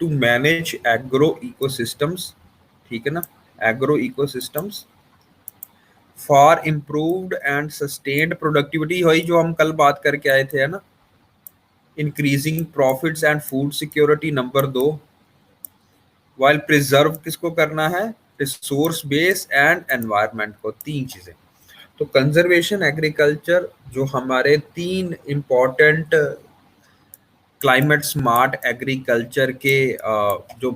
To manage agro ecosystems, ठीक है ना, agro ecosystems for improved and sustained productivity, वही जो हम कल बात करके आए थे, है ना, increasing profits and food security number 2, while preserve किसको करना है, रिसोर्स बेस एंड एनवायरनमेंट को, तीन चीजें। तो कंजर्वेशन एग्रीकल्चर जो हमारे तीन इंपॉर्टेंट क्लाइमेट स्मार्ट एग्रीकल्चर के जो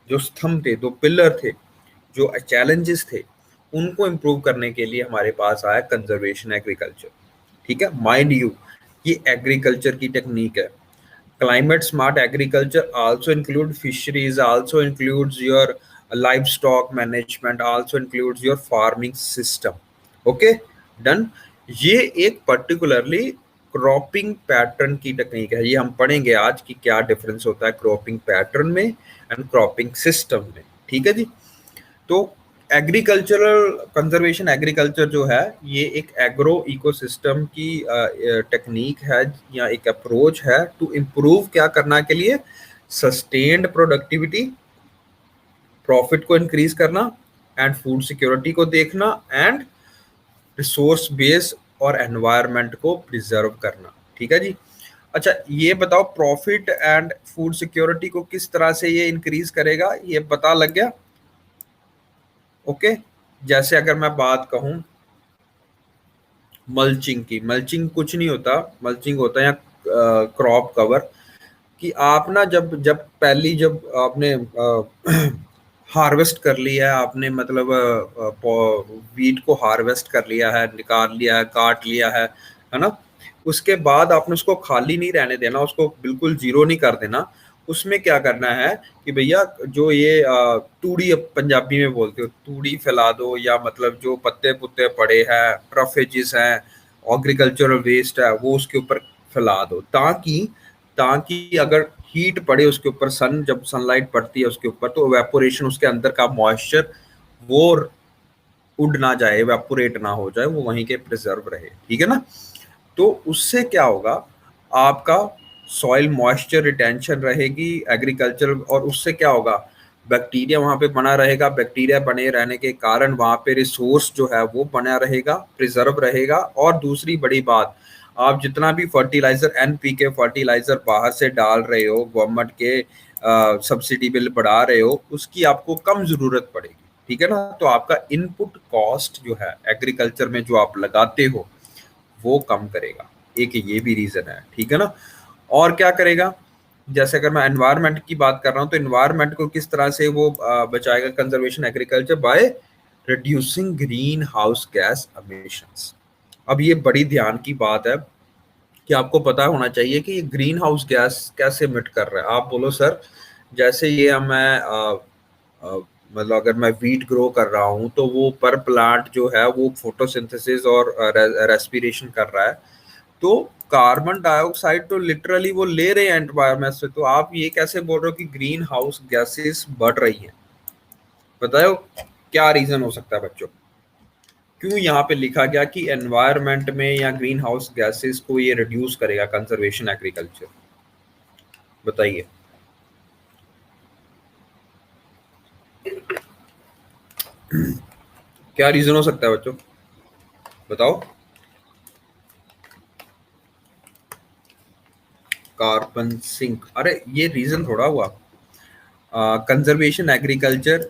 जो स्तंभ थे, दो पिलर थे, जो चैलेंजेस थे, उनको इम्प्रूव करने के लिए हमारे पास आया कंजर्वेशन एग्रीकल्चर। ठीक है, माइंड यू, ये एग्रीकल्चर की टेक्निक है। Climate smart agriculture also include fisheries, also includes your livestock management, also includes your farming system. Okay, done. ये एक particularly क्रॉपिंग पैटर्न की टेक्निक है। ये हम पढ़ेंगे आज कि क्या डिफरेंस होता है क्रॉपिंग पैटर्न में एंड क्रॉपिंग सिस्टम में। ठीक है जी। तो एग्रीकल्चरल कंजर्वेशन एग्रीकल्चर जो है, ये एक एग्रो इकोसिस्टम की टेक्निक है या एक अप्रोच है टू इम्प्रूव क्या करना के लिए, सस्टेन्ड प्रोडक्टिविटी, प्रॉफिट को इंक्रीज करना एंड फूड सिक्योरिटी को देखना एंड रिसोर्स बेस और एनवायरनमेंट को प्रिजर्व करना। ठीक है जी। अच्छा, ये बताओ प्रॉफिट एंड फूड सिक्योरिटी को किस तरह से ये इंक्रीज करेगा, ये पता लग गया। ओके, जैसे अगर मैं बात कहूं मल्चिंग की, मल्चिंग कुछ नहीं होता, मल्चिंग होता है क्रॉप कवर, कि आप ना जब जब पहली जब आपने हार्वेस्ट कर लिया है, आपने मतलब वीट को हार्वेस्ट कर लिया है, निकाल लिया है, काट लिया है ना, उसके बाद आपने उसको खाली नहीं रहने देना, उसको बिल्कुल जीरो नहीं कर देना। उसमें क्या करना है कि भैया जो ये तूड़ी पंजाबी में बोलते हो, तूड़ी फैला दो, या मतलब जो पत्ते पुत्ते पड़े हैं, रफेजिस हैं, एग्रीकल्चरल वेस्ट है, वो उसके ऊपर फैला दो, ताकि ताकि अगर हीट पड़े उसके ऊपर, जब सनलाइट पड़ती है उसके ऊपर, तो एवेपोरेशन, उसके अंदर का मॉइस्चर वो उड़ ना जाए, एवेपोरेट ना हो जाए, वो वहीं के प्रिजर्व रहे। ठीक है ना। तो उससे क्या होगा, आपका सॉइल मॉइस्चर रिटेंशन रहेगी एग्रीकल्चर, और उससे क्या होगा, बैक्टीरिया वहां पे बना रहेगा, बैक्टीरिया बने रहने के कारण वहां पे रिसोर्स जो है वो बना रहेगा, प्रिजर्व रहेगा। और दूसरी बड़ी बात, आप जितना भी फर्टिलाइजर एनपीके फर्टिलाइजर बाहर से डाल रहे हो, गवर्नमेंट के सब्सिडी बिल बढ़ा रहे हो, उसकी आपको कम जरूरत पड़ेगी। ठीक है ना। तो आपका इनपुट कॉस्ट जो है एग्रीकल्चर में जो आप लगाते हो वो कम करेगा, एक ये भी रीजन है। ठीक है ना। और क्या करेगा, जैसे अगर मैं एनवायरनमेंट की बात कर रहा हूं, तो एनवायरनमेंट को किस तरह से वो बचाएगा conservation agriculture, by reducing green house gas emissions. अब ये बड़ी ध्यान की बात है कि आपको पता होना चाहिए कि ये ग्रीन हाउस गैस कैसे मिट कर रहा है। आप बोलो सर, जैसे ये मैं मतलब अगर मैं वीट ग्रो कर रहा हूँ, तो वो पर प्लांट जो है वो फोटोसिंथेसिस और रेस्पिरेशन कर रहा है, तो कार्बन डाइऑक्साइड तो लिटरली वो ले रहे हैं एनवायरमेंट से। तो आप ये कैसे बोल रहे हो कि ग्रीन हाउस गैसेस बढ़ रही हैं? बताओ क्या रीजन हो सकता है बच्चों, क्यों यहाँ पे लिखा गया कि एनवायरमेंट में या ग्रीन हाउस गैसेस को ये रिड्यूस करेगा कंजर्वेशन एग्रीकल्चर? बताइए। क्या रीजन हो सकता है बच्चों, बताओ। कार्बन सिंक, अरे ये रीजन थोड़ा हुआ। कंजर्वेशन एग्रीकल्चर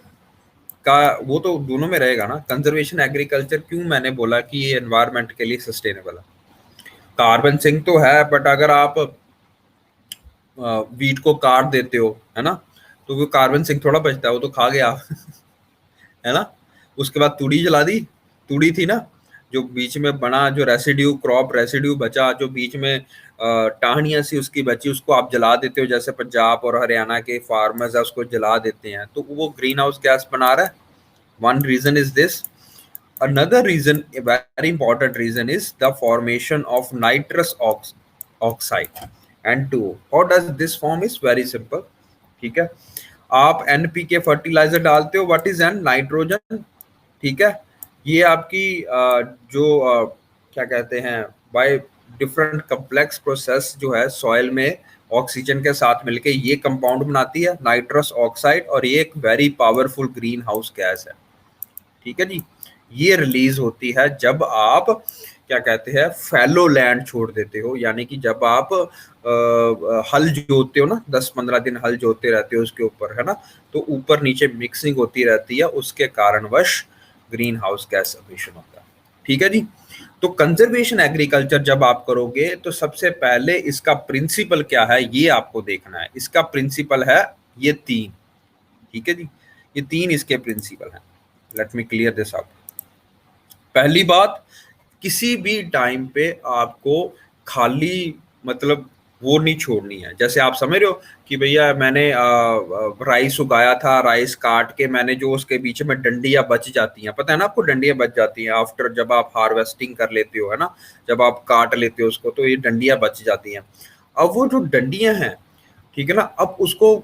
का वो तो दोनों में रहेगा ना। कंजर्वेशन एग्रीकल्चर क्यों मैंने बोला कि ये एनवायरनमेंट के लिए सस्टेनेबल है, कार्बन सिंक तो है, बट अगर आप वीट को काट देते हो, है ना, तो वो कार्बन सिंक थोड़ा बचता है, वो तो खा गया है ना। उसके बाद तूड़ी जला दी, तूड़ी थी ना, जो बीच में बना, जो रेसिड्यू, क्रॉप रेसिड्यू बचा, जो बीच में टहनियां सी उसकी बची, उसको आप जला देते हो, जैसे पंजाब और हरियाणा के फार्मर्स है उसको जला देते हैं, तो वो ग्रीन हाउस गैस बना रहा है। One reason is this. Another reason, a very important reason, is the formation of nitrous oxide N2O. How does this form? Is very simple. ठीक है, आप एनपीके फर्टिलाइजर डालते हो, व्हाट इज एन, नाइट्रोजन। ठीक है, ये आपकी जो क्या कहते हैं, बाय डिफरेंट कम्प्लेक्स प्रोसेस जो है सॉइल में ऑक्सीजन के साथ मिलके ये कंपाउंड बनाती है नाइट्रस ऑक्साइड, और ये एक very powerful green house gas है। ठीक है जी। ये रिलीज होती है जब आप क्या कहते हैं फैलो लैंड छोड़ देते हो, यानी कि जब आप हल जोतते हो ना, 10-15 दिन हल जोतते रहते हो उसके ऊपर, है ना, तो ऊपर नीचे मिक्सिंग होती रहती है, उसके कारणवश ग्रीन हाउस गैस एमिशन होता है। ठीक है जी। तो कंजर्वेशन एग्रीकल्चर जब आप करोगे तो सबसे पहले इसका प्रिंसिपल क्या है ये आपको देखना है। इसका प्रिंसिपल है ये 3। ठीक है जी, ये 3 इसके प्रिंसिपल हैं। Let me clear this up. पहली बात, किसी भी टाइम पे आपको खाली मतलब वो नहीं छोड़नी है। जैसे आप समझ रहे हो कि भैया मैंने राइस उगाया था, राइस काट के मैंने जो उसके बीच में डंडियां बच जाती हैं, पता है ना आपको, डंडियां बच जाती हैं आफ्टर जब आप हार्वेस्टिंग कर लेते हो, है ना, जब आप काट लेते हो उसको तो ये डंडियां बच जाती हैं। अब वो जो डंडियां हैं, ठीक है ना, अब उसको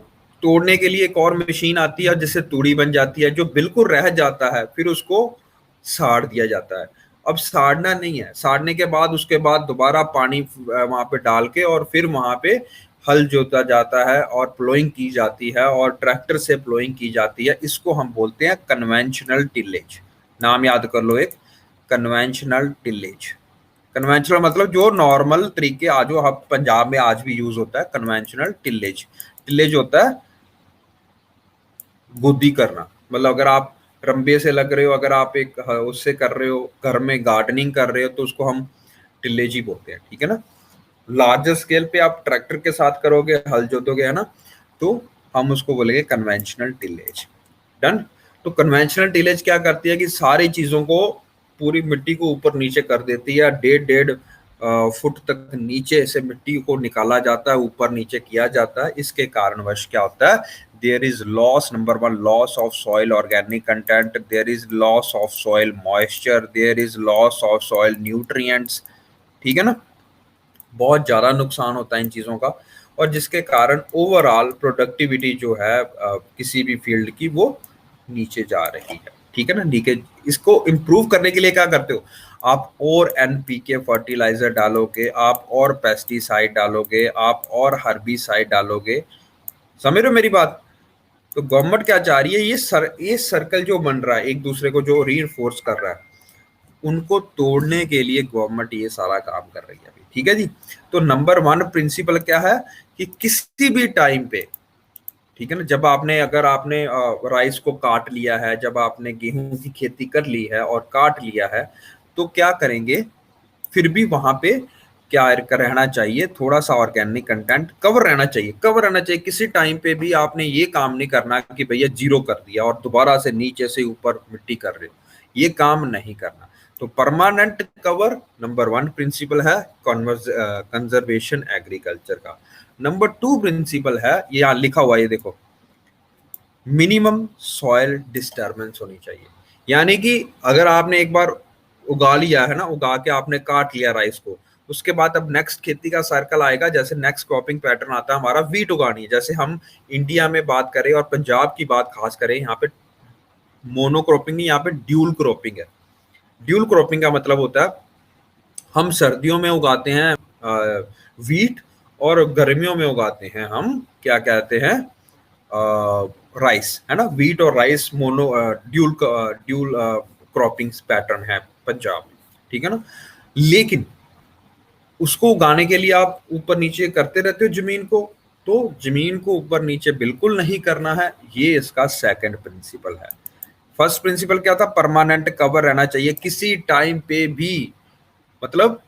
तोड़ने के लिए एक और मशीन आती है जिससे तूड़ी बन जाती है, जो बिल्कुल रह जाता है फिर उसको साड़ दिया जाता है। अब साड़ना नहीं है, साड़ने के बाद उसके बाद दोबारा पानी वहां पे डाल के और फिर वहां पे हल जोता जाता है और प्लोइंग की जाती है और ट्रैक्टर से प्लोइंग की जाती है। इसको हम बोलते हैं कन्वेंशनल टिलेज। नाम याद कर लो एक, कन्वेंशनल टिलेज। कन्वेंशनल मतलब जो नॉर्मल तरीके आज जो हम पंजाब में आज भी यूज होता है, कन्वेंशनल टिलेज। टिलेज होता है गोदी करना, मतलब अगर आप रंबे से लग रहे हो, अगर आप एक उससे कर रहे हो, घर में गार्डनिंग कर रहे हो, तो उसको हम टिलेज ही बोलते हैं। ठीक है ना। लार्जर स्केल पे आप ट्रैक्टर के साथ करोगे, हल जोतोगे, है ना, तो हम उसको बोलेंगे कन्वेंशनल टिलेज। डन। तो कन्वेंशनल टिलेज क्या करती है कि सारी चीजों को, पूरी मिट्टी को ऊपर नीचे कर देती है, 1.5 फुट तक नीचे से मिट्टी को निकाला जाता है, ऊपर नीचे किया जाता है। इसके कारणवश क्या होता है, there is loss, number 1 loss of soil organic content, there is loss of soil moisture, there is loss of soil nutrients. ठीक है ना, बहुत ज़्यादा नुकसान होता है इन चीज़ों का, और जिसके कारण ओवरऑल प्रोडक्टिविटी जो है किसी भी फील्ड की वो नीचे जा रही है। ठीक है ना, नीचे। इसको इम्प्रूव करने के लिए क्या करते हो आप, और एनपीके फर्टिलाइजर डालोगे, आप और पेस्टिसाइड डालोगे, आप और हर्बिसाइड डालोगे। समझ रहे हो मेरी बात। तो गवर्नमेंट क्या चाह रही है, ये सर्कल जो बन रहा है एक दूसरे को जो रीइंफोर्स कर रहा है, उनको तोड़ने के लिए गवर्नमेंट ये सारा काम कर रही है अभी। ठीक है जी। तो नंबर 1 प्रिंसिपल क्या है कि किसी भी टाइम पे, ठीक है ना, जब आपने, अगर आपने राइस को काट लिया है, जब आपने गेहूं की खेती कर ली है और काट लिया है, तो क्या करेंगे, फिर भी वहां पे क्या रहना चाहिए, थोड़ा सा ऑर्गेनिक कंटेंट कवर रहना चाहिए, कवर रहना चाहिए। किसी टाइम पे भी आपने ये काम नहीं करना कि भैया जीरो कर दिया और दोबारा से नीचे से ऊपर मिट्टी कर रहे हो, ये काम नहीं करना। तो परमानेंट कवर नंबर 1 प्रिंसिपल है कंजर्वेशन एग्रीकल्चर का। नंबर 2 प्रिंसिपल है, ये यहाँ लिखा हुआ है, ये देखो, मिनिमम सॉइल डिस्टर्बेंस होनी चाहिए। यानी कि अगर आपने एक बार उगा लिया है ना, उगा के आपने काट लिया राइस को, उसके बाद अब नेक्स्ट खेती का सर्कल आएगा। जैसे नेक्स्ट क्रॉपिंग पैटर्न आता है हमारा, वीट उगानी है। जैसे हम इंडिया में बात करें और पंजाब की बात खास करें, यहाँ पे मोनोक्रॉपिंग नहीं, यहाँ पे ड्यूल क्रॉपिंग है। ड्यूल क्रॉपिंग का मतलब होता है हम सर्दियों में उगाते हैं वीट, और गर्मियों में उगाते हैं हम क्या कहते हैं राइस, है ना। वीट और rice mono dual dual cropping pattern है पंजाब में। ठीक है ना। लेकिन उसको उगाने के लिए आप ऊपर नीचे करते रहते हो जमीन को, तो जमीन को ऊपर नीचे बिल्कुल नहीं करना है। ये इसका सेकंड प्रिंसिपल है। फर्स्ट प्रिंसिपल क्या था, परमानेंट कवर रहना चाहिए किसी टाइम पे भी, मतलब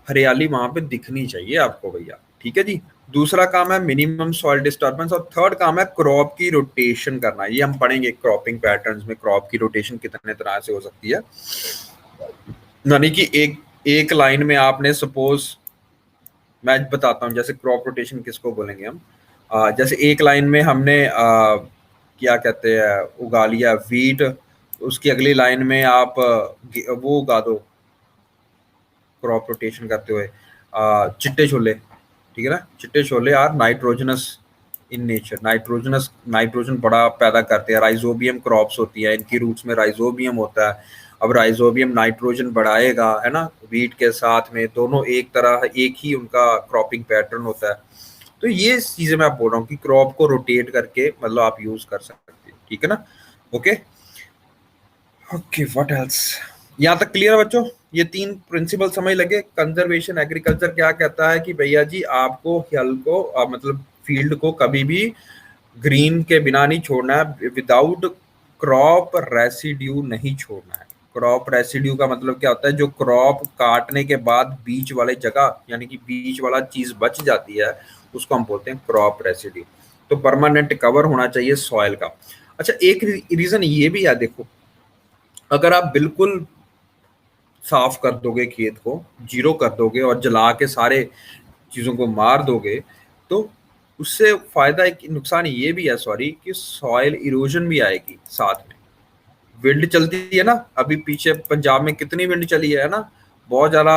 हरियाली वहां पे दिखनी चाहिए आपको भैया। ठीक है जी। दूसरा काम है मिनिमम सॉइल डिस्टर्बेंस, और थर्ड काम है क्रॉप की रोटेशन करना। ये हम पढ़ेंगे क्रॉपिंग पैटर्न्स में, क्रॉप की रोटेशन कितने तरह से हो सकती है। यानी कि एक एक लाइन में आपने सपोज, मैं बताता हूँ जैसे क्रॉप रोटेशन किसको बोलेंगे हम। जैसे एक लाइन में हमने क्या कहते हैं उगा लिया वीट, उसकी अगली लाइन में आप वो उगा दो क्रॉप रोटेशन करते हुए चिट्टे छोले। ठीक है ना, चिट्टे छोले are nitrogenous in nature, nitrogen बड़ा पैदा करते हैं। राइजोबियम क्रॉप्स होती है, इनकी रूट्स में राइजोबियम होता है। अब राइजोबियम नाइट्रोजन बढ़ाएगा, है ना, वीट के साथ में, दोनों एक तरह एक ही उनका क्रॉपिंग पैटर्न होता है। तो ये चीजें मैं आप बोल रहा हूँ कि क्रॉप को रोटेट करके मतलब आप यूज कर सकते हैं, ठीक है ना। ओके ओके, व्हाट एल्स, यहाँ तक क्लियर है बच्चों? ये तीन प्रिंसिपल समझ लगे। कंजर्वेशन एग्रीकल्चर क्या कहता है कि भैया जी आपको हल को मतलब फील्ड को कभी भी ग्रीन के बिना नहीं छोड़ना है, विदाउट क्रॉप रेसिड्यू नहीं छोड़ना है। क्रॉप रेसिड्यू का मतलब क्या होता है, जो क्रॉप काटने के बाद बीच वाले जगह यानी कि बीच वाला चीज बच जाती है उसको हम बोलते हैं क्रॉप रेसिड्यू। तो परमानेंट कवर होना चाहिए सॉइल का। अच्छा, एक रीजन ये भी है, देखो अगर आप बिल्कुल साफ कर दोगे खेत को, जीरो कर दोगे और जला के सारे चीजों को मार दोगे, तो उससे फायदा एक नुकसान ये भी है, सॉरी, कि सॉइल इरोजन भी आएगी साथ में। विंड चलती है ना, अभी पीछे पंजाब में कितनी विंड चली है ना, बहुत ज्यादा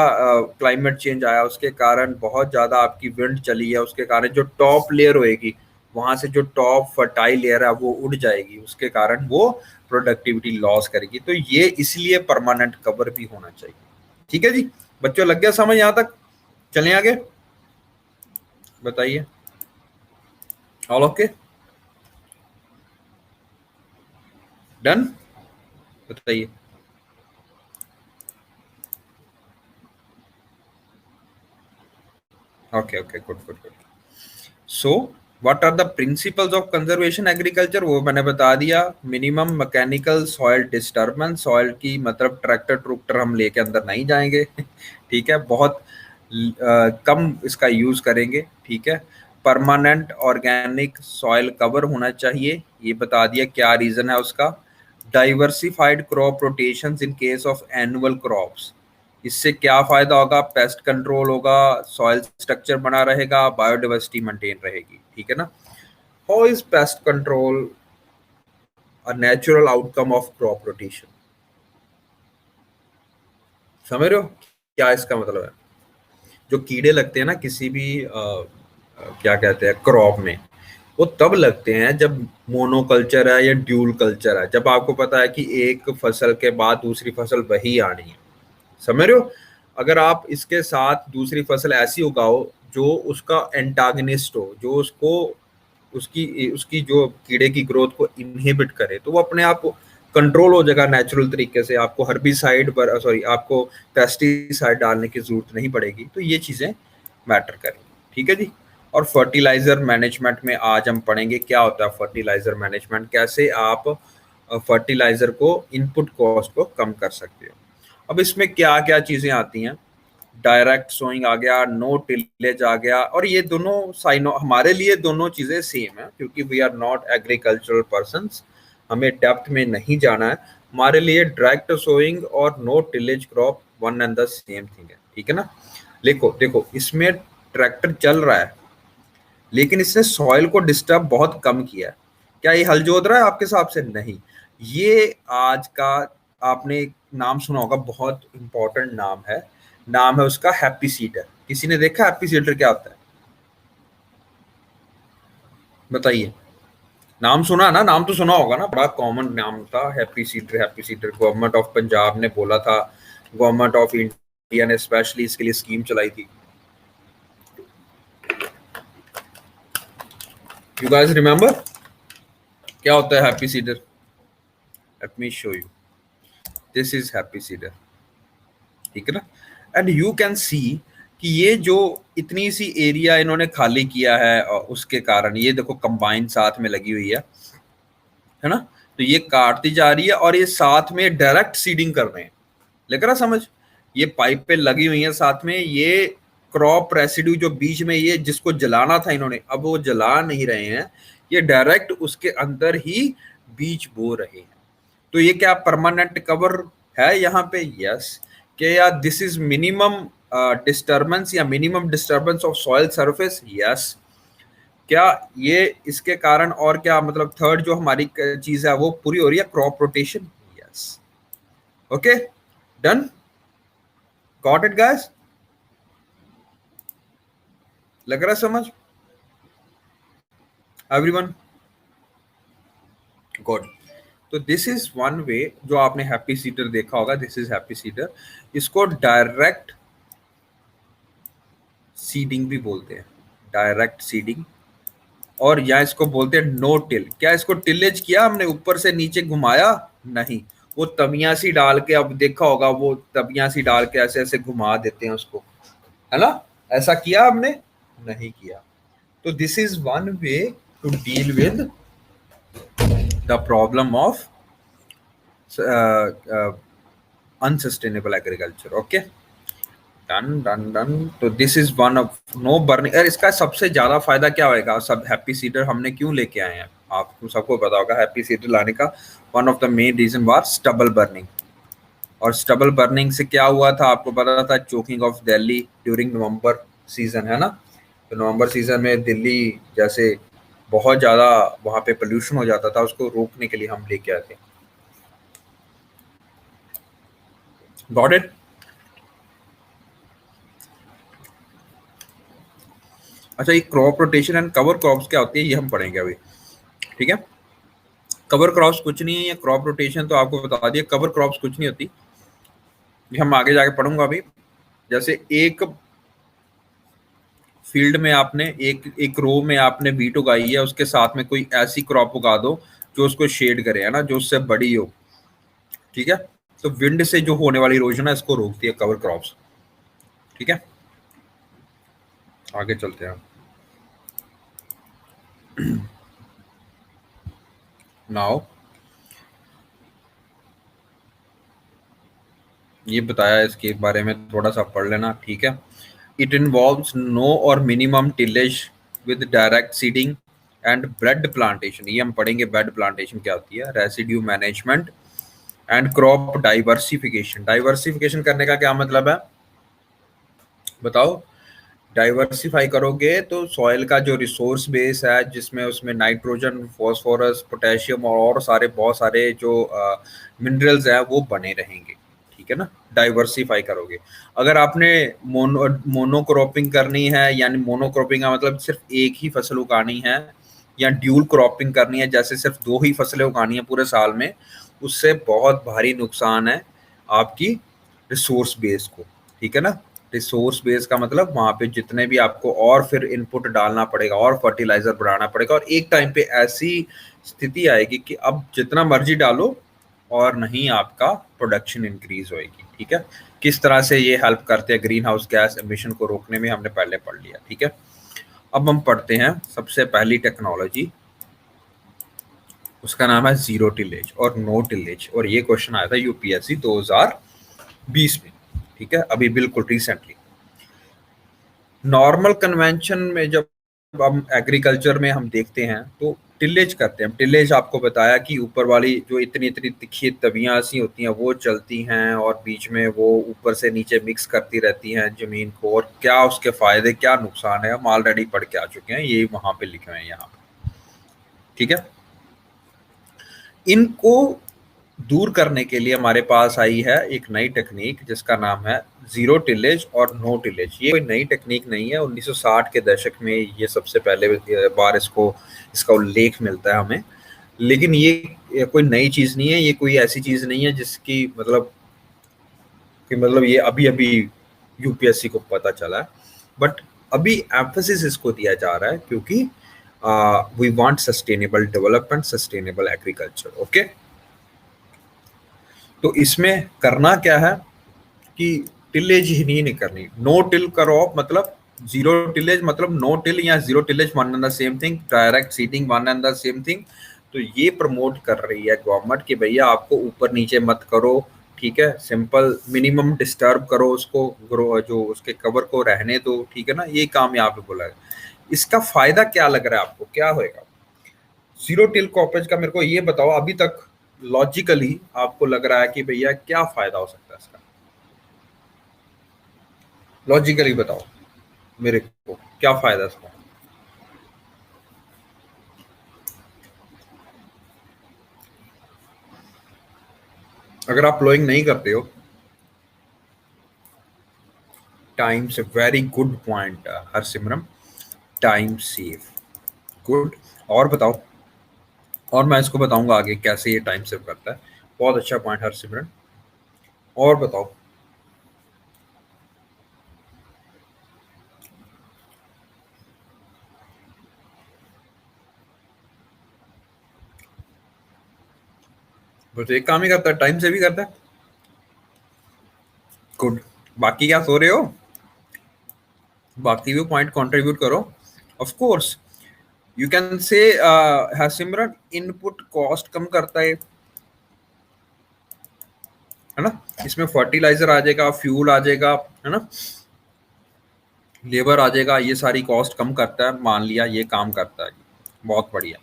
क्लाइमेट चेंज आया, उसके कारण बहुत ज्यादा आपकी विंड चली है, उसके कारण जो टॉप लेयर होएगी वहां से जो टॉप फर्टाइल लेयर है वो उड़ जाएगी, उसके कारण वो प्रोडक्टिविटी लॉस करेगी। तो ये इसलिए परमानेंट कवर भी होना चाहिए। ठीक है जी बच्चों, लग गया समझ यहाँ तक? चलें आगे, बताइए। ऑल ओके, डन, बताइए। Okay okay, good good good. So what are the principles of conservation agriculture, वो मैंने बता दिया। Minimum mechanical soil disturbance, soil की मतलब ट्रैक्टर ट्रुक्टर हम लेके अंदर नहीं जाएंगे ठीक है, बहुत कम इसका यूज करेंगे, ठीक है। परमानेंट ऑर्गेनिक सॉइल कवर होना चाहिए, ये बता दिया क्या रीजन है उसका। Diversified crop rotation in case of annual crops, इससे क्या फायदा होगा, पेस्ट कंट्रोल होगा, सॉइल स्ट्रक्चर बना रहेगा, बायोडाइवर्सिटी मेंटेन रहेगी, ठीक है ना। How is pest control a natural outcome of crop rotation, समझ रहे हो क्या इसका मतलब है? जो कीड़े लगते हैं ना किसी भी क्या कहते हैं क्रॉप में, वो तब लगते हैं जब मोनोकल्चर है या ड्यूल कल्चर है, जब आपको पता है कि एक फसल के बाद दूसरी फसल वही आनी है, समझ रहे हो। अगर आप इसके साथ दूसरी फसल ऐसी उगाओ जो उसका एंटागनिस्ट हो, जो उसको उसकी उसकी जो कीड़े की ग्रोथ को इनहिबिट करे, तो वो अपने आप कंट्रोल हो जाएगा नेचुरल तरीके से, आपको हर्बिसाइड पर सॉरी आपको पेस्टिसाइड डालने की जरूरत नहीं पड़ेगी। तो ये चीजें मैटर करेंगी, ठीक है जी। और फर्टिलाइजर मैनेजमेंट में आज हम पढ़ेंगे क्या होता है फर्टिलाइजर मैनेजमेंट, कैसे आप फर्टिलाइजर को इनपुट कॉस्ट को कम कर सकते हो। अब इसमें क्या क्या चीजें आती हैं, डायरेक्ट सोइंग आ गया, नो टिलेज आ गया, और ये दोनों साइनो हमारे लिए दोनों चीजें सेम है क्योंकि we are not agricultural persons, हमें डेप्थ में नहीं जाना है। हमारे लिए डायरेक्ट सोइंग और no tillage crop one and the same thing है, ठीक है ना। देखो देखो इसमें ट्रैक्टर चल रहा है लेकिन इसने सॉइल को डिस्टर्ब बहुत कम किया है। क्या ये हल जोत रहा है आपके हिसाब से? नहीं। ये आज का आपने एक नाम सुना होगा, बहुत इंपॉर्टेंट नाम है उसका हैप्पी सीडर। किसी ने देखा हैप्पी सीडर क्या होता है? बताइए। नाम सुना ना, नाम तो सुना होगा ना, बड़ा कॉमन नाम था happy seeder. Happy seeder government of Punjab ने बोला था, गवर्नमेंट ऑफ इंडिया ने स्पेशली इसके लिए स्कीम चलाई थी। यू गाइस रिमेंबर क्या होता है happy seeder? Late me show you, this is happy seeder, ठीक है ना। एंड यू कैन सी कि ये जो इतनी सी एरिया इन्होंने खाली किया है और उसके कारण ये देखो कंबाइन साथ में लगी हुई है ना। तो ये काटती जा रही है और ये साथ में डायरेक्ट सीडिंग कर रहे हैं, लेकर ना समझ, ये पाइप पे लगी हुई है साथ में। ये क्रॉप रेसिड्यू जो बीच में ये जिसको जलाना था इन्होंने, अब वो जला नहीं रहे हैं, ये डायरेक्ट उसके अंदर ही बीज बो रहे हैं। तो ये क्या परमानेंट कवर है यहाँ पे? यस। क्या या दिस इज मिनिमम डिस्टर्बेंस या minimum disturbance of soil surface? Yes. क्या ये इसके कारण और क्या मतलब थर्ड जो हमारी चीज है वो पूरी हो रही है, crop rotation? Yes. Okay, done, got it guys, लग रहा है समझ एवरीवन? गुड। तो दिस इज वन वे, जो आपने हैप्पी सीडर देखा होगा, दिस इज हैप्पी सीडर। इसको डायरेक्ट सीडिंग भी बोलते हैं, डायरेक्ट सीडिंग, और या इसको बोलते हैं नो टिल। क्या इसको टिलेज किया हमने, ऊपर से नीचे घुमाया? नहीं, वो तबियासी डाल के, अब देखा होगा वो तबियासी डाल के ऐसे ऐसे घुमा देते हैं उसको, है ना? ऐसा किया हमने? नहीं किया। तो this is one way to deal with the problem of unsustainable agriculture. Okay, done done done. तो this is one of no burning. यार इसका सबसे ज्यादा फायदा क्या होएगा? सब हैप्पी सीडर हमने क्यों लेके आए हैं, आपको सबको पता होगा हैप्पी सीडर लाने का one of the main reason was stubble burning. और स्टबल बर्निंग से क्या हुआ था आपको पता था? Choking of Delhi during November season, है ना? तो नवंबर सीजन में दिल्ली जैसे बहुत ज्यादा वहां पे पोल्यूशन हो जाता था, उसको रोकने के लिए हम लेके आए थे। Got it? अच्छा, ये crop rotation and cover crops क्या होती है ये हम पढ़ेंगे अभी, ठीक है? कवर क्रॉप्स कुछ नहीं है, ये क्रॉप रोटेशन तो आपको बता दिया। कवर क्रॉप्स कुछ नहीं होती, ये हम आगे जाके पढ़ूंगा अभी। जैसे एक फील्ड में आपने एक एक रो में आपने वीट उगाई है, उसके साथ में कोई ऐसी क्रॉप उगा दो जो उसको शेड करे, है ना, जो उससे बड़ी हो, ठीक है? तो विंड से जो होने वाली इरोजन है इसको रोकती है कवर क्रॉप्स, ठीक है? आगे चलते हैं नाउ। ये बताया, इसके बारे में थोड़ा सा पढ़ लेना, ठीक है? इट इन्वॉल्व्स नो और minimum tillage with direct seeding and bread plantation. ये हम पढ़ेंगे बेड प्लांटेशन क्या होती है, residue management and crop diversification. Diversification करने का क्या मतलब है बताओ? डाइवर्सिफाई करोगे तो सॉइल का जो रिसोर्स बेस है, जिसमें उसमें नाइट्रोजन, फॉस्फोरस, पोटेशियम और सारे बहुत सारे जो मिनरल्स हैं वो बने रहेंगे, ठीक है ना? डाइवर्सिफाई करोगे। अगर आपने मोनोक्रॉपिंग करनी है, यानी मोनोक्रॉपिंग का मतलब सिर्फ एक ही फसल उगानी है, या ड्यूल क्रॉपिंग करनी है, जैसे सिर्फ दो ही फसलें उगानी है पूरे साल में, उससे बहुत भारी नुकसान है आपकी रिसोर्स बेस को, ठीक है ना? रिसोर्स बेस का मतलब वहां पे जितने भी आपको और फिर इनपुट डालना पड़ेगा और फर्टिलाइजर बढ़ाना पड़ेगा, और एक टाइम पे ऐसी स्थिति आएगी कि अब जितना मर्जी डालो और नहीं आपका प्रोडक्शन इंक्रीज होएगी, ठीक है? किस तरह से ये हेल्प करते हैं ग्रीन हाउस गैस एमिशन को रोकने में, हमने पहले पढ़ लिया, ठीक है? अब हम पढ़ते हैं सबसे पहली टेक्नोलॉजी, उसका नाम है जीरो टिलेज और नो टिलेज। और ये क्वेश्चन आया था यूपीएससी 2020 में, ठीक है, अभी बिल्कुल रिसेंटली। नॉर्मल कन्वेंशन में जब हम एग्रीकल्चर में हम देखते हैं तो टिलेज करते हैं। टिलेज आपको बताया कि ऊपर वाली जो इतनी इतनी तिखी तवियां सी होती हैं वो चलती हैं, और बीच में वो ऊपर से नीचे मिक्स करती रहती हैं जमीन को, और क्या उसके फायदे क्या नुकसान है हम ऑलरेडी पढ़ के आ चुके हैं, ये वहां पे लिखे हुए हैं यहाँ पे, ठीक है? इनको दूर करने के लिए हमारे पास आई है एक नई टेक्निक जिसका नाम है जीरो टिलेज और नो टिलेज। ये कोई नई टेक्निक नहीं है, 1960 के दशक में ये सबसे पहले बार इसको इसका उल्लेख मिलता है हमें। लेकिन ये कोई नई चीज नहीं है, ये कोई ऐसी चीज नहीं है जिसकी मतलब कि मतलब ये अभी अभी यूपीएससी को पता चला है, बट अभी एम्फेसिस इसको दिया जा रहा है क्योंकि we want sustainable development, sustainable agriculture. Okay, तो इसमें करना क्या है कि टिलेज ही नहीं करनी। नो टिल करो मतलब जीरो टिलेज मतलब नो टिल या zero tillage one and the same thing, direct seeding one and the same thing. तो ये प्रमोट कर रही है गवर्नमेंट कि भैया आपको ऊपर नीचे मत करो, ठीक है? सिंपल मिनिमम डिस्टर्ब करो उसको, ग्रो जो उसके कवर को रहने दो, ठीक है ना? ये काम यहाँ पे बोला है। इसका फायदा क्या लग रहा है आपको, क्या होएगा जीरो टिल कॉपरेज का? मेरे को ये बताओ अभी तक लॉजिकली आपको लग रहा है कि भैया क्या फायदा हो सकता है इसका? लॉजिकली बताओ मेरे को क्या फायदा इसका? अगर आप प्लोइंग नहीं करते हो, टाइम से very good point Harsimran, time save, good. और बताओ, और मैं इसको बताऊंगा आगे कैसे ये टाइम सेव करता है। बहुत अच्छा पॉइंट हरसिमरन, और बताओ। वो तो एक काम ही करता है, टाइम से भी करता है। गुड। बाकी क्या सो रहे हो? बाकी भी पॉइंट कंट्रीब्यूट करो। Of course you can say Simran, input cost कम करता है ना। इसमें फर्टिलाइजर आ जाएगा, फ्यूल आ जाएगा, है ना, लेबर आ जाएगा, ये सारी कॉस्ट कम करता है। मान लिया ये काम करता है, बहुत बढ़िया।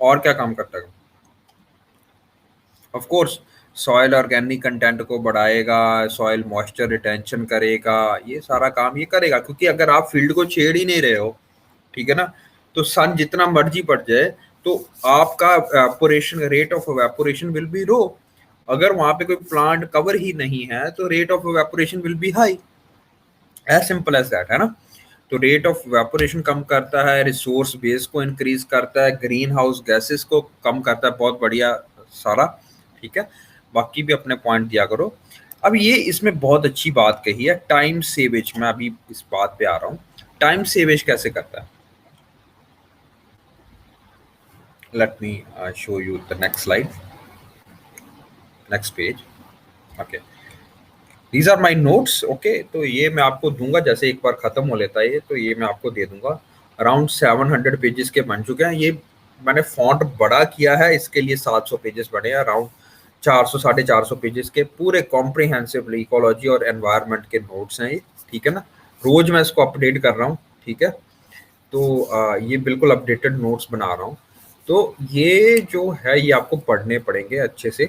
और क्या काम करता है? Of course soil organic content को बढ़ाएगा, सॉइल मॉइस्चर रिटेंशन करेगा, ये सारा काम ये करेगा। क्योंकि अगर आप फील्ड को छेड़ ही नहीं रहे हो, ठीक है ना, तो सन जितना मर्जी पड़ जाए तो आपका evaporation, rate of evaporation will be low. अगर वहां पे कोई प्लांट कवर ही नहीं है तो rate of evaporation will be high, as simple as that, है ना। तो रेट ऑफ वेपोरेशन कम करता है, रिसोर्स बेस को इंक्रीज करता है, ग्रीन हाउस गैसेस को कम करता है। बहुत बढ़िया सारा, ठीक है। बाकी भी अपने पॉइंट दिया करो। अब ये इसमें बहुत अच्छी बात कही है, टाइम सेवेज। मैं अभी इस बात पे आ रहा हूँ, टाइम सेवेज कैसे करता है। Let me show you the next slide, next page. Okay, these are my notes. Okay, तो ये मैं आपको दूंगा, जैसे एक बार खत्म हो लेता है ये, तो ये मैं आपको दे दूंगा। अराउंड 700 पेजेस के बन चुके हैं ये। मैंने फॉन्ट बड़ा किया है, इसके लिए 700 पेजेस बने हैं। अराउंड 400 450 पेजेस के पूरे कॉम्प्रिहेंसिव इकोलॉजी और एनवायरनमेंट के नोट्स हैं ये, ठीक है ना। रोज मैं इसको अपडेट कर रहा हूँ, ठीक है। तो ये बिल्कुल अपडेटेड नोट्स बना रहा हूँ। तो ये जो है ये आपको पढ़ने पड़ेंगे अच्छे से,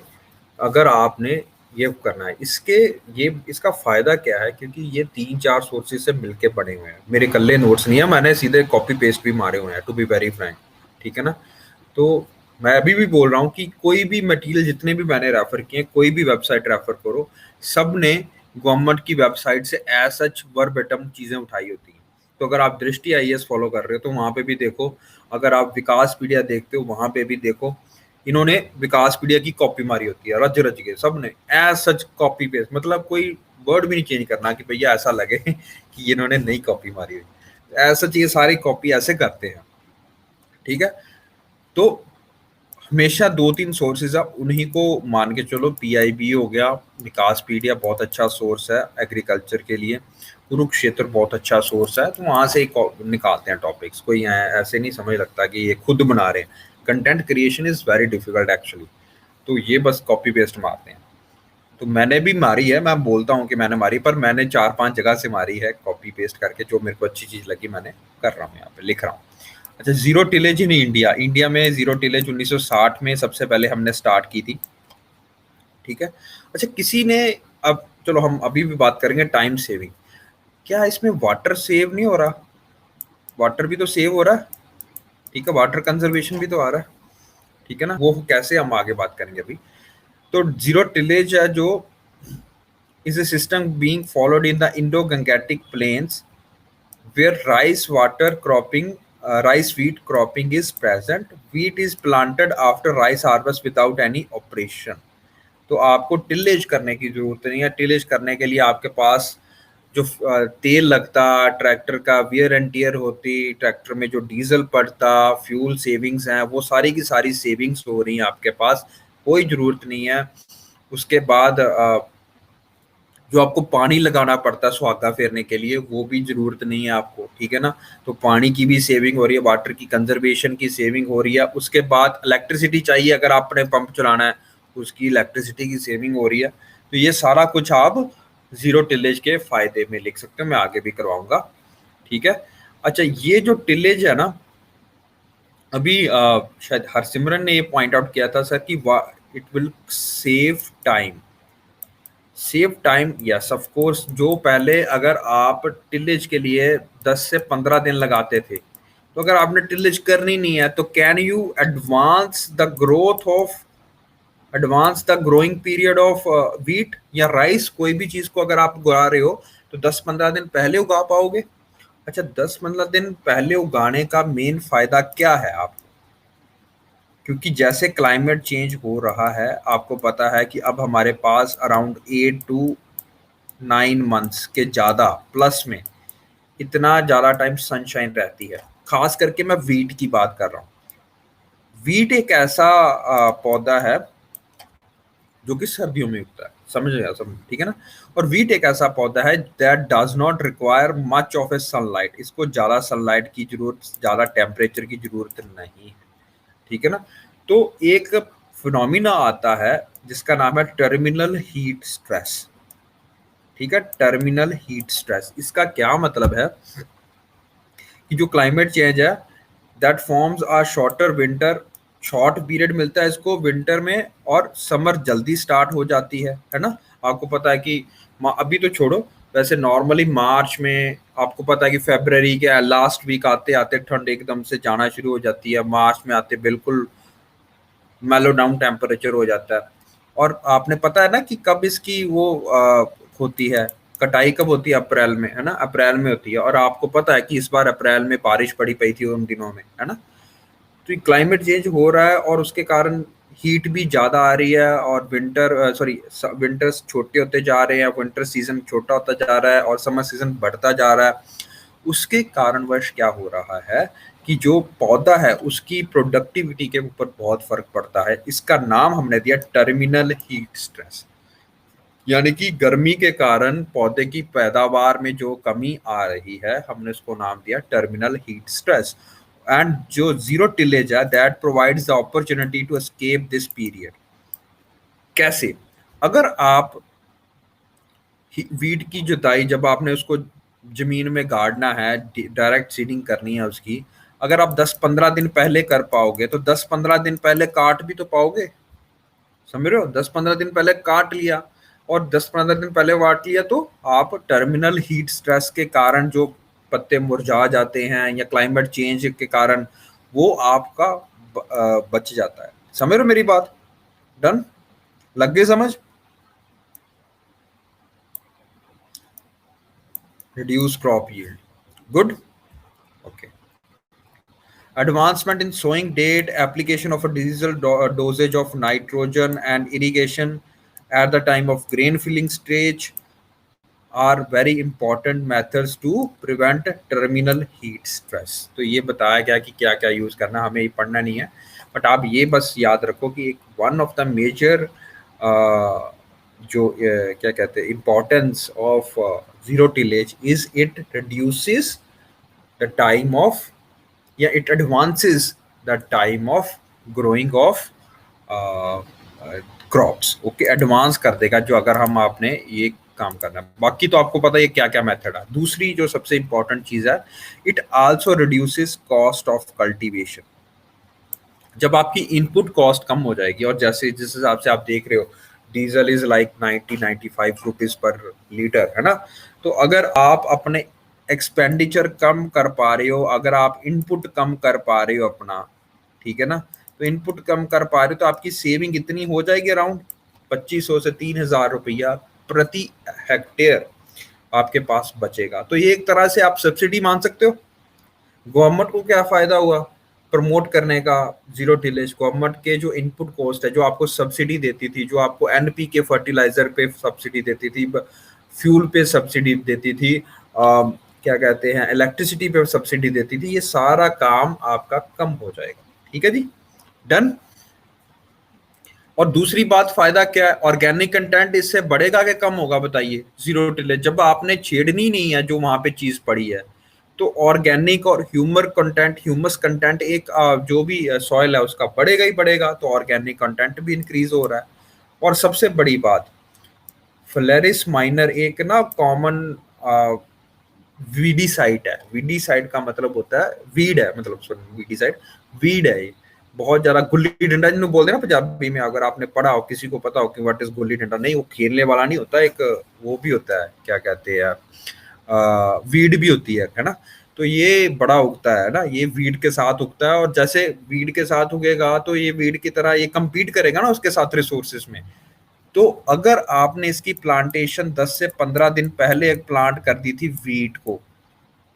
अगर आपने ये करना है। इसके ये इसका फायदा क्या है, क्योंकि ये 3-4 सोर्सेज से मिलके बने हुए हैं, मेरे कल्ले नोट्स नहीं है, मैंने सीधे कॉपी पेस्ट भी मारे हुए हैं, टू बी वेरी फ्रैंक, ठीक है ना। तो मैं अभी भी बोल रहा हूँ कि कोई भी मटेरियल जितने भी मैंने रेफर किए, कोई भी वेबसाइट रेफर करो, सब ने गवर्नमेंट की वेबसाइट से एज सच वर्बेटम चीजें उठाई होती हैं। तो अगर आप दृष्टि आईएएस फॉलो कर रहे हो तो वहां पे भी देखो, अगर आप विकास पीडिया देखते हो वहां पे भी देखो, इन्होंने विकास पीडिया की कॉपी मारी होती है, रज रज के सब ने एज सच कॉपी पेस्ट। मतलब कोई वर्ड भी नहीं चेंज करना कि भैया ऐसा लगे कि इन्होंने नई कॉपी मारी हुई। एज सच ये सारी कॉपी ऐसे करते हैं, ठीक है। तो हमेशा 2-3 सोर्सेज है, उन्हीं को मान के चलो। पीआईबी हो गया, विकास पीडिया बहुत अच्छा सोर्स है एग्रीकल्चर के लिए, कुरुक्षेत्र बहुत अच्छा सोर्स है। तो वहां से निकालते हैं टॉपिक्स। कोई ऐसे नहीं समझ लगता कि ये खुद बना रहे हैं। Content creation is very difficult actually. तो ये बस कॉपी पेस्ट मारते हैं। तो मैंने भी मारी है, मैं बोलता हूँ कि मैंने मारी, पर मैंने 4-5 जगह से मारी है कॉपी पेस्ट करके। जो मेरे को अच्छी चीज लगी मैंने कर रहा हूँ, यहाँ पे लिख रहा हूँ। अच्छा, zero tillage in India. India में जीरो टिलेज 1960 में सबसे पहले हमने स्टार्ट की थी, ठीक है। अच्छा, किसी ने, अब चलो हम अभी भी बात करेंगे टाइम सेविंग। क्या इसमें वाटर सेव नहीं हो रहा? वाटर भी तो सेव हो रहा है, ठीक है, वाटर कंजर्वेशन भी तो आ रहा है, ठीक है ना। वो कैसे, हम आगे बात करेंगे अभी। तो जीरो टिलेज है जो is a system being followed in the Indo-Gangetic plains where rice wheat cropping is present. Wheat is planted after rice harvest without any operation. तो आपको टिलेज करने की जरूरत नहीं है। टिलेज करने के लिए आपके पास जो तेल लगता, ट्रैक्टर का वियर एंड टियर होती, ट्रैक्टर में जो डीजल पड़ता, फ्यूल सेविंग्स हैं, वो सारी की सारी सेविंग्स हो रही हैं आपके पास। कोई जरूरत नहीं है। उसके बाद जो आपको पानी लगाना पड़ता है सुहागा फेरने के लिए, वो भी जरूरत नहीं है आपको, ठीक है ना। तो पानी की भी सेविंग हो रही है, वाटर की कंजर्वेशन की सेविंग हो रही है। उसके बाद इलेक्ट्रिसिटी चाहिए, अगर आपने पंप चलाना है, उसकी इलेक्ट्रिसिटी की सेविंग हो रही है। तो ये सारा कुछ आप जीरो टिलेज के फायदे में लिख सकते हो, मैं आगे भी करवाऊंगा, ठीक है। अच्छा, ये जो टिलेज है ना, अभी शायद हरसिमरन ने ये पॉइंट आउट किया था सर कि it will save time. Save time, yes of course. जो पहले अगर आप टिलेज के लिए 10 से 15 दिन लगाते थे, तो अगर आपने टिलेज करनी नहीं है तो can you advance the growing period of wheat या राइस। कोई भी चीज को अगर आप उगा रहे हो तो 10-15 दिन पहले उगा पाओगे। अच्छा, 10-15 दिन पहले उगाने का मेन फायदा क्या है आपको? क्योंकि जैसे क्लाइमेट चेंज हो रहा है, आपको पता है कि अब हमारे पास अराउंड 8 to 9 मंथ्स के ज़्यादा प्लस में इतना ज़्यादा टाइम सनशाइन रहती है। खास करके मैं वीट की बात कर रहा हूँ। वीट एक ऐसा पौधा है जो कि सर्दियों में उगता है। समझ गया सब, ठीक है ना। और वीट एक ऐसा पौधा है that does not require much of A sunlight, इसको ज्यादा सनलाइट की जरूरत, ज्यादा टेम्परेचर की जरूरत नहीं है, ठीक है ना। तो एक फिनोमिना आता है जिसका नाम है टर्मिनल हीट स्ट्रेस, ठीक है। टर्मिनल हीट स्ट्रेस, इसका क्या मतलब है कि जो क्लाइमेट चेंज है that forms are shorter winter, short period मिलता है इसको विंटर में, और समर जल्दी स्टार्ट हो जाती है ना। आपको पता है कि अभी तो छोड़ो, वैसे नॉर्मली मार्च में आपको पता है कि फरवरी के लास्ट वीक आते आते ठंड एकदम से जाना शुरू हो जाती है, मार्च में आते बिल्कुल मेलो डाउन टेम्परेचर हो जाता है। और आपने पता है ना कि कब इसकी वो होती है, कटाई कब होती है, अप्रैल में, है ना, अप्रैल में होती है। और आपको पता है कि इस बार अप्रैल में बारिश पड़ी थी उन दिनों में, है ना। तो क्लाइमेट चेंज हो रहा है और उसके कारण हीट भी ज्यादा आ रही है, और विंटर्स छोटे होते जा रहे हैं, विंटर सीजन छोटा होता जा रहा है और समर सीजन बढ़ता जा रहा है। उसके कारणवश क्या हो रहा है कि जो पौधा है उसकी प्रोडक्टिविटी के ऊपर बहुत फर्क पड़ता है। इसका नाम हमने दिया टर्मिनल हीट स्ट्रेस, यानी कि गर्मी के कारण पौधे की पैदावार में जो कमी आ रही है, हमने उसको नाम दिया टर्मिनल हीट स्ट्रेस। एंड जो जीरो टिलेज है that provides the opportunity to escape this period. कैसे? अगर आप वीट की जुताई, जब आपने उसको जमीन में गाड़ना है, डायरेक्ट सीडिंग करनी है उसकी, अगर आप 10-15 दिन पहले कर पाओगे तो 10-15 दिन पहले काट भी तो पाओगे, समझ रहे हो। 10-15 दिन पहले काट लिया और 10-15 दिन पहले काट लिया तो आप टर्मिनल हीट स्ट्रेस के कारण जो पत्ते मुरझा जाते हैं या क्लाइमेट चेंज के कारण वो आपका बच जाता है। समझ रहे हो मेरी बात? डन? लग गई समझ? Reduce crop yield, good, okay. Advancement in sowing date, application of a diesel dosage of nitrogen and irrigation at the time of grain filling stage are very important methods to prevent terminal heat stress। तो ये बताया गया कि क्या क्या use करना, हमें ये पढ़ना नहीं है, बट आप ये बस याद रखो कि एक वन ऑफ द मेजर जो क्या कहते हैं importance of zero tillage is it reduces the time of, या it advances the time of growing of crops. Okay, advance कर देगा जो अगर हम आपने ये काम करना है। बाकी तो आपको पता है क्या क्या मेथड है। दूसरी जो सबसे इंपॉर्टेंट चीज है, it also reduces cost of cultivation. जब आपकी इनपुट कॉस्ट कम हो जाएगी, और जैसे जिस हिसाब से आप देख रहे हो diesel is like 90-95 rupees per litre, है ना। तो अगर आप अपने एक्सपेंडिचर कम कर पा रहे हो, अगर आप इनपुट कम कर पा रहे हो अपना, ठीक है ना, तो इनपुट कम कर पा रहे हो तो आपकी सेविंग इतनी हो जाएगी अराउंड 2500 से 3000 रुपया प्रति हेक्टेयर आपके पास बचेगा। तो ये एक तरह से आप सब्सिडी मान सकते हो। गवर्नमेंट को क्या फायदा हुआ प्रमोट करने का जीरो टिलेज? गवर्नमेंट के जो इनपुट कॉस्ट है, जो आपको सब्सिडी देती थी, जो आपको एनपीके फर्टिलाइजर पे सब्सिडी देती थी, फ्यूल पे सब्सिडी देती थी, क्या कहते हैं इलेक्ट्रिसिटी पे सब्सिडी देती थी, ये सारा काम आपका कम हो जाएगा। ठीक है जी, डन। और दूसरी बात, फायदा क्या है? ऑर्गेनिक कंटेंट इससे बढ़ेगा कि कम होगा बताइए? जीरो टिलेज जब आपने छेड़नी नहीं है जो वहां पे चीज पड़ी है, तो ऑर्गेनिक और ह्यूमस कंटेंट एक जो भी सॉइल है उसका बढ़ेगा ही बढ़ेगा, तो ऑर्गेनिक कंटेंट भी इंक्रीज हो रहा है। और सबसे बड़ी बात, फ्लेरिस माइनर एक ना कॉमन वीडी साइट है। वीडी साइट का मतलब होता है वीड है, मतलब वीडी साइट वीड है। बहुत ज्यादा गुल्ली डंडा जिन्होंने बोलते हैं ना पंजाबी में, अगर आपने पढ़ा हो, किसी को पता हो कि व्हाट इज गुल्ली डंडा, नहीं वो खेलने वाला नहीं होता, एक वो भी होता है, क्या कहते हैं वीड भी होती है ना। तो ये बड़ा उगता है ना, ये वीड के साथ उगता है, और जैसे वीड के साथ उगेगा तो ये वीड की तरह ये compete करेगा ना उसके साथ रिसोर्सेज में। तो अगर आपने इसकी प्लांटेशन 10 से 15 दिन पहले एक प्लांट कर दी थी वीट को,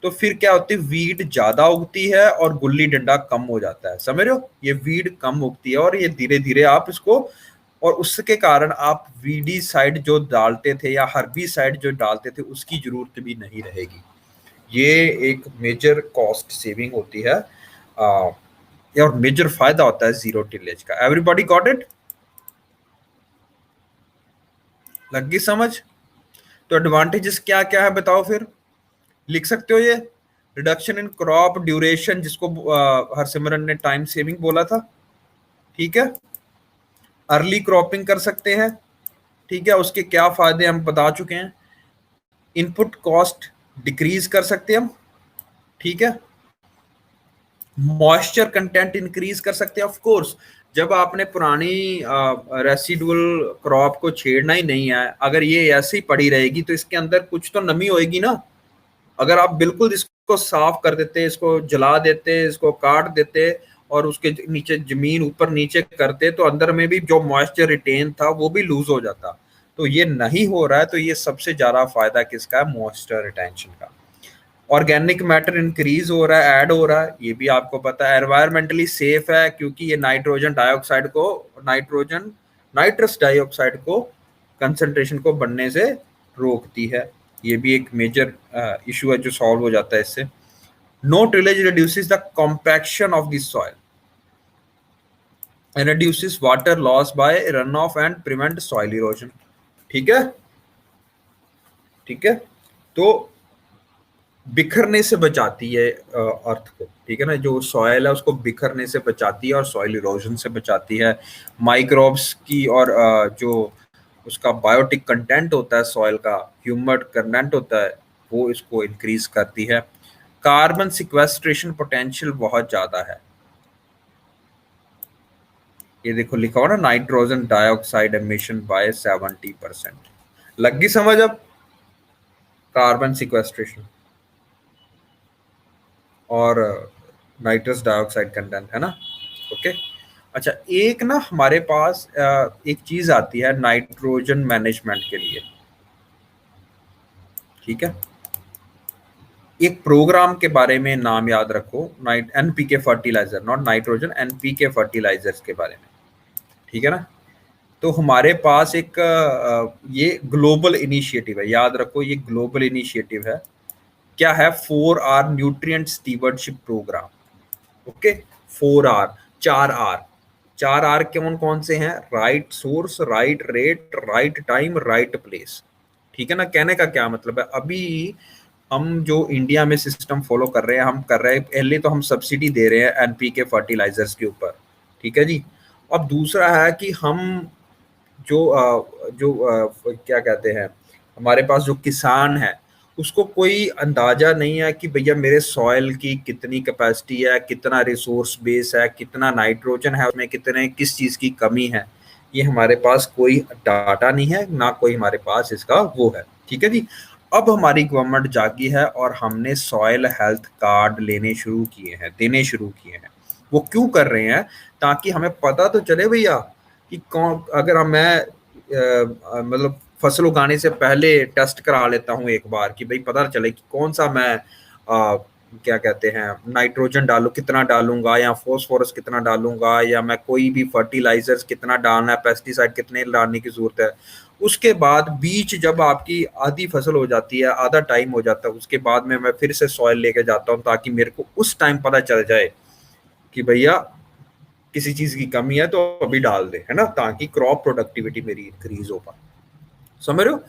तो फिर क्या होती है, वीट ज्यादा उगती है और गुल्ली डंडा कम हो जाता है। समझ रहे हो, ये वीट कम उगती है और ये धीरे धीरे आप इसको, और उसके कारण आप वीडी साइड जो डालते थे या हर्बी साइड जो डालते थे उसकी जरूरत भी नहीं रहेगी। ये एक मेजर कॉस्ट सेविंग होती है और मेजर फायदा होता है जीरो टिलेज का। Everybody got it? लगी समझ? तो एडवांटेजेस क्या क्या है बताओ फिर, लिख सकते हो ये? रिडक्शन इन क्रॉप ड्यूरेशन, जिसको हरसिमरन ने टाइम सेविंग बोला था, ठीक है। अर्ली क्रॉपिंग कर सकते हैं, ठीक है, उसके क्या फायदे हम बता चुके हैं। इनपुट कॉस्ट डिक्रीज कर सकते हैं हम, ठीक है। मॉइस्चर कंटेंट इंक्रीज कर सकते हैं ऑफ कोर्स। जब आपने पुरानी रेसिडुअल क्रॉप को छेड़ना ही नहीं है, अगर ये ऐसे ही पड़ी रहेगी तो इसके अंदर कुछ तो नमी होएगी ना। अगर आप बिल्कुल इसको साफ कर देते, इसको जला देते, इसको काट देते और उसके नीचे जमीन ऊपर नीचे करते, तो अंदर में भी जो मॉइस्चर रिटेन था वो भी लूज हो जाता। तो ये नहीं हो रहा है, तो ये सबसे ज्यादा फायदा किसका है? मॉइस्चर रिटेंशन का। ऑर्गेनिक मैटर इंक्रीज हो रहा है, ऐड हो रहा है, ये भी आपको पता है। एनवायरमेंटली सेफ है क्योंकि ये नाइट्रोजन डाइऑक्साइड को, नाइट्रोजन नाइट्रस डाइऑक्साइड को कंसंट्रेशन को बढ़ने से रोकती है। ये भी एक मेजर इशू है जो सॉल्व हो जाता है इससे। No tillage reduces the compaction of the soil and reduces water loss by run off and prevent soil erosion, ठीक है। ठीक है, तो बिखरने से बचाती है अर्थ को, ठीक है ना, जो सॉयल है उसको बिखरने से बचाती है और सॉइल इरोजन से बचाती है। माइक्रोब्स की और जो उसका बायोटिक कंटेंट होता है सॉइल का, ह्यूमड कंटेंट होता है, वो इसको इंक्रीज करती है। कार्बन सिक्वेस्ट्रेशन पोटेंशियल बहुत ज्यादा है। ये देखो लिखा हुआ ना, नाइट्रोजन डाइऑक्साइड एमिशन बाय 70%। लगी समझ अब? कार्बन सिक्वेस्ट्रेशन और नाइट्रस डाइऑक्साइड कंटेंट है ना। ओके। अच्छा, एक ना हमारे पास एक चीज आती है नाइट्रोजन मैनेजमेंट के लिए, ठीक है। एक प्रोग्राम के बारे में नाम याद रखो, night NPK fertiliser, not nitrogen, NPK fertilisers के बारे में, ठीक है ना। तो हमारे पास एक ये ग्लोबल इनिशिएटिव है, याद रखो ये ग्लोबल इनिशिएटिव है। क्या है? 4R nutrient stewardship programme. Okay, 4R, 4R, 4R कौन कौन से हैं? Right source, right rate, right time, right place, ठीक है ना। कहने का क्या मतलब है, अभी हम जो इंडिया में सिस्टम फॉलो कर रहे हैं, हम कर रहे हैं पहले तो हम सब्सिडी दे रहे हैं एनपीके फर्टिलाइजर्स के ऊपर, ठीक है जी। अब दूसरा है कि हम क्या कहते हैं, हमारे पास जो किसान है उसको कोई अंदाजा नहीं है कि भैया मेरे सॉइल की कितनी कैपेसिटी है, कितना रिसोर्स बेस है, कितना नाइट्रोजन है उसमें, कितने किस चीज़ की कमी है। ये हमारे पास कोई डाटा नहीं है, ना कोई हमारे पास इसका वो है, ठीक है जी। अब हमारी गवर्नमेंट जागी है और हमने सॉइल हेल्थ कार्ड लेने शुरू किए हैं, देने शुरू किए हैं। वो क्यों कर रहे हैं? ताकि हमें पता तो चले भैया कि कौन, अगर मैं मतलब फसल उगाने से पहले टेस्ट करा लेता हूँ एक बार कि भाई पता चले कि कौन सा मैं क्या कहते हैं नाइट्रोजन डालू, कितना डालूंगा, या फॉस्फोरस कितना डालूंगा, या मैं कोई भी फर्टिलाइजर्स कितना डालना है, पेस्टिसाइड कितने डालने की जरूरत है। उसके बाद बीच जब आपकी आधी फसल हो जाती है, आधा टाइम हो जाता है, उसके बाद में मैं फिर से सॉइल लेके जाता हूँ ताकि मेरे को उस टाइम पता चल जाए कि भैया किसी चीज की कमी है तो अभी डाल दे, है ना, ताकि क्रॉप प्रोडक्टिविटी मेरी इंक्रीज हो पाए। समझ रहे हो?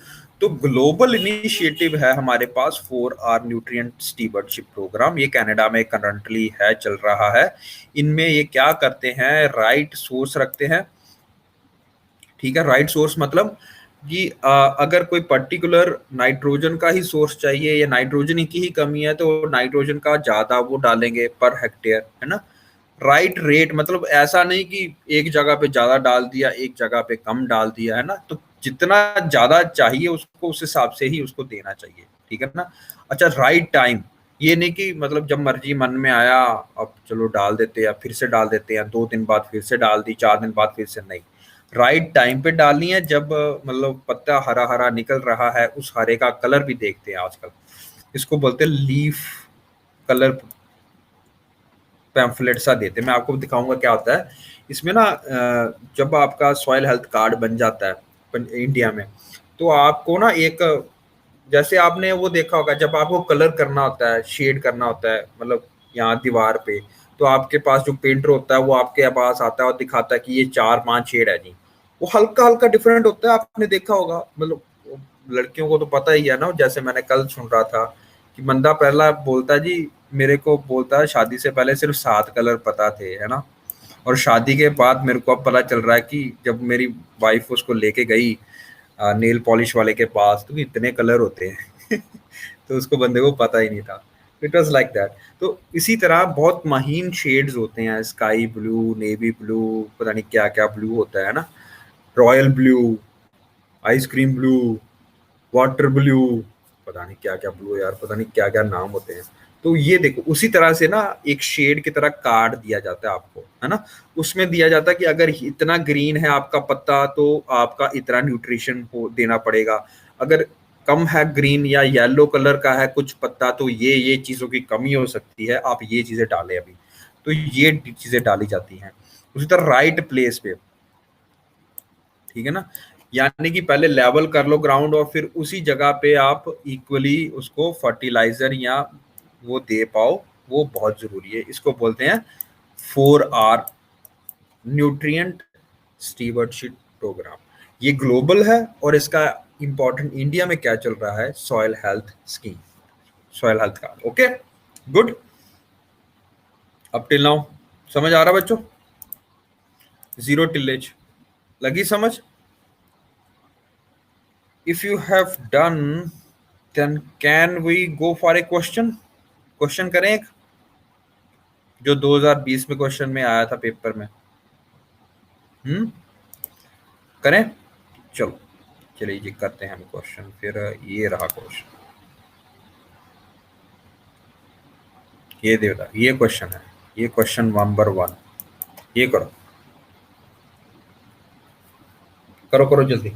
तो ग्लोबल इनिशिएटिव है हमारे पास 4R न्यूट्रिएंट स्टीवर्डशिप प्रोग्राम, ये कनाडा में करंटली है, चल रहा है। इनमें ये क्या करते हैं, राइट सोर्स रखते हैं, ठीक है। राइट सोर्स मतलब कि अगर कोई पर्टिकुलर नाइट्रोजन का ही सोर्स चाहिए या नाइट्रोजन की ही कमी है तो नाइट्रोजन का ज्यादा वो डालेंगे पर हेक्टेयर, है ना। राइट रेट मतलब ऐसा नहीं कि एक जगह पे ज्यादा डाल दिया, एक जगह पे कम डाल दिया, है ना। तो जितना ज्यादा चाहिए उसको उस हिसाब से ही उसको देना चाहिए, ठीक है ना। अच्छा, राइट टाइम, ये नहीं कि मतलब जब मर्जी मन में आया अब चलो डाल देते हैं, फिर से डाल देते हैं, 2 दिन बाद फिर से डाल दी, 4 दिन बाद फिर से, नहीं। राइट टाइम पे डालनी है, जब मतलब पत्ता हरा हरा निकल रहा है, उस हरे का कलर भी देखते हैं आजकल, इसको बोलते हैं लीफ कलर पैम्फलेट सा देते हैं। मैं आपको दिखाऊंगा क्या होता है इसमें ना। जब आपका सॉइल हेल्थ कार्ड बन जाता है इंडिया में, तो आपको ना एक, जैसे आपने वो देखा होगा जब आपको कलर करना होता है, शेड करना होता है, मतलब यहाँ दीवार पे, तो आपके पास जो पेंटर होता है वो आपके पास आता है और दिखाता है कि ये 4-5 शेड है जी। वो हल्का हल्का डिफरेंट होता है, आपने देखा होगा, मतलब लड़कियों को तो पता ही है ना। जैसे मैंने कल सुन रहा था कि बंदा पहला बोलता है जी, मेरे को बोलता है शादी से पहले सिर्फ 7 कलर पता थे, है ना, और शादी के बाद मेरे को अब पता चल रहा है कि जब मेरी वाइफ उसको लेके गई नेल पॉलिश वाले के पास, तो इतने कलर होते हैं तो उसको बंदे को पता ही नहीं था। It was like that. तो इसी तरह बहुत महीन शेड्स होते हैं, स्काई ब्लू, नेवी ब्लू, पता नहीं क्या क्या ब्लू होता है ना, royal blue, ice cream blue, water blue, पता नहीं क्या क्या ब्लू यार, पता नहीं क्या क्या नाम होते हैं। तो ये देखो उसी तरह से ना एक शेड की तरह कार्ड दिया जाता है आपको, है ना। उसमें दिया जाता है कि अगर इतना ग्रीन है आपका पत्ता तो आपका इतना न्यूट्रिशन हो देना पड़ेगा, अगर कम है ग्रीन या येलो कलर का है कुछ पत्ता तो ये चीजों की कमी हो सकती है, आप ये चीजें डालें अभी। तो ये चीजें डाली जाती हैं उसी तरह राइट प्लेस पे, ठीक है ना। यानी कि पहले लेवल कर लो ग्राउंड और फिर उसी जगह पे आप इक्वली उसको फर्टिलाइजर या वो दे पाओ, वो बहुत जरूरी है। इसको बोलते हैं 4R न्यूट्रिएंट स्टीवर्डशिप प्रोग्राम। ये ग्लोबल है और इसका इंपॉर्टेंट इंडिया में क्या चल रहा है, soil health scheme, soil health card. Okay, good. Up till now समझ आ रहा बच्चों? जीरो टिलेज लगी समझ? If you have done, then can we go for a question? Question करें एक, जो 2020 में क्वेश्चन में आया था पेपर में। करें? चलो चलिए जी करते हैं हम क्वेश्चन। फिर ये रहा क्वेश्चन, ये देवता, ये क्वेश्चन है, ये क्वेश्चन नंबर 1। ये करो करो करो जल्दी।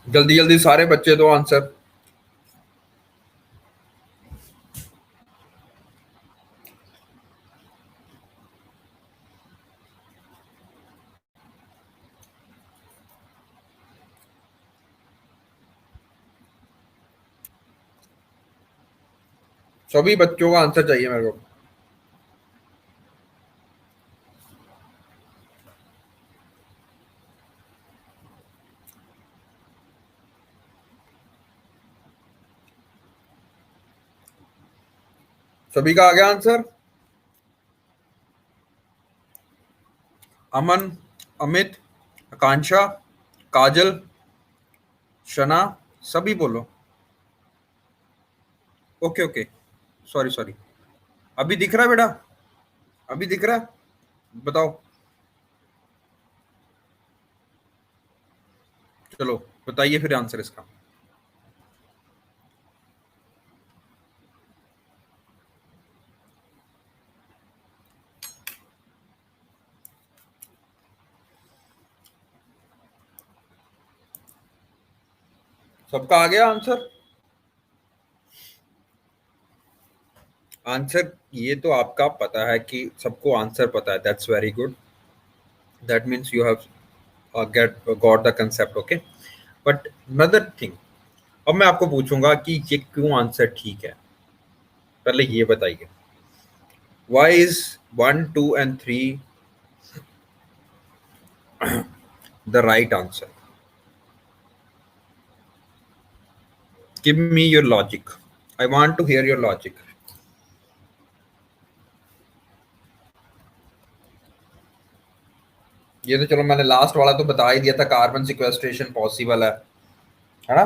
जल्दी जल्दी सारे बच्चे दो आंसर। सभी बच्चों का आंसर चाहिए मेरे को। सभी का आ गया आंसर? अमन, अमित, आकांक्षा, काजल, शना, सभी बोलो। Okay okay, sorry sorry. अभी दिख रहा है बेटा? अभी दिख रहा है? बताओ। चलो बताइए फिर आंसर इसका। सबका आ गया आंसर? आंसर ये तो आपका पता है कि सबको आंसर पता है, that's very good. That means you have get got the concept. Okay, but another thing, अब मैं आपको पूछूंगा कि ये क्यों आंसर ठीक है। पहले ये बताइए, why is 1 2 and 3 the right answer? Give me your logic, I want to hear your logic. ये तो चलो मैंने लास्ट वाला तो बता ही दिया था, कार्बन सिक्वेस्ट्रेशन पॉसिबल है ना।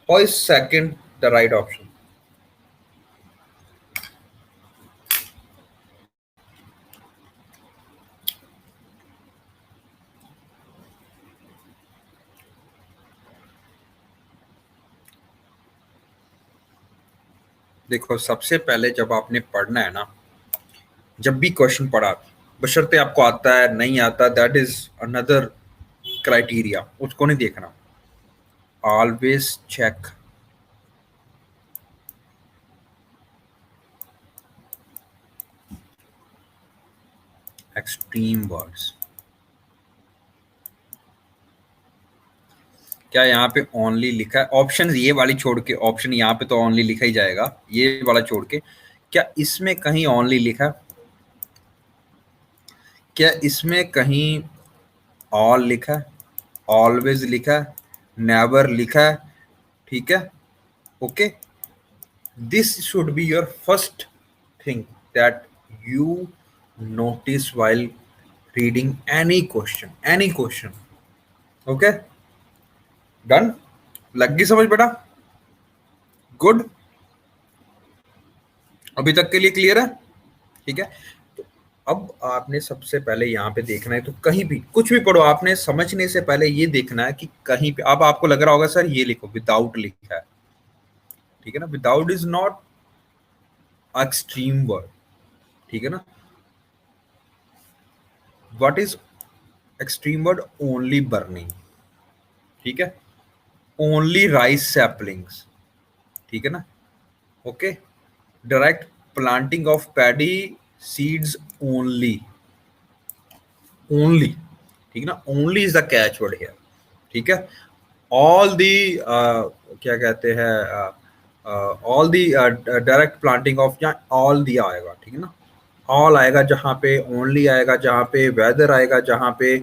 How is second the right option? देखो सबसे पहले जब आपने पढ़ना है ना, जब भी क्वेश्चन पढ़ा, बशर्ते आपको आता है नहीं आता, दैट इज अनदर क्राइटेरिया, उसको नहीं देखना। Always check. एक्सट्रीम वर्ड्स, क्या यहाँ पे ओनली लिखा है? ऑप्शन ये वाली छोड़ के, ऑप्शन यहाँ पे तो ओनली लिखा ही जाएगा, ये वाला छोड़ के क्या इसमें कहीं ओनली लिखा है? क्या इसमें कहीं ऑल लिखा है, ऑलवेज लिखा है, नेवर लिखा है? ठीक है, okay. This should be your first thing that you notice while reading any question. Okay, done? लग गई समझ बेटा? गुड, अभी तक के लिए क्लियर है? ठीक है, तो अब आपने सबसे पहले यहाँ पे देखना है, तो कहीं भी कुछ भी पढ़ो, आपने समझने से पहले ये देखना है कि कहीं पे, अब आपको लग रहा होगा सर ये लिखो, विदाउट लिखा है, ठीक है ना, without is not extreme word, ठीक है ना। What is extreme word? Only burning, ठीक है, ओनली राइस सैपलिंग्स, ठीक है ना, okay. Direct planting of paddy seeds only, only, ठीक है ना, only is the catch word here, ठीक है। ऑल दी क्या कहते हैं, all the direct planting of, या ऑल दिया आएगा, ठीक है ना, ऑल आएगा जहां पे, ओनली आएगा जहां पे, वेदर आएगा जहां पे,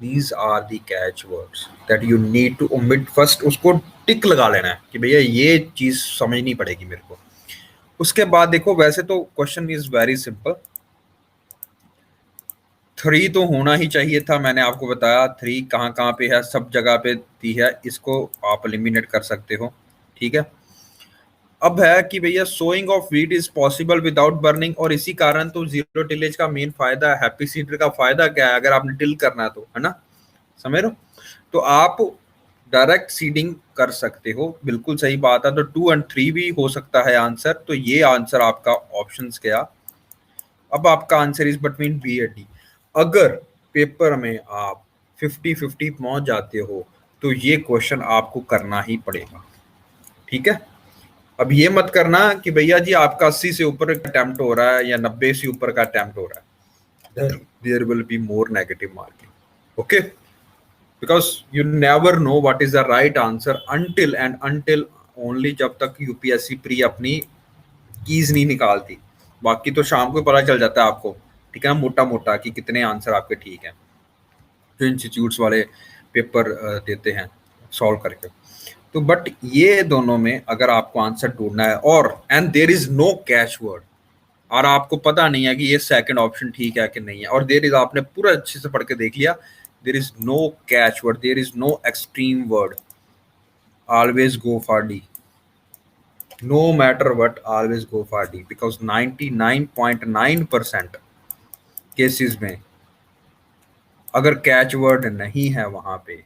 these are the catch words that you need to omit first. उसको टिक लगा लेना है कि भैया ये चीज समझनी पड़ेगी मेरे को। उसके बाद देखो, वैसे तो क्वेश्चन इज वेरी सिंपल, 3 तो होना ही चाहिए था, मैंने आपको बताया 3 कहाँ कहाँ पे है, सब जगह पे दी है, इसको आप एलिमिनेट कर सकते हो, ठीक है। अब है कि भैया sowing of wheat is possible without burning, और इसी कारण तो जीरो टिलेज का मेन फायदा है। हैप्पी सीडर का फायदा क्या है? अगर आपने टिल करना है तो, है ना, समझ रहे हो, तो आप डायरेक्ट सीडिंग कर सकते हो, बिल्कुल सही बात है। तो 2 और 3 भी हो सकता है आंसर, तो ये आंसर आपका ऑप्शंस गया। अब आपका answer is between B and D. अगर पेपर में आप 50-50 पहुंच जाते हो तो ये क्वेश्चन आपको करना ही पड़ेगा, ठीक है। अब ये मत करना कि भैया जी आपका 80 से ऊपर का अटेम्प्ट हो रहा है या 90 से ऊपर का अटेम्प्ट हो रहा है, there will be more negative marking, okay, because you never know what is the right answer until only जब तक यूपीएससी प्री अपनी कीज नहीं निकालती। बाकी तो शाम को पता चल जाता है आपको, ठीक है ना, मोटा मोटा कि कितने आंसर आपके ठीक हैं, जो इंस्टीट्यूट्स वाले पेपर देते हैं सॉल्व करके। तो बट ये दोनों में अगर आपको आंसर ढूंढना है, और and there is no catch word, और आपको पता नहीं है कि ये सेकंड ऑप्शन ठीक है कि नहीं है, और देयर इज, आपने पूरा अच्छे से पढ़ के देख लिया, there is no catch word, there is no extreme word, always go for D, no matter what, always go for D, because 99.9% cases में अगर कैच वर्ड नहीं है वहां पे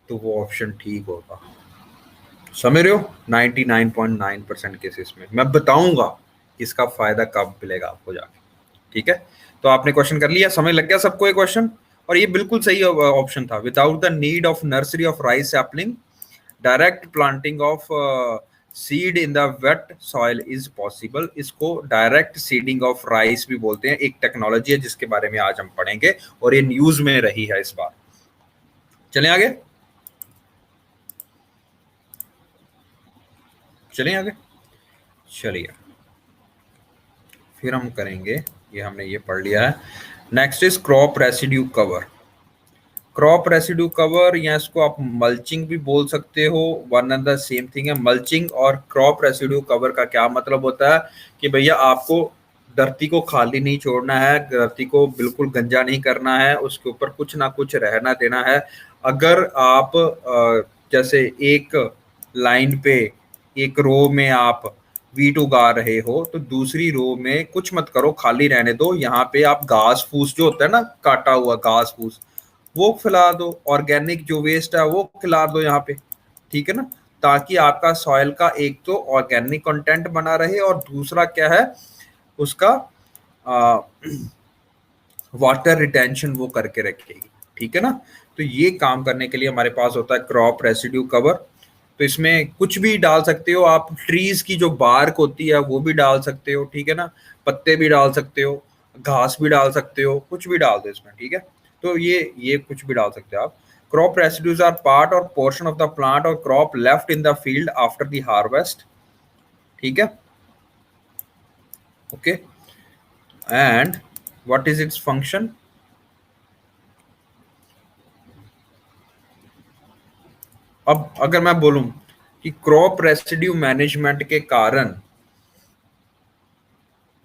तो वो ऑप्शन ठीक होगा, समझ रहे हो। 99.9% केसेस में मैं बताऊंगा इसका फायदा कब मिलेगा आपको जाके, ठीक है। तो आपने क्वेश्चन कर लिया, समझ लग गया सबको ये क्वेश्चन, और ये बिल्कुल सही ऑप्शन था। Without the need of nursery of rice sapling, direct planting of seed in the wait soil is possible. इसको डायरेक्ट सीडिंग ऑफ राइस भी बोलते हैं, एक टेक्नोलॉजी है जिसके बारे में आज हम पढ़ेंगे, और ये न्यूज में रही है इस बार। चलें आगे, चलें आगे, चलिए फिर हम करेंगे, ये हमने ये पढ़ लिया है। Next is crop residue cover. Crop residue cover, या इसको आप मल्चिंग भी बोल सकते हो, one and the same thing है। मल्चिंग और क्रॉप रेसिड्यू कवर का क्या मतलब होता है कि भैया आपको धरती को खाली नहीं छोड़ना है, धरती को बिल्कुल गंजा नहीं करना है, उसके ऊपर कुछ ना कुछ रहना देना है। अगर आप जैसे एक लाइन पे, एक रो में आप वीट उगा रहे हो, तो दूसरी रो में कुछ मत करो, खाली रहने दो। यहाँ पे आप घास फूस जो होता है ना, काटा हुआ घास फूस, वो खिला दो, ऑर्गेनिक जो वेस्ट है वो खिला दो यहाँ पे, ठीक है ना, ताकि आपका सॉइल का एक तो ऑर्गेनिक कंटेंट बना रहे, और दूसरा क्या है उसका वाटर रिटेंशन वो करके रखेगी, ठीक है ना। तो ये काम करने के लिए हमारे पास होता है क्रॉप रेसिड्यू कवर। तो इसमें कुछ भी डाल सकते हो आप, ट्रीज की जो बार्क होती है वो भी डाल सकते हो, ठीक है ना, पत्ते भी डाल सकते हो, घास भी डाल सकते हो, कुछ भी डाल दो इसमें, ठीक है। तो ये कुछ भी डाल सकते हो आप। क्रॉप रेसिड्यूज आर पार्ट और पोर्शन ऑफ द प्लांट और crop left in the field after the harvest, ठीक है, okay. And what is its function? अब अगर मैं बोलूं कि क्रॉप रेसिड्यू मैनेजमेंट के कारण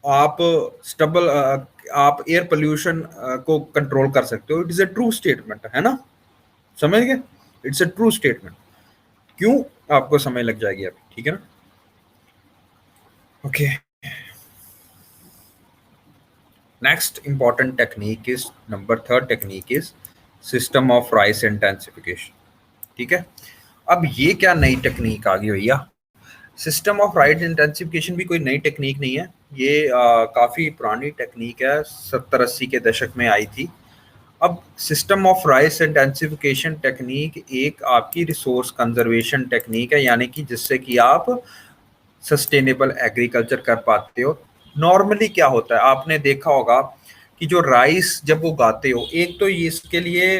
आप स्टबल आप एयर पोल्यूशन को कंट्रोल कर सकते हो, it is a true statement, है ना, समझ गए, इट्स अ ट्रू स्टेटमेंट। क्यों? आपको समय लग जाएगी अभी, ठीक है ना, okay. Next important technique is, number third technique is system of rice intensification, ठीक है। अब ये क्या नई टेक्निक आ गई भैया? सिस्टम ऑफ राइट इंटेंसिफिकेशन भी कोई नई टेक्निक नहीं है, ये काफ़ी पुरानी टेक्निक है, 70-80 के दशक में आई थी। अब system of rice intensification technique एक आपकी रिसोर्स कंजर्वेशन टेक्निक है, यानी कि जिससे कि आप सस्टेनेबल एग्रीकल्चर कर पाते हो। नॉर्मली क्या होता है, आपने देखा होगा कि जो राइस जब उगाते हो, एक तो ये इसके लिए,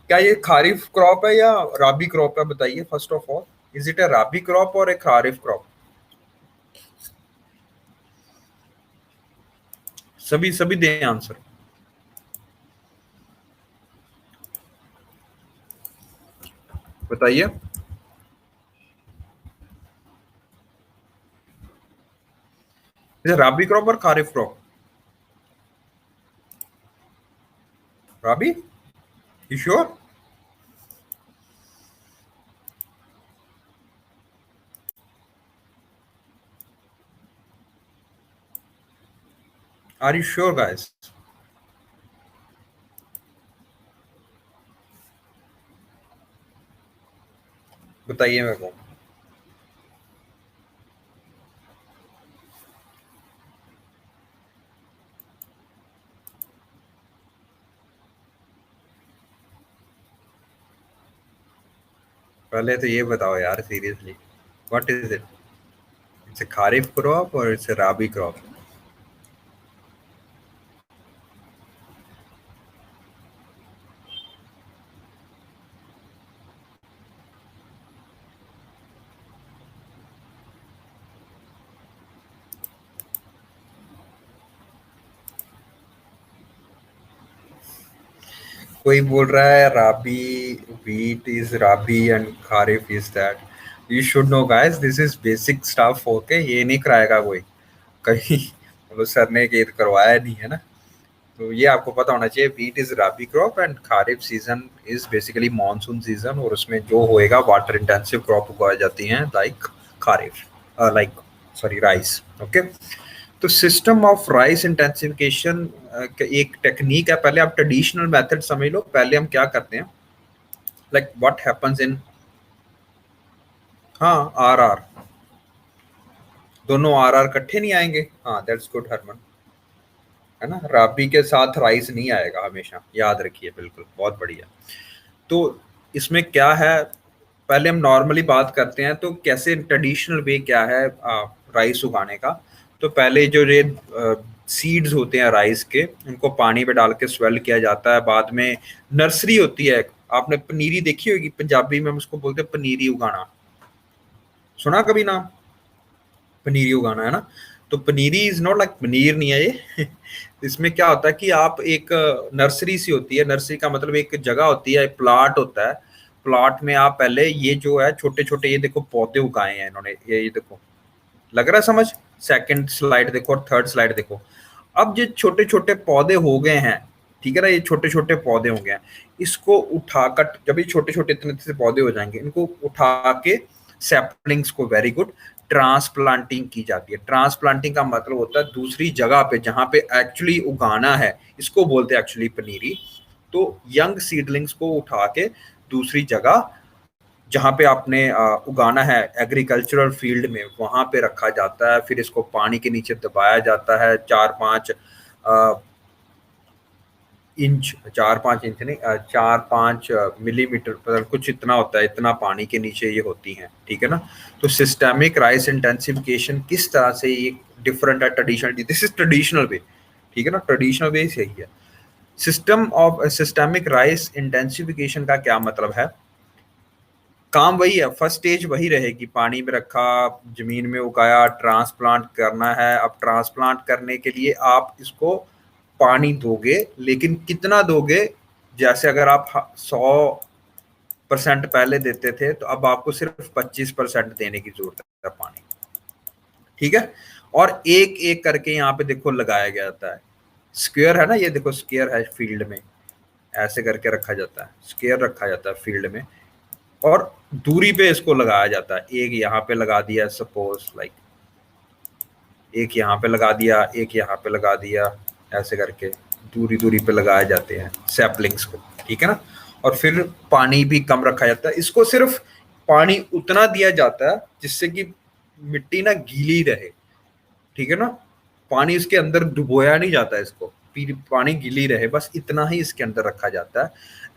क्या ये खारिफ क्रॉप है या राबी क्रॉप है, बताइए first of all, is it a rabi crop और ए खारिफ क्रॉप? सभी सभी दें आंसर, बताइए। इसे राबी क्रॉप और kharif crop? Rabi, you sure? Are you sure guys? बताइए मेरे को। पहले तो ये बताओ यार seriously, what is it? It's a kharif crop और इट्स ए राबी क्रॉप? कोई बोल रहा है rabi, wheat is rabi and kharif is that. You should know guys, this is basic stuff, okay, ये नहीं कराएगा कोई कहीं, मतलब सर ने ये करवाया नहीं है ना। तो ये आपको पता होना चाहिए, wheat is rabi crop and kharif season is basically monsoon season, और उसमें जो होएगा वाटर इंटेंसिव क्रॉप उगाई जाती हैं, like kharif, like, sorry, rice, okay. तो सिस्टम ऑफ राइस इंटेंसिफिकेशन एक टेक्निक है। पहले आप ट्रेडिशनल मेथड समझ लो, पहले हम क्या करते हैं, लाइक व्हाट हैपेंस इन, हाँ, आर आर, दोनों आर आर इकट्ठे नहीं आएंगे, हाँ, दैट्स गुड हरमन, है ना, राबी के साथ राइस नहीं आएगा हमेशा, याद रखिए, बिल्कुल, बहुत बढ़िया। तो इसमें क्या है, पहले हम नॉर्मली बात करते हैं, तो कैसे ट्रेडिशनल वे क्या है राइस उगाने का। तो पहले जो ये सीड्स होते हैं राइस के, उनको पानी में डाल के स्वेल किया जाता है, बाद में नर्सरी होती है, आपने पनीरी देखी होगी, पंजाबी में हम उसको बोलते हैं पनीरी उगाना, सुना कभी नाम? पनीरी उगाना, है ना। तो पनीरी इज नॉट लाइक पनीर नहीं है ये इसमें क्या होता है कि आप एक नर्सरी सी होती है, नर्सरी का मतलब एक जगह होती है, प्लाट होता है, प्लाट में आप पहले ये जो है छोटे छोटे, ये देखो पौधे उगाए हैं इन्होंने, ये देखो, लग रहा है समझ? सेकंड स्लाइड देखो और थर्ड स्लाइड देखो। अब जो छोटे छोटे पौधे हो गए हैं, ठीक है ना, ये छोटे छोटे पौधे हो गए हैं, इसको उठाकर, जब ये छोटे छोटे इतने से पौधे हो जाएंगे, इनको उठा के सैपलिंग्स को, वेरी गुड, ट्रांसप्लांटिंग की जाती है। ट्रांसप्लांटिंग का मतलब होता है दूसरी जगह पे जहां पे एक्चुअली उगाना है, इसको बोलते हैं एक्चुअली पनीरी। तो यंग सीडलिंग्स को उठा के दूसरी जगह जहाँ पे आपने उगाना है एग्रीकल्चरल फील्ड में, वहां पे रखा जाता है, फिर इसको पानी के नीचे दबाया जाता है 4-5 इंच, 4-5 इंच नहीं, 4-5 मिलीमीटर, मतलब कुछ इतना होता है, इतना पानी के नीचे ये होती हैं, ठीक है ना। तो सिस्टेमिक राइस इंटेंसिफिकेशन किस तरह से ये डिफरेंट है traditional, this is traditional way, ठीक है ना, ट्रेडिशनल वे सही है। सिस्टमिक राइस इंटेंसिफिकेशन का क्या मतलब है? काम वही है, फर्स्ट स्टेज वही रहेगी, पानी में रखा, जमीन में उगाया, ट्रांसप्लांट करना है। अब ट्रांसप्लांट करने के लिए आप इसको पानी दोगे, लेकिन कितना दोगे? जैसे अगर आप 100% पहले देते थे, तो अब आपको सिर्फ 25% देने की जरूरत है पानी, ठीक है। और एक एक करके यहाँ पे देखो लगाया गया जाता है, स्क्वायर है ना, ये देखो स्क्वायर है, फील्ड में ऐसे करके रखा जाता है, स्क्वायर रखा जाता है फील्ड में, और दूरी पे इसको लगाया जाता है। एक यहाँ पे लगा दिया, सपोज लाइक एक यहाँ पे लगा दिया, एक यहाँ पे लगा दिया, ऐसे करके दूरी दूरी पे लगाए जाते हैं सैपलिंग्स को, ठीक है ना। और फिर पानी भी कम रखा जाता है, इसको सिर्फ पानी उतना दिया जाता है जिससे कि मिट्टी ना गीली रहे, ठीक है ना। पानी इसके अंदर डुबोया नहीं जाता है, इसको पानी गीली रहे, बस इतना ही इसके अंदर रखा जाता है।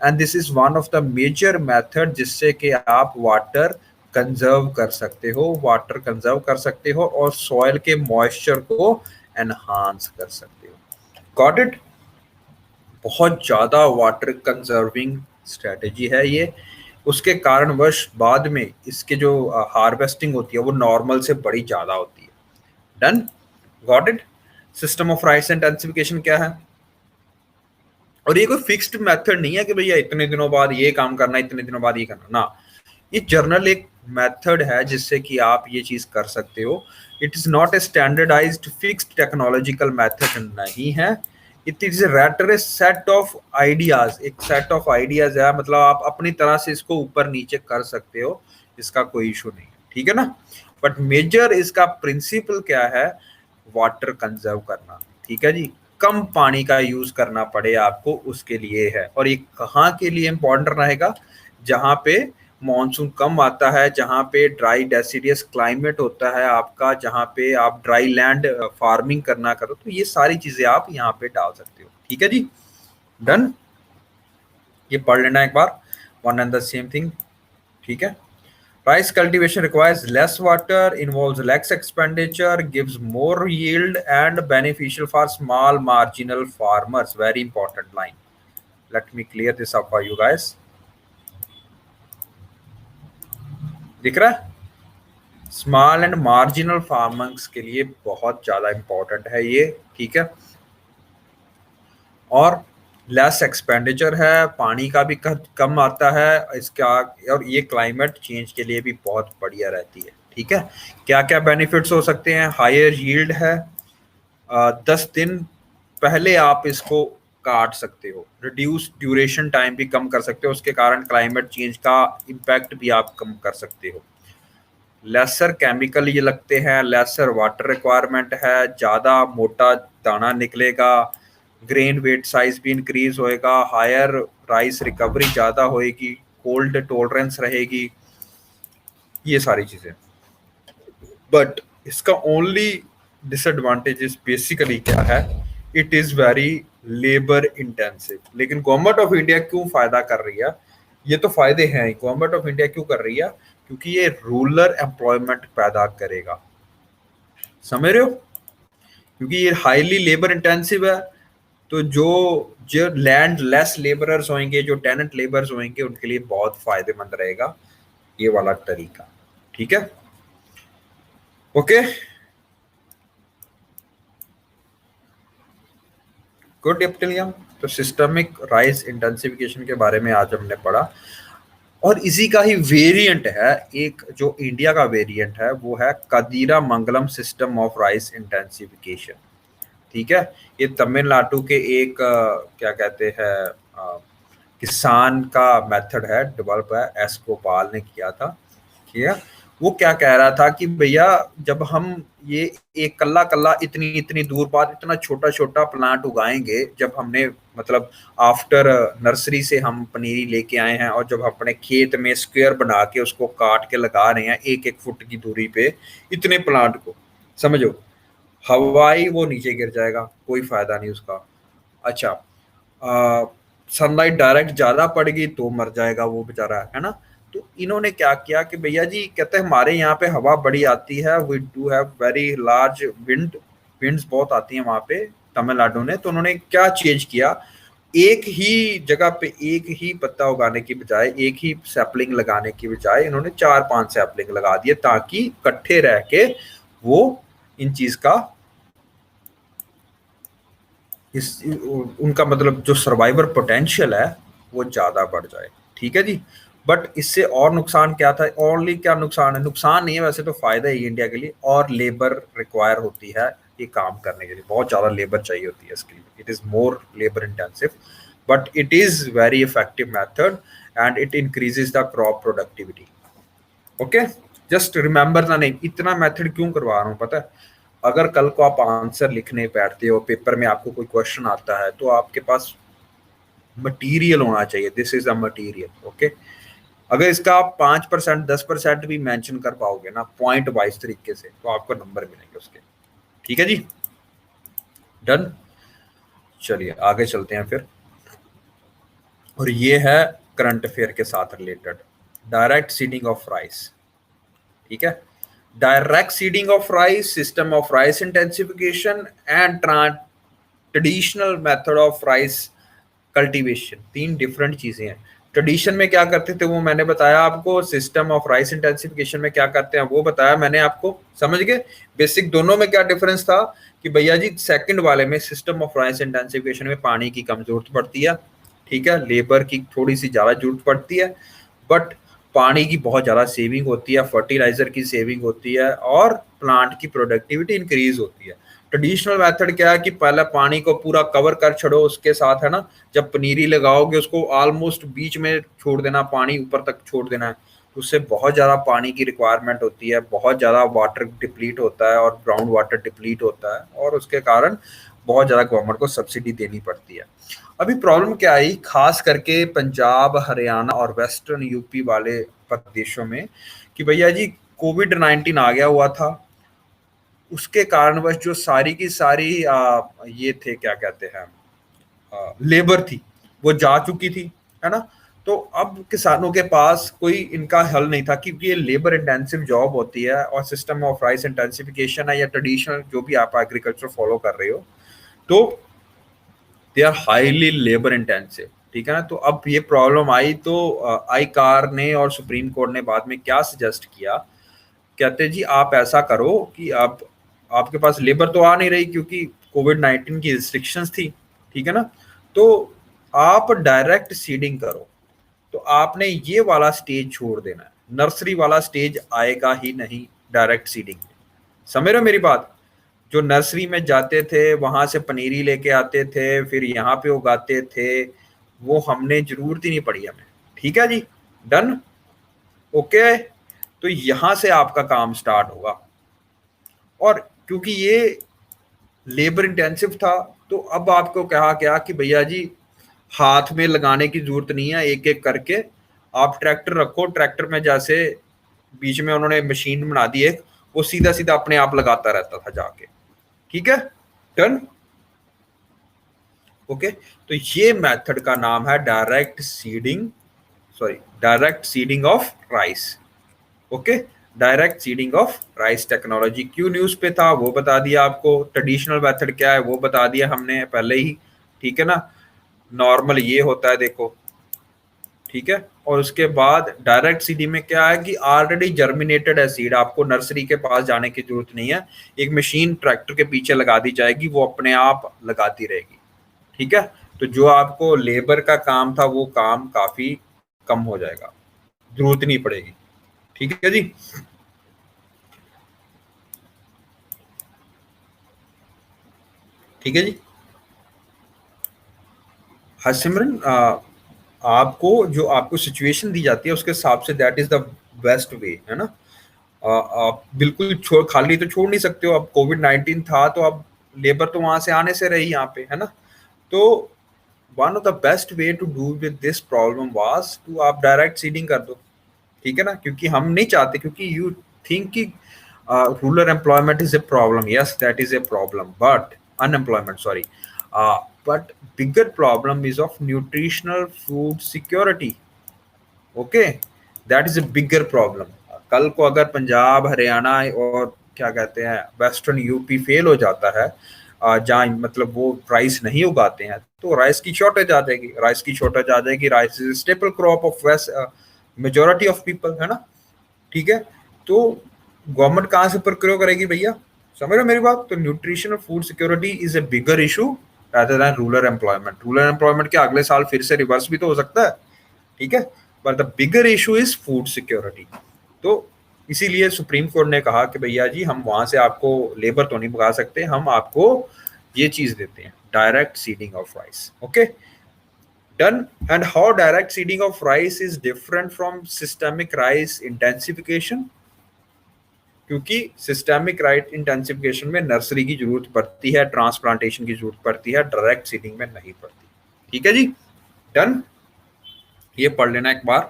And this is one of the major method जिससे कि आप वाटर कंजर्व कर सकते हो, वाटर कंजर्व कर सकते हो और सॉइल के मॉइस्चर को एनहांस कर सकते हो। Got it? बहुत ज्यादा वाटर कंजर्विंग स्ट्रेटेजी है ये। उसके कारणवश बाद में इसके जो हार्वेस्टिंग होती है वो नॉर्मल से बड़ी ज्यादा होती है। Done? Got it? System of rice intensification क्या है? और ये कोई फिक्स्ड मेथड नहीं है कि भैया इतने दिनों बाद ये काम करना, इतने दिनों बाद ये करना ना। ये जर्नल एक मेथड है जिससे कि आप ये चीज कर सकते हो। It is not a standardised fixed technological method नहीं है। It is rather a set of ideas, एक सेट ऑफ आइडियाज है, मतलब आप अपनी तरह से इसको ऊपर नीचे कर सकते हो, इसका कोई इशू नहीं है, ठीक है ना। बट मेजर इसका प्रिंसिपल क्या है? वाटर कंजर्व करना, ठीक है जी। कम पानी का यूज करना पड़े आपको, उसके लिए है। और ये कहाँ के लिए इंपॉर्टेंट रहेगा? जहाँ पे मॉनसून कम आता है, जहाँ पे ड्राई डेसिडियस क्लाइमेट होता है आपका, जहाँ पे आप ड्राई लैंड फार्मिंग करना करो, तो ये सारी चीजें आप यहाँ पे डाल सकते हो, ठीक है जी। डन? ये पढ़ लेना एक बार, one and the same thing, ठीक है। Rice cultivation requires less water, involves less expenditure, gives more yield and beneficial for small marginal farmers. Very important line. Let me clear this up for you guys. दिख रहा है? Small and marginal farmers के लिए बहुत ज्यादा important है ये, ठीक है। और लेस एक्सपेंडिचर है, पानी का भी कम आता है इसका, और ये क्लाइमेट चेंज के लिए भी बहुत बढ़िया रहती है, ठीक है। क्या क्या बेनिफिट्स हो सकते हैं? हायर यील्ड है, 10 दिन पहले आप इसको काट सकते हो, रिड्यूस ड्यूरेशन टाइम भी कम कर सकते हो, उसके कारण क्लाइमेट चेंज का इम्पैक्ट भी आप कम कर सकते हो। लेसर केमिकल ये लगते हैं, लेसर वाटर रिक्वायरमेंट है, ज़्यादा मोटा दाना निकलेगा, ग्रेन वेट साइज भी इंक्रीज होएगा, हायर राइस रिकवरी ज़्यादा होएगी, कोल्ड टॉलरेंस रहेगी, ये सारी चीज़ें। बट इसका ओनली डिसएडवांटेज बेसिकली क्या है? It is very labour intensive. लेकिन गवर्नमेंट ऑफ इंडिया क्यों फायदा कर रही है? ये तो फायदे हैं, गवर्नमेंट ऑफ इंडिया क्यों कर रही है? क्योंकि ये रूरल एम्प्लॉयमेंट पैदा करेगा, समझ रहे हो? क्योंकि ये हाईली लेबर इंटेंसिव है, तो जो जो लैंड लेस लेबरर्स होंगे, जो टेनेंट लेबर्स होंगे, उनके लिए बहुत फायदेमंद रहेगा ये वाला तरीका, ठीक है। ओके, गुड एप्टिलियम। तो सिस्टमिक राइस इंटेंसिफिकेशन के बारे में आज हमने पढ़ा, और इसी का ही वेरिएंट है एक, जो इंडिया का वेरिएंट है, वो है कदीरा मंगलम सिस्टम ऑफ राइस इंटेंसिफिकेशन, ठीक है। ये तमिलनाडु के एक क्या कहते हैं किसान का मेथड है, डेवलप है, एस गोपाल ने किया था, ठीक है। वो क्या कह रहा था कि भैया जब हम ये एक कल्ला कल्ला इतनी इतनी दूर बाद इतना छोटा छोटा प्लांट उगाएंगे, जब हमने मतलब आफ्टर नर्सरी से हम पनीरी लेके आए हैं, और जब अपने खेत में स्क्वायर बना के उसको काट के लगा रहे हैं 1-1 फुट की दूरी पे इतने प्लांट को, समझो हवाई वो नीचे गिर जाएगा, कोई फायदा नहीं उसका। अच्छा, सनलाइट डायरेक्ट ज्यादा पड़ गई तो मर जाएगा वो बेचारा, है ना। तो इन्होंने क्या किया कि भैया जी कहते हैं हमारे यहाँ पे हवा बड़ी आती है, we do have very large winds बहुत आती हैं वहां पे तमिलनाडु ने। तो उन्होंने क्या चेंज किया, एक ही जगह पे एक ही पत्ता उगाने की बजाय, एक ही सैपलिंग लगाने की बजाय इन्होंने 4-5 सैपलिंग लगा दिए, ताकि इकट्ठे रह के वो इन चीज का इस उनका मतलब जो सर्वाइवर पोटेंशियल है वो ज्यादा बढ़ जाए। ठीक है जी। बट इससे और नुकसान क्या था, ओनली क्या नुकसान है, नुकसान नहीं है वैसे तो, फायदा ही इंडिया के लिए, और लेबर रिक्वायर होती है ये काम करने के लिए, बहुत ज्यादा लेबर चाहिए होती है इसके लिए, it is more labour intensive, but it is very effective method and it increases the crop productivity. Okay, just remember the name. इतना मेथड क्यों करवा रहा हूँ पता है, अगर कल को आप आंसर लिखने बैठते हो, पेपर में आपको कोई क्वेश्चन आता है, तो आपके पास मटेरियल होना चाहिए, this is a material. Okay, अगर इसका आप 5% 10% भी मेंशन कर पाओगे ना पॉइंट वाइज तरीके से, तो आपको नंबर मिलेंगे उसके। ठीक है जी, डन। चलिए आगे चलते हैं फिर, और ये है करंट अफेयर के साथ related, direct seeding of rice. ठीक है, direct seeding of rice, system of rice intensification and traditional method of rice cultivation, 3 different चीजें हैं। ट्रेडिशन में क्या करते थे वो मैंने बताया आपको, सिस्टम ऑफ राइस इंटेंसिफिकेशन में क्या करते हैं वो बताया मैंने आपको, समझ गए। बेसिक दोनों में क्या डिफरेंस था कि भैया जी सेकंड वाले में सिस्टम ऑफ राइस इंटेंसिफिकेशन में पानी की कम जरूरत पड़ती है, ठीक है, लेबर की थोड़ी सी ज्यादा जरूरत पड़ती है, बट पानी की बहुत ज्यादा सेविंग होती है, फर्टिलाइजर की सेविंग होती है, और प्लांट की प्रोडक्टिविटी इंक्रीज होती है। ट्रेडिशनल मेथड क्या है कि पहले पानी को पूरा कवर कर छोड़ो उसके साथ, है ना, जब पनीरी लगाओगे उसको ऑलमोस्ट बीच में छोड़ देना, पानी ऊपर तक छोड़ देना है, तो उससे बहुत ज़्यादा पानी की रिक्वायरमेंट होती है, बहुत ज़्यादा वाटर डिप्लीट होता है और ग्राउंड वाटर डिप्लीट होता है, और उसके कारण बहुत ज़्यादा गवर्नमेंट को सब्सिडी देनी पड़ती है। अभी प्रॉब्लम क्या आई, खास करके पंजाब, हरियाणा और वेस्टर्न यूपी वाले प्रदेशों में, कि भैया जी कोविड-19 आ गया हुआ था, उसके कारणवश जो सारी की सारी ये थे क्या कहते हैं लेबर थी वो जा चुकी थी, है ना। तो अब किसानों के पास कोई इनका हल नहीं था, क्योंकि ये लेबर इंटेंसिव जॉब होती है, और सिस्टम ऑफ राइस इंटेंसिफिकेशन है या ट्रेडिशनल जो भी आप एग्रीकल्चर फॉलो कर रहे हो, तो they are highly labour intensive. ठीक है ना। तो अब ये प्रॉब्लम आई, तो आई कार ने और सुप्रीम कोर्ट ने बाद में क्या सजेस्ट किया, कहते जी आप ऐसा करो कि आप, आपके पास लेबर तो आ नहीं रही क्योंकि कोविड-19 की रिस्ट्रिक्शंस थी, ठीक है ना, तो आप डायरेक्ट सीडिंग करो। तो आपने ये वाला स्टेज छोड़ देना है, नर्सरी वाला स्टेज आएगा ही नहीं डायरेक्ट सीडिंग में, समझ रहे हो मेरी बात। जो नर्सरी में जाते थे वहां से पनीरी लेके आते थे फिर यहाँ पे उगाते थे, वो हमने जरूरत ही नहीं पड़ी हमें। ठीक है जी, डन। ओके, तो यहां से आपका काम स्टार्ट होगा, और क्योंकि ये लेबर इंटेंसिव था, तो अब आपको कहा गया कि भैया जी हाथ में लगाने की जरूरत नहीं है, एक एक करके आप ट्रैक्टर रखो, ट्रैक्टर में जैसे बीच में उन्होंने मशीन बना दी एक, वो सीधा सीधा अपने आप लगाता रहता था जाके। ठीक है, डन। ओके, तो ये मेथड का नाम है direct seeding, sorry direct seeding of rice. Okay, direct seeding of rice technology क्यों न्यूज पे था वो बता दिया आपको, ट्रेडिशनल मेथड क्या है वो बता दिया हमने पहले ही। ठीक है ना, नॉर्मल ये होता है देखो, ठीक है। और उसके बाद डायरेक्ट सीडी में क्या है कि ऑलरेडी जर्मिनेटेड है सीड, आपको नर्सरी के पास जाने की जरूरत नहीं है, एक मशीन ट्रैक्टर के पीछे लगा दी जाएगी, वो अपने आप लगाती रहेगी। ठीक है, तो जो आपको लेबर का काम था वो काम काफी कम हो जाएगा, जरूरत नहीं पड़ेगी। ठीक है जी, ठीक है जी। हाँ सिमरन, आपको जो आपको सिचुएशन दी जाती है उसके हिसाब say that is the best वे, है ना। आप बिल्कुल छोड़ खाली तो छोड़ नहीं सकते हो, अब कोविड-19 था तो अब लेबर तो वहां से आने से रही यहाँ पे, है ना। तो one of the best way to do with this problem was to आप डायरेक्ट सीडिंग कर दो। ठीक है ना, क्योंकि हम नहीं चाहते, क्योंकि यू थिंक कि rural employment is a problem, yes that is a problem, but unemployment sorry, but bigger problem is of nutritional food security. Okay, that is a bigger problem. कल को अगर पंजाब, हरियाणा और क्या कहते हैं वेस्टर्न यूपी फेल हो जाता है, जहाँ मतलब वो राइस नहीं उगाते हैं, तो राइस की शॉर्टेज आ जाएगी. राइस की शॉर्टेज आ जाएगी. Rice is staple crop of west majority of people, है ना. ठीक है, तो गवर्नमेंट कहाँ से प्रोक्योर करेगी भैया? समझ रहे हो मेरी बात? तो न्यूट्रिशन और food security is a bigger issue rather than rural employment. Rural employment के अगले साल फिर से रिवर्स भी तो हो सकता है. ठीक है, पर the bigger issue is food security. तो इसीलिए सुप्रीम कोर्ट ने कहा कि भैया जी, हम वहां से आपको लेबर तो नहीं भगा सकते, हम आपको ये चीज देते हैं, direct seeding of rice. Okay, done. And how direct seeding of rice is different from systemic rice intensification? क्योंकि सिस्टेमिक राइट इंटेंसिफिकेशन में नर्सरी की जरूरत पड़ती है, ट्रांसप्लांटेशन की जरूरत पड़ती है, डायरेक्ट सीडिंग में नहीं पड़ती. ठीक है जी, डन. ये पढ़ लेना एक बार.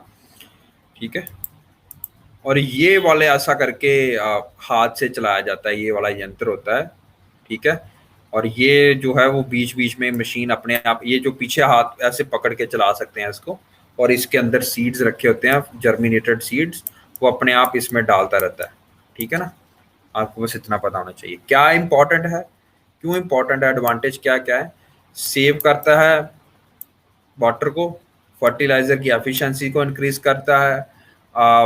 ठीक है, और ये वाले ऐसा करके हाथ से चलाया जाता है, ये वाला यंत्र होता है. ठीक है, और ये जो है वो बीच बीच में मशीन अपने आप, ये जो पीछे हाथ ऐसे पकड़ के चला सकते हैं इसको, और इसके अंदर सीड्स रखे होते हैं, जर्मिनेटेड सीड्स, वो अपने आप इसमें डालता रहता है. ठीक है ना, आपको बस इतना पता होना चाहिए. क्या इंपॉर्टेंट है, क्यों इंपॉर्टेंट है, एडवांटेज क्या क्या है? सेव करता है वाटर को, फर्टिलाइजर की एफिशिएंसी को इंक्रीज करता है,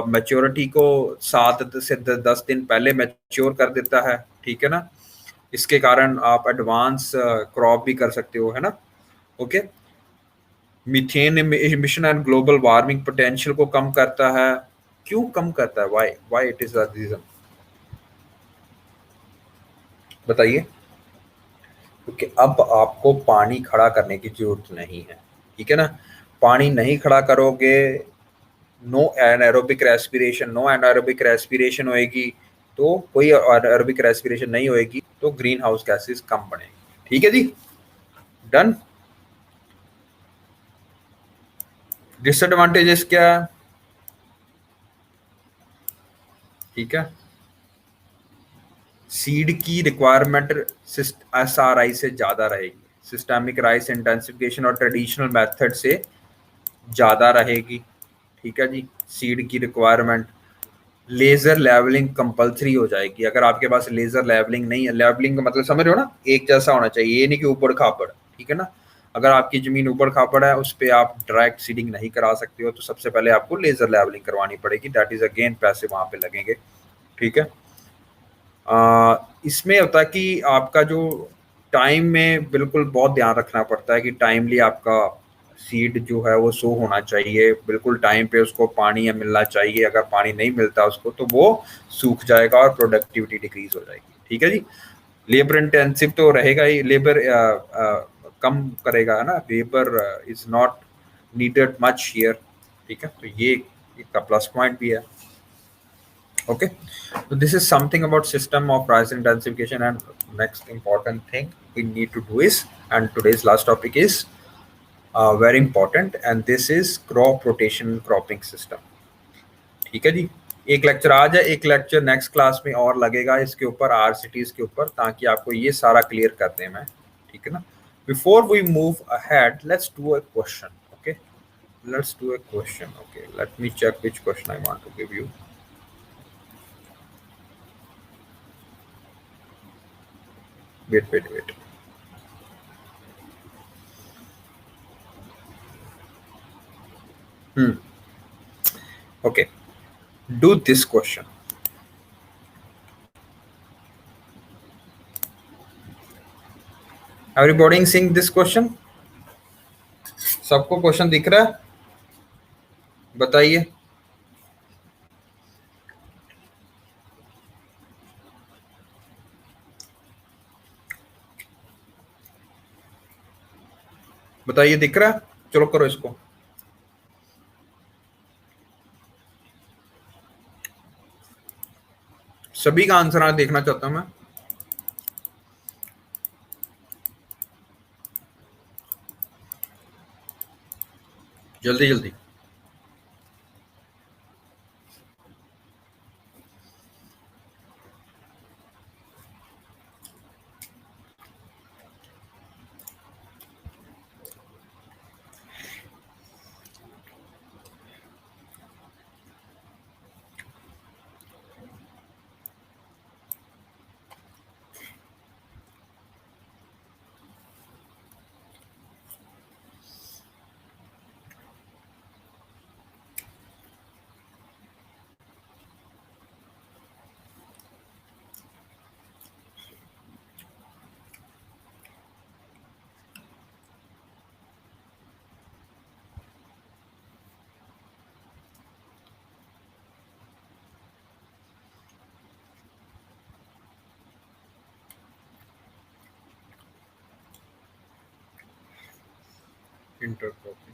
मैच्योरिटी को 7 से 10 दिन पहले मैच्योर कर देता है. ठीक है ना, इसके कारण आप एडवांस क्रॉप भी कर सकते हो, है ना. Okay, methane emission and global warming potential को कम करता है. क्यों कम करता है? Why why it is the reason, बताइए. क्योंकि अब आपको पानी खड़ा करने की जरूरत नहीं है. ठीक है ना, पानी नहीं खड़ा करोगे, no anaerobic respiration, no anaerobic respiration होएगी, तो कोई एनारोबिक रेस्पिरेशन नहीं होएगी, तो ग्रीन हाउस गैसेस कम बनेगी. ठीक है जी, डन. डिसएडवांटेजेस क्या है? ठीक है, सीड की रिक्वायरमेंट एसआरआई से ज्यादा रहेगी, सिस्टमिक राइस इंटेंसिफिकेशन और ट्रेडिशनल मेथड से ज्यादा रहेगी. ठीक है जी, सीड की रिक्वायरमेंट. लेजर लेवलिंग कंपलसरी हो जाएगी. अगर आपके पास लेजर लेवलिंग नहीं है, लेवलिंग का मतलब समझ रहे हो ना, एक जैसा होना चाहिए, ये नहीं कि ऊबड़ खाबड़. ठीक है ना, अगर आपकी जमीन ऊबड़ खाबड़ है, उस पर आप डायरेक्ट सीडिंग नहीं करा सकते हो, तो सबसे पहले आपको लेजर लेवलिंग करवानी पड़ेगी. दैट इज अगेन पैसे वहां पे लगेंगे. ठीक है, इसमें होता है कि आपका जो टाइम में बिल्कुल बहुत ध्यान रखना पड़ता है कि टाइमली आपका सीड जो है वो सो होना चाहिए, बिल्कुल टाइम पे उसको पानी या मिलना चाहिए. अगर पानी नहीं मिलता उसको, तो वो सूख जाएगा और प्रोडक्टिविटी डिक्रीज हो जाएगी. ठीक है जी, लेबर इंटेंसिव तो रहेगा ही, लेबर कम करेगा, है ना. Labour is not needed much here. ठीक है, तो ये इसका प्लस पॉइंट भी है. Okay, so this is something about system of rice intensification. And next important thing we need to do is, and today's last topic is very important, and this is crop rotation cropping system. ठीक है जी, एक lecture आज है, एक lecture next class में और लगेगा इसके ऊपर, आरसीटीज के ऊपर, ताकि आपको ये सारा क्लियर कर दें मैं. ठीक है ना. Before we move ahead, let's do a question. Okay, let's do a question. Okay, let me check which question I want to give you. Wait. Okay, do this question. Everybody seeing this question? सबको question दिख रहा है? बताइए. बताइए, दिख रहा है? चलो करो इसको. सभी का आंसर आज देखना चाहता हूं मैं. जल्दी जल्दी. इंटरक्रॉपिंग।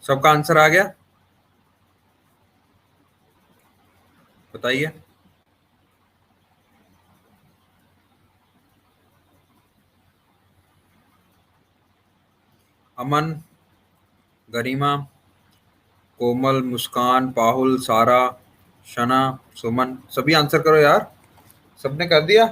सबका आंसर आ गया? बताइए। अमन, गरिमा, कोमल, मुस्कान, पाहुल, सारा, शना, सुमन, सभी आंसर करो यार। सबने कर दिया?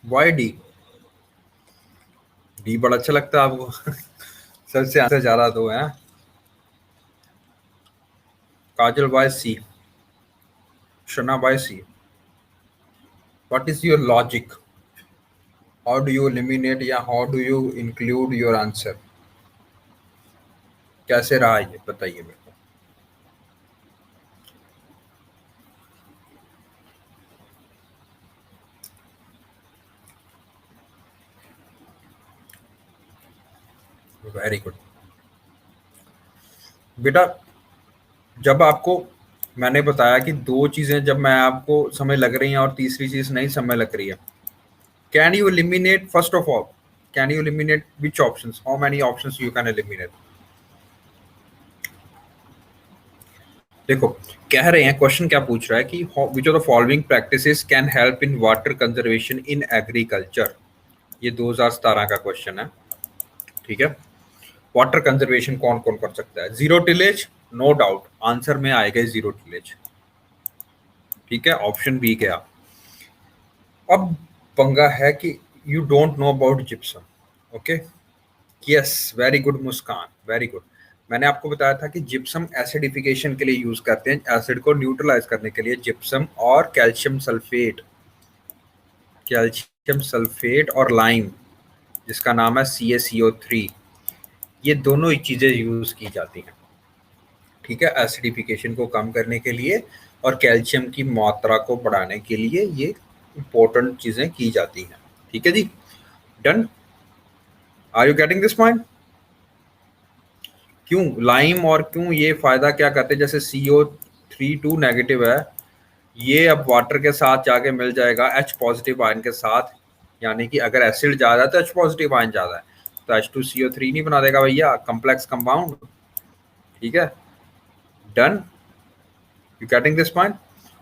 Y D? डी बड़ा अच्छा लगता है आपको? सबसे आंसर ज्यादा दो है। काजल बाय सी, शना by C. What is your logic? How do you eliminate या how do you include your answer? कैसे रहा ये बताइए मेरे को। वेरी गुड बेटा। जब आपको मैंने बताया कि दो चीजें जब मैं आपको समय लग रही हैं और तीसरी चीज नहीं समय लग रही है, can you eliminate first of all, can you eliminate which options, how many options you can eliminate? देखो, कह रहे हैं क्वेश्चन क्या पूछ रहा है कि which of the following practices can help in water conservation in agriculture. ये 2017 का क्वेश्चन है, ठीक है। वाटर कंजर्वेशन कौन कौन कर सकता है? Zero tillage, no doubt answer में आएगा जीरो टिलेज, ठीक है, ऑप्शन बी गया। अब पंगा है कि you don't know about gypsum. Okay, yes, very good Muskan, very good. मैंने आपको बताया था कि जिप्सम एसिडिफिकेशन के लिए यूज करते हैं, एसिड को न्यूट्रलाइज करने के लिए जिप्सम और कैल्शियम सल्फेट, कैल्शियम सल्फेट और लाइम जिसका नाम है CaCO3, ये दोनों ही चीजें यूज की जाती हैं, ठीक है, एसिडिफिकेशन को कम करने के लिए और कैल्शियम की मात्रा को बढ़ाने के लिए ये इंपॉर्टेंट चीजें की जाती हैं, ठीक है जी। Done? Are you getting this point? क्यों लाइम और क्यों ये फायदा क्या करते हैं? जैसे CO3 नेगेटिव है, ये अब वाटर के साथ जाके मिल जाएगा H पॉजिटिव आयन के साथ, यानी कि अगर एसिड ज्यादा है तो H पॉजिटिव आयन ज्यादा है, तो H2CO3 नहीं बना देगा भैया, कम्प्लेक्स कंपाउंड, ठीक है। Done? You getting this point?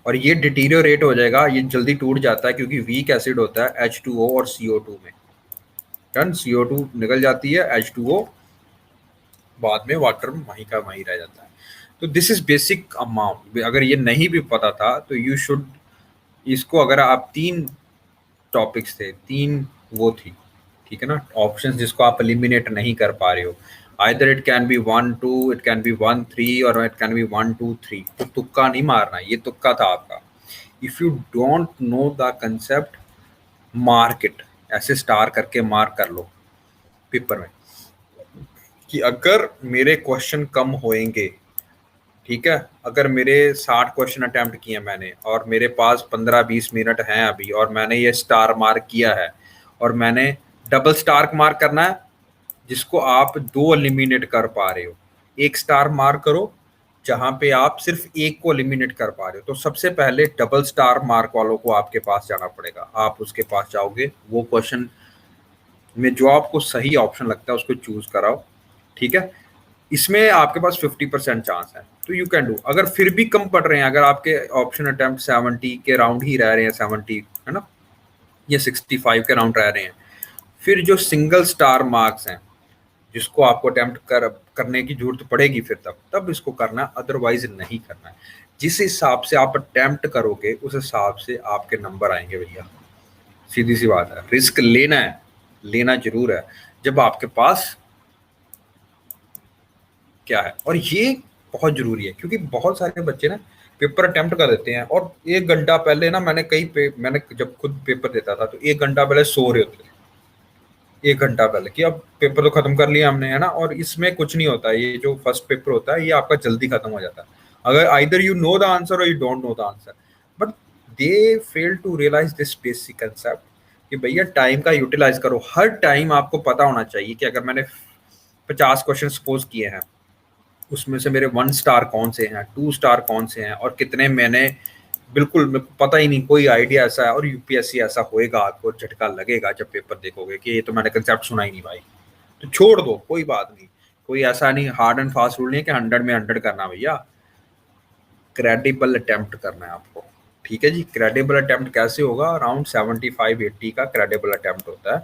और ये डिटीरियोरेट हो जाएगा, ये जल्दी टूट जाता है क्योंकि वीक एसिड होता है H2O और CO2 में। डन? CO2 निकल जाती है, H2O बाद में वाटर में वहीं का वहीं रह जाता है। तो दिस इज बेसिक अमाउंट, अगर ये नहीं भी पता था तो यू शुड इसको, अगर आप तीन टॉपिक्स थे, तीन वो थी, ठीक है ना, ऑप्शंस जिसको आप एलिमिनेट नहीं कर पा रहे हो, either it can be 1 2, it can be 1 3 और इट कैन बी 1 2 3। तो तुक्का नहीं मारना, ये तुक्का था आपका। If you don't know the concept, mark it, ऐसे स्टार करके मार्क कर लो पेपर में कि अगर मेरे क्वेश्चन कम होएंगे, ठीक है, अगर मेरे 60 क्वेश्चन अटेम्प्ट किए मैंने और मेरे पास 15-20 मिनट हैं अभी और मैंने ये स्टार मार्क किया है और मैंने डबल स्टार मार्क करना है, जिसको आप दो एलिमिनेट कर पा रहे हो, एक स्टार मार्क करो जहां पे आप सिर्फ एक को एलिमिनेट कर पा रहे हो। तो सबसे पहले डबल स्टार मार्क वालों को आपके पास जाना पड़ेगा, आप उसके पास जाओगे, वो क्वेश्चन में जो आपको सही ऑप्शन लगता है उसको चूज कराओ, ठीक है। इसमें आपके पास 50% चांस है, तो यू कैन डू। अगर फिर भी कम पड़ रहे हैं, अगर आपके ऑप्शन अटेम्प्ट 70 के राउंड ही रह रहे हैं, 70 है ना, या 65 के राउंड रह रहे हैं, फिर जो सिंगल स्टार मार्क्स हैं जिसको आपको अटेम्प्ट करने की जरूरत पड़ेगी, फिर तब इसको करना, अदरवाइज नहीं करना है। जिस हिसाब से आप अटेम्प्ट करोगे उस हिसाब से आपके नंबर आएंगे भैया, सीधी सी बात है। रिस्क लेना है, लेना जरूर है जब आपके पास क्या है। और ये बहुत जरूरी है क्योंकि बहुत सारे बच्चे ना पेपर अटेम्प्ट कर देते हैं और 1 घंटा पहले ना मैंने जब खुद पेपर देता था तो 1 घंटा पहले सो रहे होते थे। 1 घंटा पहले कि अब पेपर तो खत्म कर लिया हमने, है ना। और इसमें कुछ नहीं होता, ये जो फर्स्ट पेपर होता है ये आपका जल्दी खत्म हो जाता है अगर either you know the answer और you don't know the answer. But they fail to realize this basic concept कि भैया टाइम का यूटिलाइज करो। हर टाइम आपको पता होना चाहिए कि अगर मैंने 50 क्वेश्चन सपोज किए हैं उसमें से मेरे 1 स्टार कौन से हैं, 2 स्टार कौन से हैं और कितने मैंने बिल्कुल मेरे को पता ही नहीं, कोई आइडिया ऐसा है। और यूपीएससी ऐसा होएगा, आपको झटका लगेगा जब पेपर देखोगे कि ये तो मैंने कंसेप्ट सुना ही नहीं भाई। तो छोड़ दो, कोई बात नहीं। कोई ऐसा नहीं हार्ड एंड फास्ट रूल नहीं है कि 100 में 100 करना भैया। क्रेडिबल अटेम्प्ट करना है आपको, ठीक है जी। क्रेडिबल अटेम्प्ट कैसे होगा? अराउंड 75-80 का क्रेडिबल अटेम्प्ट होता है।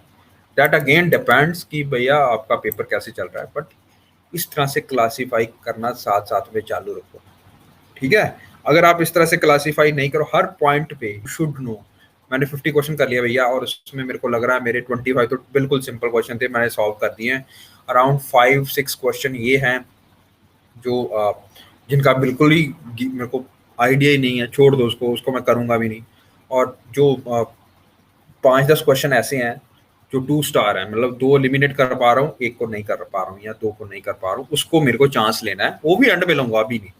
दैट अगेन डिपेंड्स कि भैया आपका पेपर कैसे चल रहा है। बट इस तरह से क्लासीफाई करना साथ साथ में चालू रखो, ठीक है। अगर आप इस तरह से क्लासीफाई नहीं करो हर पॉइंट पे शुड नो। मैंने 50 क्वेश्चन कर लिया भैया और उसमें मेरे को लग रहा है मेरे 25 तो बिल्कुल सिंपल क्वेश्चन थे, मैंने सॉल्व कर दिए हैं। अराउंड 5-6 क्वेश्चन ये हैं जो जिनका बिल्कुल ही मेरे को आइडिया ही नहीं है, छोड़ दो उसको, उसको मैं करूंगा भी नहीं। और जो 5-10 क्वेश्चन ऐसे हैं जो 2 स्टार है, मतलब 2 एलिमिनेट कर पा रहा हूँ, 1 को नहीं कर पा रहा हूँ या 2 को नहीं कर पा रहा हूँ, उसको मेरे को चांस लेना है, वो भी एंड में लूंगा, अभी नहीं।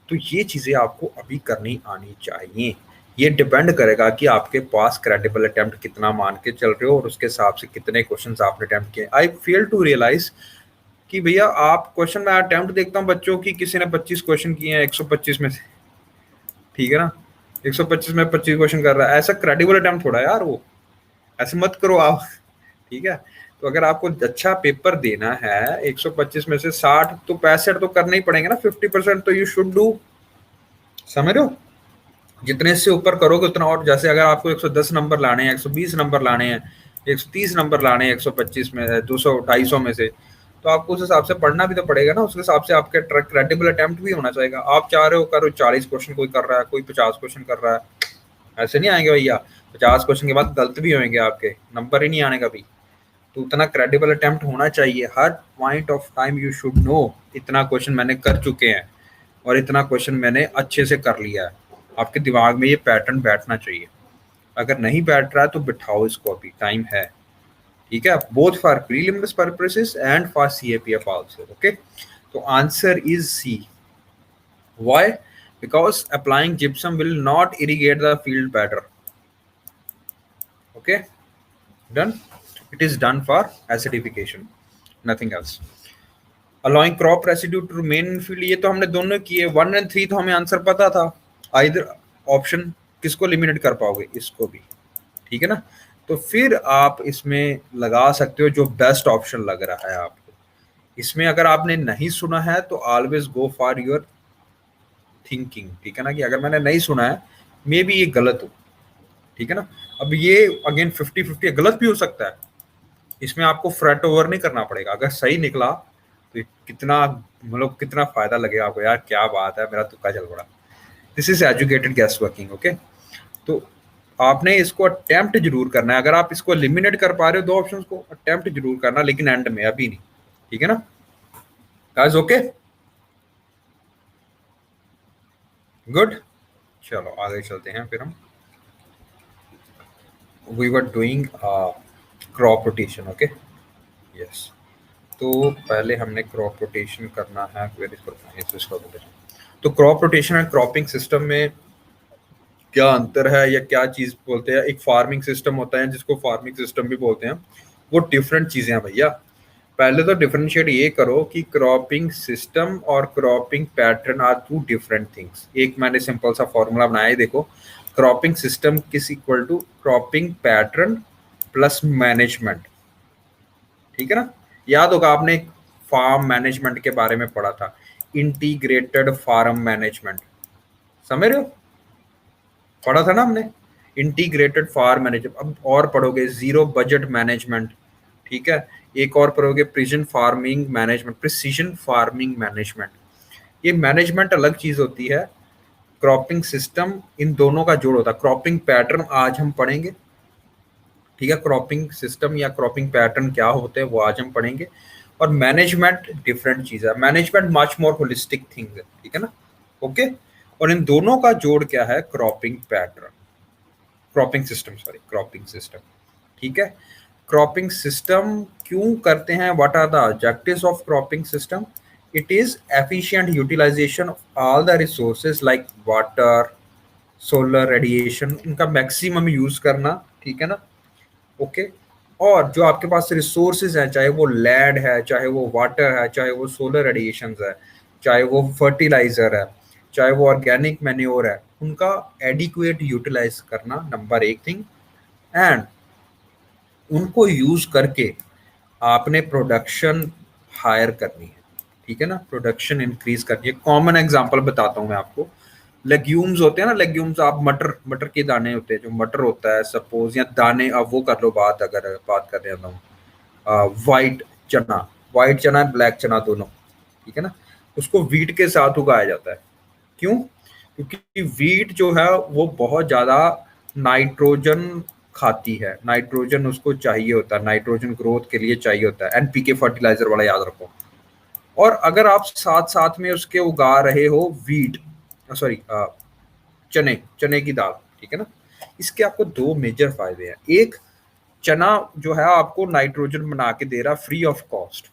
तो ये चीजें आपको अभी करनी आनी चाहिए। ये डिपेंड करेगा कि आपके पास क्रेडिबल अटेम्प्ट कितना मान के चल रहे हो और उसके हिसाब से कितने क्वेश्चंस आपने अटेम्प्ट किए। आई फेल टू रियलाइज कि भैया आप क्वेश्चन में अटेम्प्ट देखता हूँ बच्चों की, किसी ने 25 क्वेश्चन किए हैं 125 में से, ठीक है ना। 125 में 25 क्वेश्चन कर रहा है, ऐसा क्रेडिबल अटेम्प्ट थोड़ा यार वो, ऐसे मत करो आप, ठीक है। तो अगर आपको अच्छा पेपर देना है 125 में से 60 तो 65 तो करने ही पड़ेंगे ना, 50% तो यू शुड डू, समझ रहे हो। जितने से ऊपर करोगे उतना। और जैसे अगर आपको 110 नंबर लाने हैं, 120 नंबर लाने हैं, 130 नंबर लाने हैं 125 में, 200 250 में से, तो आपको उस हिसाब से पढ़ना भी तो पड़ेगा ना। उस हिसाब से आपके क्रेडिबल अटेम्प्ट भी होना चाहिए। आप चाह रहे हो करो 40 क्वेश्चन, कोई कर रहा है, कोई 50 क्वेश्चन कर रहा है, ऐसे नहीं आएंगे भैया। 50 क्वेश्चन के बाद गलत भी होंगे, आपके नंबर ही नहीं आने कभी। तो उतना क्रेडिबल अटेम्प्ट होना चाहिए। हर point of time you should know इतना क्वेश्चन मैंने कर चुके हैं और इतना क्वेश्चन मैंने अच्छे से कर लिया है। आपके दिमाग में ये पैटर्न बैठना चाहिए। अगर नहीं बैठ रहा है तो बिठाओ इसको, अभी टाइम है, ठीक है। Both for prelims purposes and for CAPF also, okay. तो answer is C. Why? Because applying gypsum will not irrigate the field better, okay, done. It is done for acidification, nothing else. Allowing crop residue to remain in field, ये तो हमने दोनों किए। 1 और 3 तो हमें answer पता था। आइदर ऑप्शन किसको लिमिटेड कर पाओगे, इसको भी, ठीक है ना। तो फिर आप इसमें लगा सकते हो जो बेस्ट ऑप्शन लग रहा है आपको। इसमें अगर आपने नहीं सुना है तो always go for your thinking, ठीक है ना, कि अगर मैंने नहीं सुना है मे बी ये गलत हो, ठीक है ना। अब ये अगेन 50-50 गलत भी हो सकता है, इसमें आपको फ्रंट ओवर नहीं करना पड़ेगा। अगर सही निकला तो कितना, मतलब कितना फायदा लगेगा आपको, यार क्या बात है, मेरा तुक्का चल पड़ा। This is educated gas working, okay. तो आपने इसको अटेम्प्ट जरूर करना है। अगर आप इसको एलिमिनेट कर पा रहे हो 2 ऑप्शंस को, अटेम्प्ट जरूर करना, लेकिन एंड में, अभी नहीं, ठीक है ना गाइस, ओके, गुड। चलो आगे चलते हैं फिर हम। We were doing crop rotation, okay, yes. तो पहले हमने क्रॉप रोटेशन करना है, तो crop rotation and cropping system में क्या अंतर है या क्या चीज बोलते हैं। एक फार्मिंग सिस्टम होता है जिसको फार्मिंग सिस्टम भी बोलते हैं, वो डिफरेंट चीजें हैं भैया। पहले तो डिफरेंशिएट ये करो कि क्रॉपिंग सिस्टम और cropping pattern are 2 different things. एक मैंने सिंपल सा फॉर्मूला बनाया है, देखो, क्रॉपिंग सिस्टम किस equal to cropping pattern plus management, ठीक है ना। याद होगा आपने फार्म मैनेजमेंट के बारे में पढ़ा था, इंटीग्रेटेड फार्म मैनेजमेंट, समझ रहे हो, पढ़ा था ना हमने, इंटीग्रेटेड फार्म मैनेजमेंट। अब और पढ़ोगे जीरो बजट मैनेजमेंट, ठीक है। एक और पढ़ोगे precision farming management, precision farming management. ये मैनेजमेंट अलग चीज होती है, क्रॉपिंग सिस्टम इन दोनों का जोड़ होता है। क्रॉपिंग पैटर्न आज हम पढ़ेंगे, ठीक है, क्रॉपिंग सिस्टम या क्रॉपिंग पैटर्न क्या होते हैं वो आज हम पढ़ेंगे। और मैनेजमेंट डिफरेंट चीज है, management much more holistic thing है, ठीक है ना। ओके, और इन दोनों का जोड़ क्या है, cropping pattern, cropping system, sorry cropping system, ठीक है। क्रॉपिंग सिस्टम क्यों करते हैं, what are the objectives of cropping system? It is efficient utilisation of all the resources like water, solar radiation, इनका मैक्सिमम यूज करना, ठीक है ना। ओके, और जो आपके पास रिसोर्सेज हैं, चाहे वो लैंड है, चाहे वो वाटर है, चाहे वो सोलर रेडिएशन है, चाहे वो फर्टिलाइजर है, चाहे वो ऑर्गेनिक मैन्योर है, उनका एडिक्वेट यूटिलाइज करना नंबर एक थिंग। एंड उनको यूज करके आपने प्रोडक्शन हायर करनी है, ठीक है ना, प्रोडक्शन इंक्रीज करनी है। कॉमन एग्जांपल बताता हूं मैं आपको, लेग्यूम्स होते हैं ना, लेग्यूम्स, आप मटर, मटर के दाने होते हैं, जो मटर होता है सपोज, या दाने, अब वो कर लो बात, अगर बात कर रहे हैं वाइट चना, वाइट चना ब्लैक चना दोनों, ठीक है ना, उसको वीट के साथ उगाया जाता है। क्यों? क्योंकि वीट जो है वो बहुत ज्यादा नाइट्रोजन खाती है, नाइट्रोजन उसको चाहिए होता है, नाइट्रोजन ग्रोथ के लिए चाहिए होता है, एनपीके फर्टिलाइजर वाला याद रखो। और अगर आप साथ साथ में उसके उगा रहे हो वीट, सॉरी चने, चने की दाल, ठीक है ना, इसके आपको दो मेजर फायदे हैं। एक, चना जो है आपको नाइट्रोजन बना के दे रहा फ्री ऑफ कॉस्ट,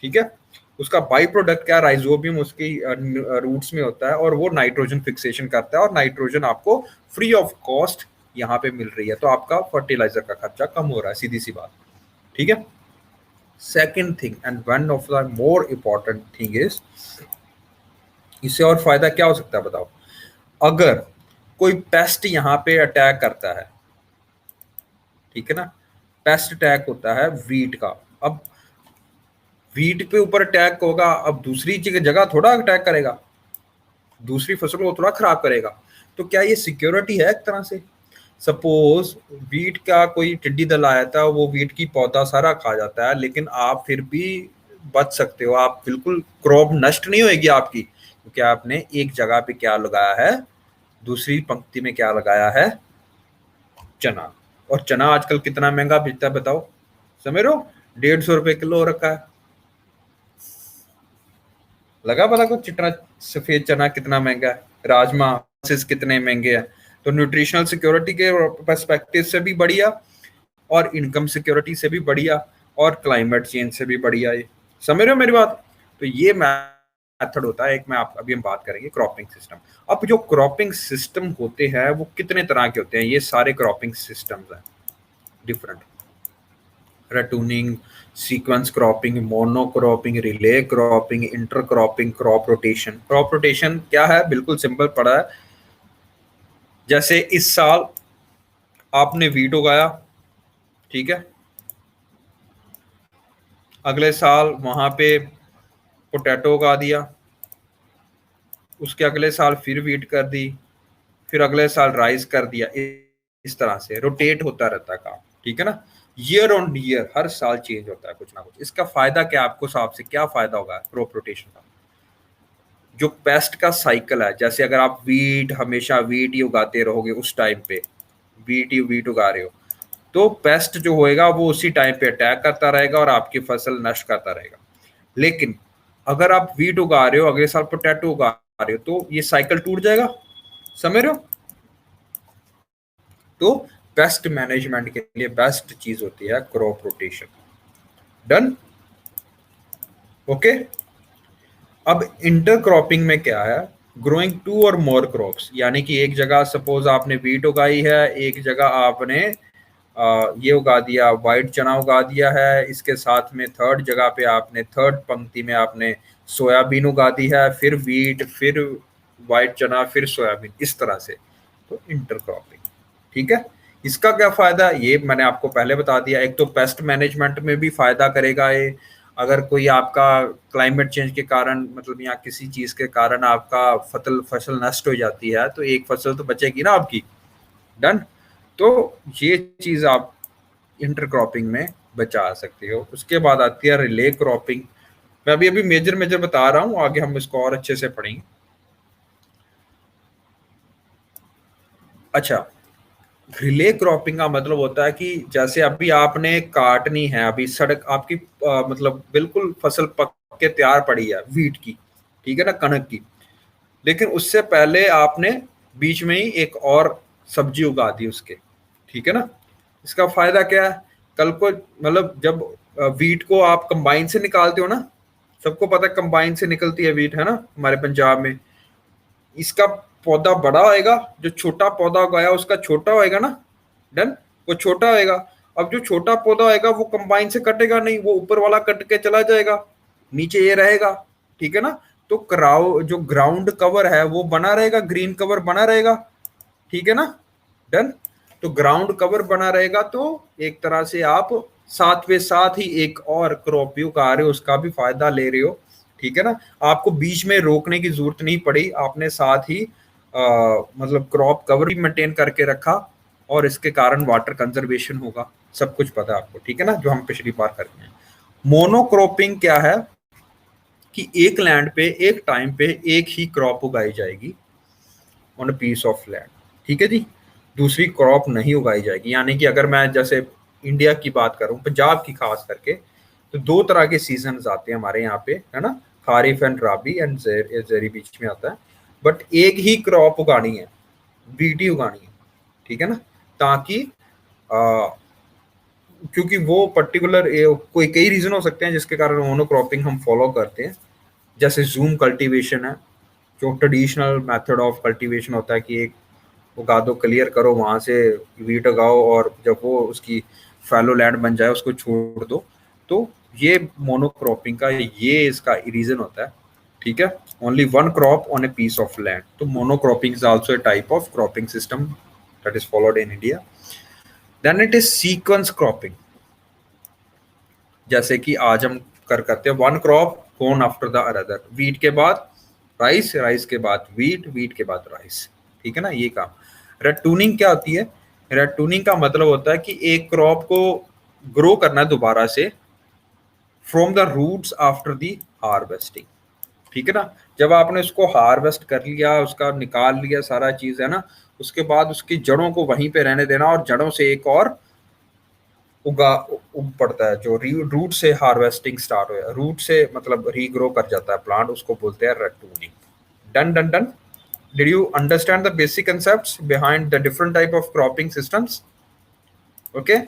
ठीक है। उसका बाई प्रोडक्ट क्या, राइजोबियम उसकी रूट्स में होता है, और वो नाइट्रोजन फिक्सेशन करता है, और नाइट्रोजन आपको फ्री ऑफ कॉस्ट यहाँ पे मिल रही है, तो आपका फर्टिलाइजर का खर्चा कम हो रहा है, सीधी सी बात, ठीक है। Second thing and one of the more important thing is, इससे और फायदा क्या हो सकता है बताओ? अगर कोई पेस्ट यहाँ पे अटैक करता है, ठीक है ना, पेस्ट अटैक होता है वीट का, अब वीट पे ऊपर अटैक होगा, अब दूसरी जगह थोड़ा अटैक करेगा, दूसरी फसल को थोड़ा खराब करेगा, तो क्या ये सिक्योरिटी है एक तरह से? सपोज वीट का कोई टिड्डी दल आया था, वो वीट की पौधा सारा खा जाता है, लेकिन आप फिर भी बच सकते हो, आप बिल्कुल, क्रॉप नष्ट नहीं होगी आपकी, क्योंकि आपने एक जगह पे क्या लगाया है, दूसरी पंक्ति में क्या लगाया है, चना। और चना आजकल कितना महंगा बिकता है बताओ, समझ रहे हो, 150 रुपए किलो हो रखा है। लगा पता को, चिटना सफेद चना कितना महंगा है, राजमा कितने महंगे हैं। तो न्यूट्रिशनल सिक्योरिटी के पर्सपेक्टिव से भी बढ़िया, और इनकम सिक्योरिटी से भी बढ़िया, और क्लाइमेट चेंज से भी बढ़िया, ये समझ रहे हो मेरी बात? तो ये मेथड होता है एक, मैं आप अभी हम बात करेंगे क्रॉपिंग सिस्टम। अब जो क्रॉपिंग सिस्टम होते हैं वो कितने तरह के होते हैं, ये सारे क्रॉपिंग सिस्टम्स हैं different, ratooning, sequence cropping, monocropping, relay cropping, intercropping, crop rotation. Crop rotation क्या है, बिल्कुल सिंपल पड़ा है, जैसे इस साल आपने वीट उगाया, ठीक है, अगले साल वहां पे पोटैटो उगा दिया, उसके अगले साल फिर वीट कर दी, फिर अगले साल राइस कर दिया, इस तरह से रोटेट होता रहता है काम, ठीक है ना। ईयर ऑन ईयर हर साल चेंज होता है कुछ ना कुछ। इसका फायदा क्या, आपको हिसाब से क्या फायदा होगा क्रॉप रोटेशन का? जो पेस्ट का साइकिल है, जैसे अगर आप वीट, हमेशा वीट ही उगाते रहोगे, उस टाइम पे वीट ही वीट उगा रहे हो, तो पेस्ट जो होएगा वो उसी टाइम पे अटैक करता रहेगा और आपकी फसल नष्ट करता रहेगा। लेकिन अगर आप वीट उगा रहे हो, अगले साल पोटैटो उगा रहे हो, तो ये साइकिल टूट जाएगा, समझ रहे हो? तो पेस्ट मैनेजमेंट के लिए बेस्ट चीज होती है क्रॉप रोटेशन। Done, okay. अब इंटरक्रॉपिंग में क्या है, ग्रोइंग टू और मोर क्रॉप्स, यानी कि एक जगह सपोज आपने वीट उगाई है, एक जगह आपने ये उगा दिया, वाइट चना उगा दिया है, इसके साथ में थर्ड जगह पे आपने, थर्ड पंक्ति में आपने सोयाबीन उगा दी है, फिर वीट, फिर वाइट चना, फिर सोयाबीन, इस तरह से। तो इंटरक्रॉपिंग, ठीक है। इसका क्या फायदा, ये मैंने आपको पहले बता दिया। एक तो पेस्ट मैनेजमेंट में भी फायदा करेगा ये, अगर कोई आपका क्लाइमेट चेंज के कारण, मतलब यहाँ किसी चीज के कारण आपका फसल नष्ट हो जाती है, तो एक फसल तो बचेगी ना आपकी। डन, तो ये चीज आप इंटरक्रॉपिंग में बचा सकते हो। उसके बाद आती है रिले क्रॉपिंग। मैं अभी अभी मेजर मेजर बता रहा हूँ, आगे हम इसको और अच्छे से पढ़ेंगे। अच्छा, रिले क्रॉपिंग का मतलब होता है कि जैसे अभी आपने काटनी है, अभी सड़क आपकी मतलब बिल्कुल फसल पक के तैयार पड़ी है वीट की, ठीक है ना, कणक की, लेकिन उससे पहले आपने बीच में ही एक और सब्जी उगा दी उसके, ठीक है ना। इसका फायदा क्या है, कल को मतलब जब वीट को आप कंबाइन से निकालते हो ना, सबको पता है कंबाइन से निकलती है वीट, है ना, हमारे पंजाब में। इसका पौधा बड़ा होएगा, जो छोटा पौधा उगाया उसका छोटा होएगा ना, डन, वो छोटा होएगा। अब जो छोटा पौधा होएगा वो कंबाइन से कटेगा नहीं, वो ऊपर वाला कट के चला जाएगा, नीचे ये रहेगा, ठीक है ना। तो क्राउ जो ग्राउंड कवर है वो बना रहेगा, ग्रीन कवर बना रहेगा, ठीक है ना, डन। तो ग्राउंड कवर बना रहेगा, तो एक तरह से आप साथ में साथ ही एक और क्रॉप भी उगा रहे हो, उसका भी फायदा ले रहे हो, ठीक है ना। आपको बीच में रोकने की जरूरत नहीं पड़ी, आपने साथ ही मतलब क्रॉप कवर भी मेंटेन करके रखा, और इसके कारण वाटर कंजर्वेशन होगा, सब कुछ पता है आपको, ठीक है ना, जो हम पिछली बार करते हैं। मोनोक्रॉपिंग क्या है कि एक लैंड पे एक टाइम पे एक ही क्रॉप उगाई जाएगी on a piece of land, ठीक है जी। दूसरी क्रॉप नहीं उगाई जाएगी, यानी कि अगर मैं जैसे इंडिया की बात करूं, पंजाब की खास करके, तो दो तरह के सीजन आते हैं हमारे यहाँ पे, है ना, खारिफ एंड राबी एंड जेरी बीच में आता है। बट एक ही क्रॉप उगानी है, बीटी उगानी है, ठीक है ना, ताकि आ, क्योंकि वो पर्टिकुलर कोई कई रीजन हो सकते हैं जिसके कारण मोनोक्रॉपिंग हम फॉलो करते हैं। जैसे जूम कल्टीवेशन है, जो ट्रेडिशनल मेथड ऑफ कल्टीवेशन होता है कि एक उगा दो, क्लियर करो, वहां से वीट उगाओ, और जब वो उसकी फैलो लैंड बन जाए उसको छोड़ दो। तो ये मोनोक्रॉपिंग का ये इसका रीजन होता है, ठीक है। Only one crop on a piece of land, तो monocropping is also a type of cropping system that is followed in India. Then it is sequence cropping, जैसे कि आज हम करते हैं one crop one after the other, wheat के बाद rice, rice के बाद वीट, वीट के बाद राइस, ठीक है ना, ये काम। रेड टूनिंग क्या होती है, रेड टूनिंग का मतलब होता है कि एक क्रॉप को ग्रो करना है दोबारा से from the roots after the harvesting, ठीक है ना। जब आपने उसको हार्वेस्ट कर लिया, उसका निकाल लिया सारा चीज, है ना, उसके बाद उसकी जड़ों को वहीं पे रहने देना, और जड़ों से एक और उगा उग पड़ता है, जो रूट से हार्वेस्टिंग स्टार्ट हो, रूट से मतलब रीग्रो कर जाता है प्लांट, उसको बोलते हैं ratooning. Done done done. Did you understand the basic concepts behind the different type of cropping systems? Okay.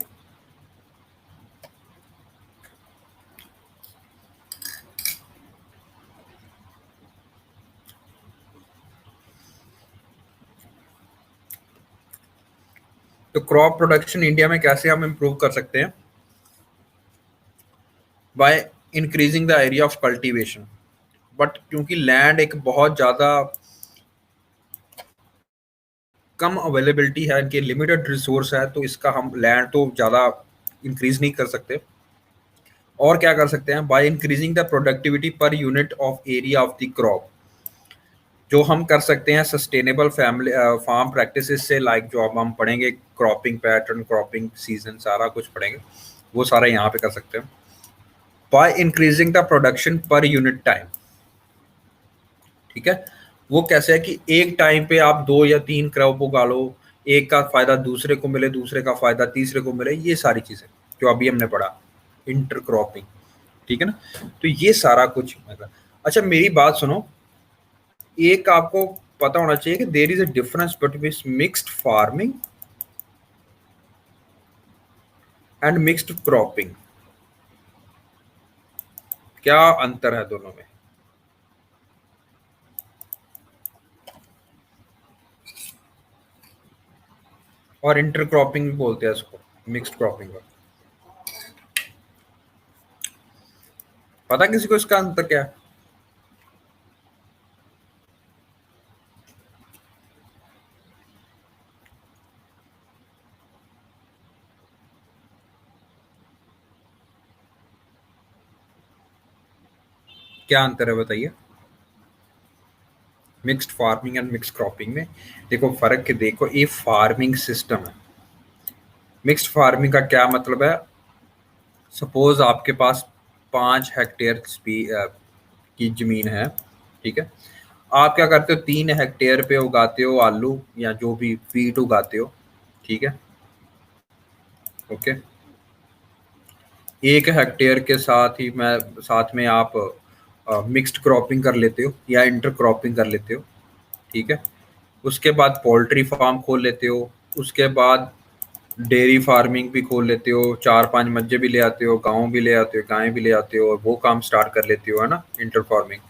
तो क्रॉप प्रोडक्शन इंडिया में कैसे हम इम्प्रूव कर सकते हैं? By increasing the area of cultivation. But क्योंकि लैंड एक बहुत ज़्यादा कम अवेलेबिलिटी है, इनके लिमिटेड रिसोर्स है, तो इसका हम लैंड तो ज़्यादा इंक्रीज नहीं कर सकते। और क्या कर सकते हैं, by increasing the productivity per unit of area of the crop, जो हम कर सकते हैं सस्टेनेबल फैमिली फार्म प्रैक्टिसेस से, लाइक जो अब हम पढ़ेंगे क्रॉपिंग पैटर्न, क्रॉपिंग सीजन, सारा कुछ पढ़ेंगे, वो सारा यहाँ पे कर सकते हैं। By increasing the production per unit time, ठीक है। वो कैसे है कि एक टाइम पे आप दो या तीन क्रॉप उगा लो, एक का फायदा दूसरे को मिले, दूसरे का फायदा तीसरे को मिले, ये सारी चीजें जो अभी हमने पढ़ा, इंटर क्रॉपिंग, ठीक है ना। तो ये सारा कुछ अच्छा मेरी बात सुनो, एक आपको पता होना चाहिए कि there is a difference between mixed farming and mixed cropping. क्या अंतर है दोनों में? और इंटर क्रॉपिंग भी बोलते हैं इसको, मिक्स्ड क्रॉपिंग का। पता किसी को इसका अंतर क्या है? क्या अंतर है बताइए, mixed farming and mixed cropping में? देखो फर्क के, देखो ये फार्मिंग सिस्टम है। मिक्स्ड फार्मिंग का क्या मतलब है, सपोज आपके पास 5 हेक्टेयर की जमीन है, ठीक है। आप क्या करते हो, 3 हेक्टेयर पे उगाते हो आलू या जो भी फीट उगाते हो, ठीक है, ओके। 1 हेक्टेयर के साथ में आप मिक्स्ड क्रॉपिंग कर लेते हो या इंटर क्रॉपिंग कर लेते हो, ठीक है। उसके बाद पोल्ट्री फार्म खोल लेते हो, उसके बाद डेयरी फार्मिंग भी खोल लेते हो, 4-5 मज्जे भी ले आते हो, गाँव भी ले आते हो, गायें भी ले आते हो, और वो काम स्टार्ट कर लेते हो, है ना, इंटर फार्मिंग।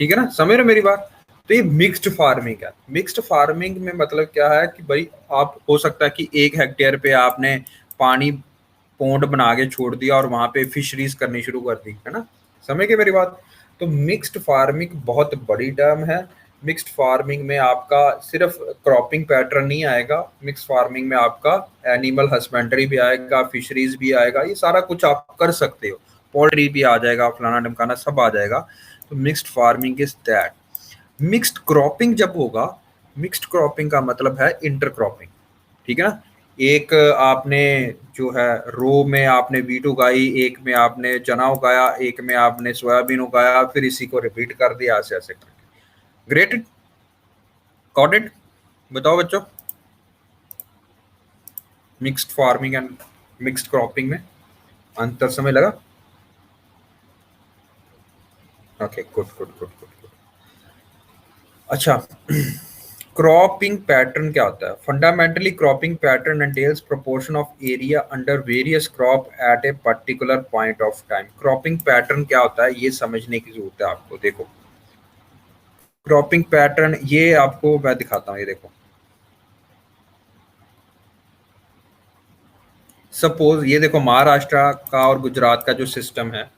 ठीक है ना, समझ रहे हो मेरी बात? तो ये मिक्स्ड फार्मिंग है। मिक्स्ड फार्मिंग में मतलब क्या है कि भाई आप, हो सकता है कि 1 हेक्टेयर पे आपने पानी पॉन्ड बना के छोड़ दिया और वहां पे फिशरीज करनी शुरू कर दी, है ना, समझ गए मेरी बात? तो मिक्स्ड फार्मिंग बहुत बड़ी टर्म है। मिक्स्ड फार्मिंग में आपका सिर्फ क्रॉपिंग पैटर्न नहीं आएगा, मिक्स्ड फार्मिंग में आपका एनिमल हस्बेंड्री भी आएगा, फिशरीज भी आएगा, ये सारा कुछ आप कर सकते हो, पोल्ट्री भी आ जाएगा, फलाना ढमकाना सब आ जाएगा। तो mixed farming is that. Mixed cropping जब होगा, मिक्स्ड क्रॉपिंग का मतलब है इंटर क्रॉपिंग, ठीक है ना। एक आपने जो है रो में आपने वीट उगाई, एक में आपने चना उगाया, एक में आपने सोयाबीन उगाया, फिर इसी को रिपीट कर दिया, ऐसे ऐसे करके। Great it, got it? बताओ बच्चों, mixed farming and mixed cropping में अंतर समय लगा? Okay, good good good good good. अच्छा, क्रॉपिंग पैटर्न क्या होता है? Fundamentally cropping pattern entails proportion of area under various crop at a particular point of time. Cropping pattern क्या होता है ये समझने की जरूरत है आपको। देखो, क्रॉपिंग पैटर्न ये आपको मैं दिखाता हूँ, ये देखो। सपोज ये देखो, महाराष्ट्र का और गुजरात का जो सिस्टम है,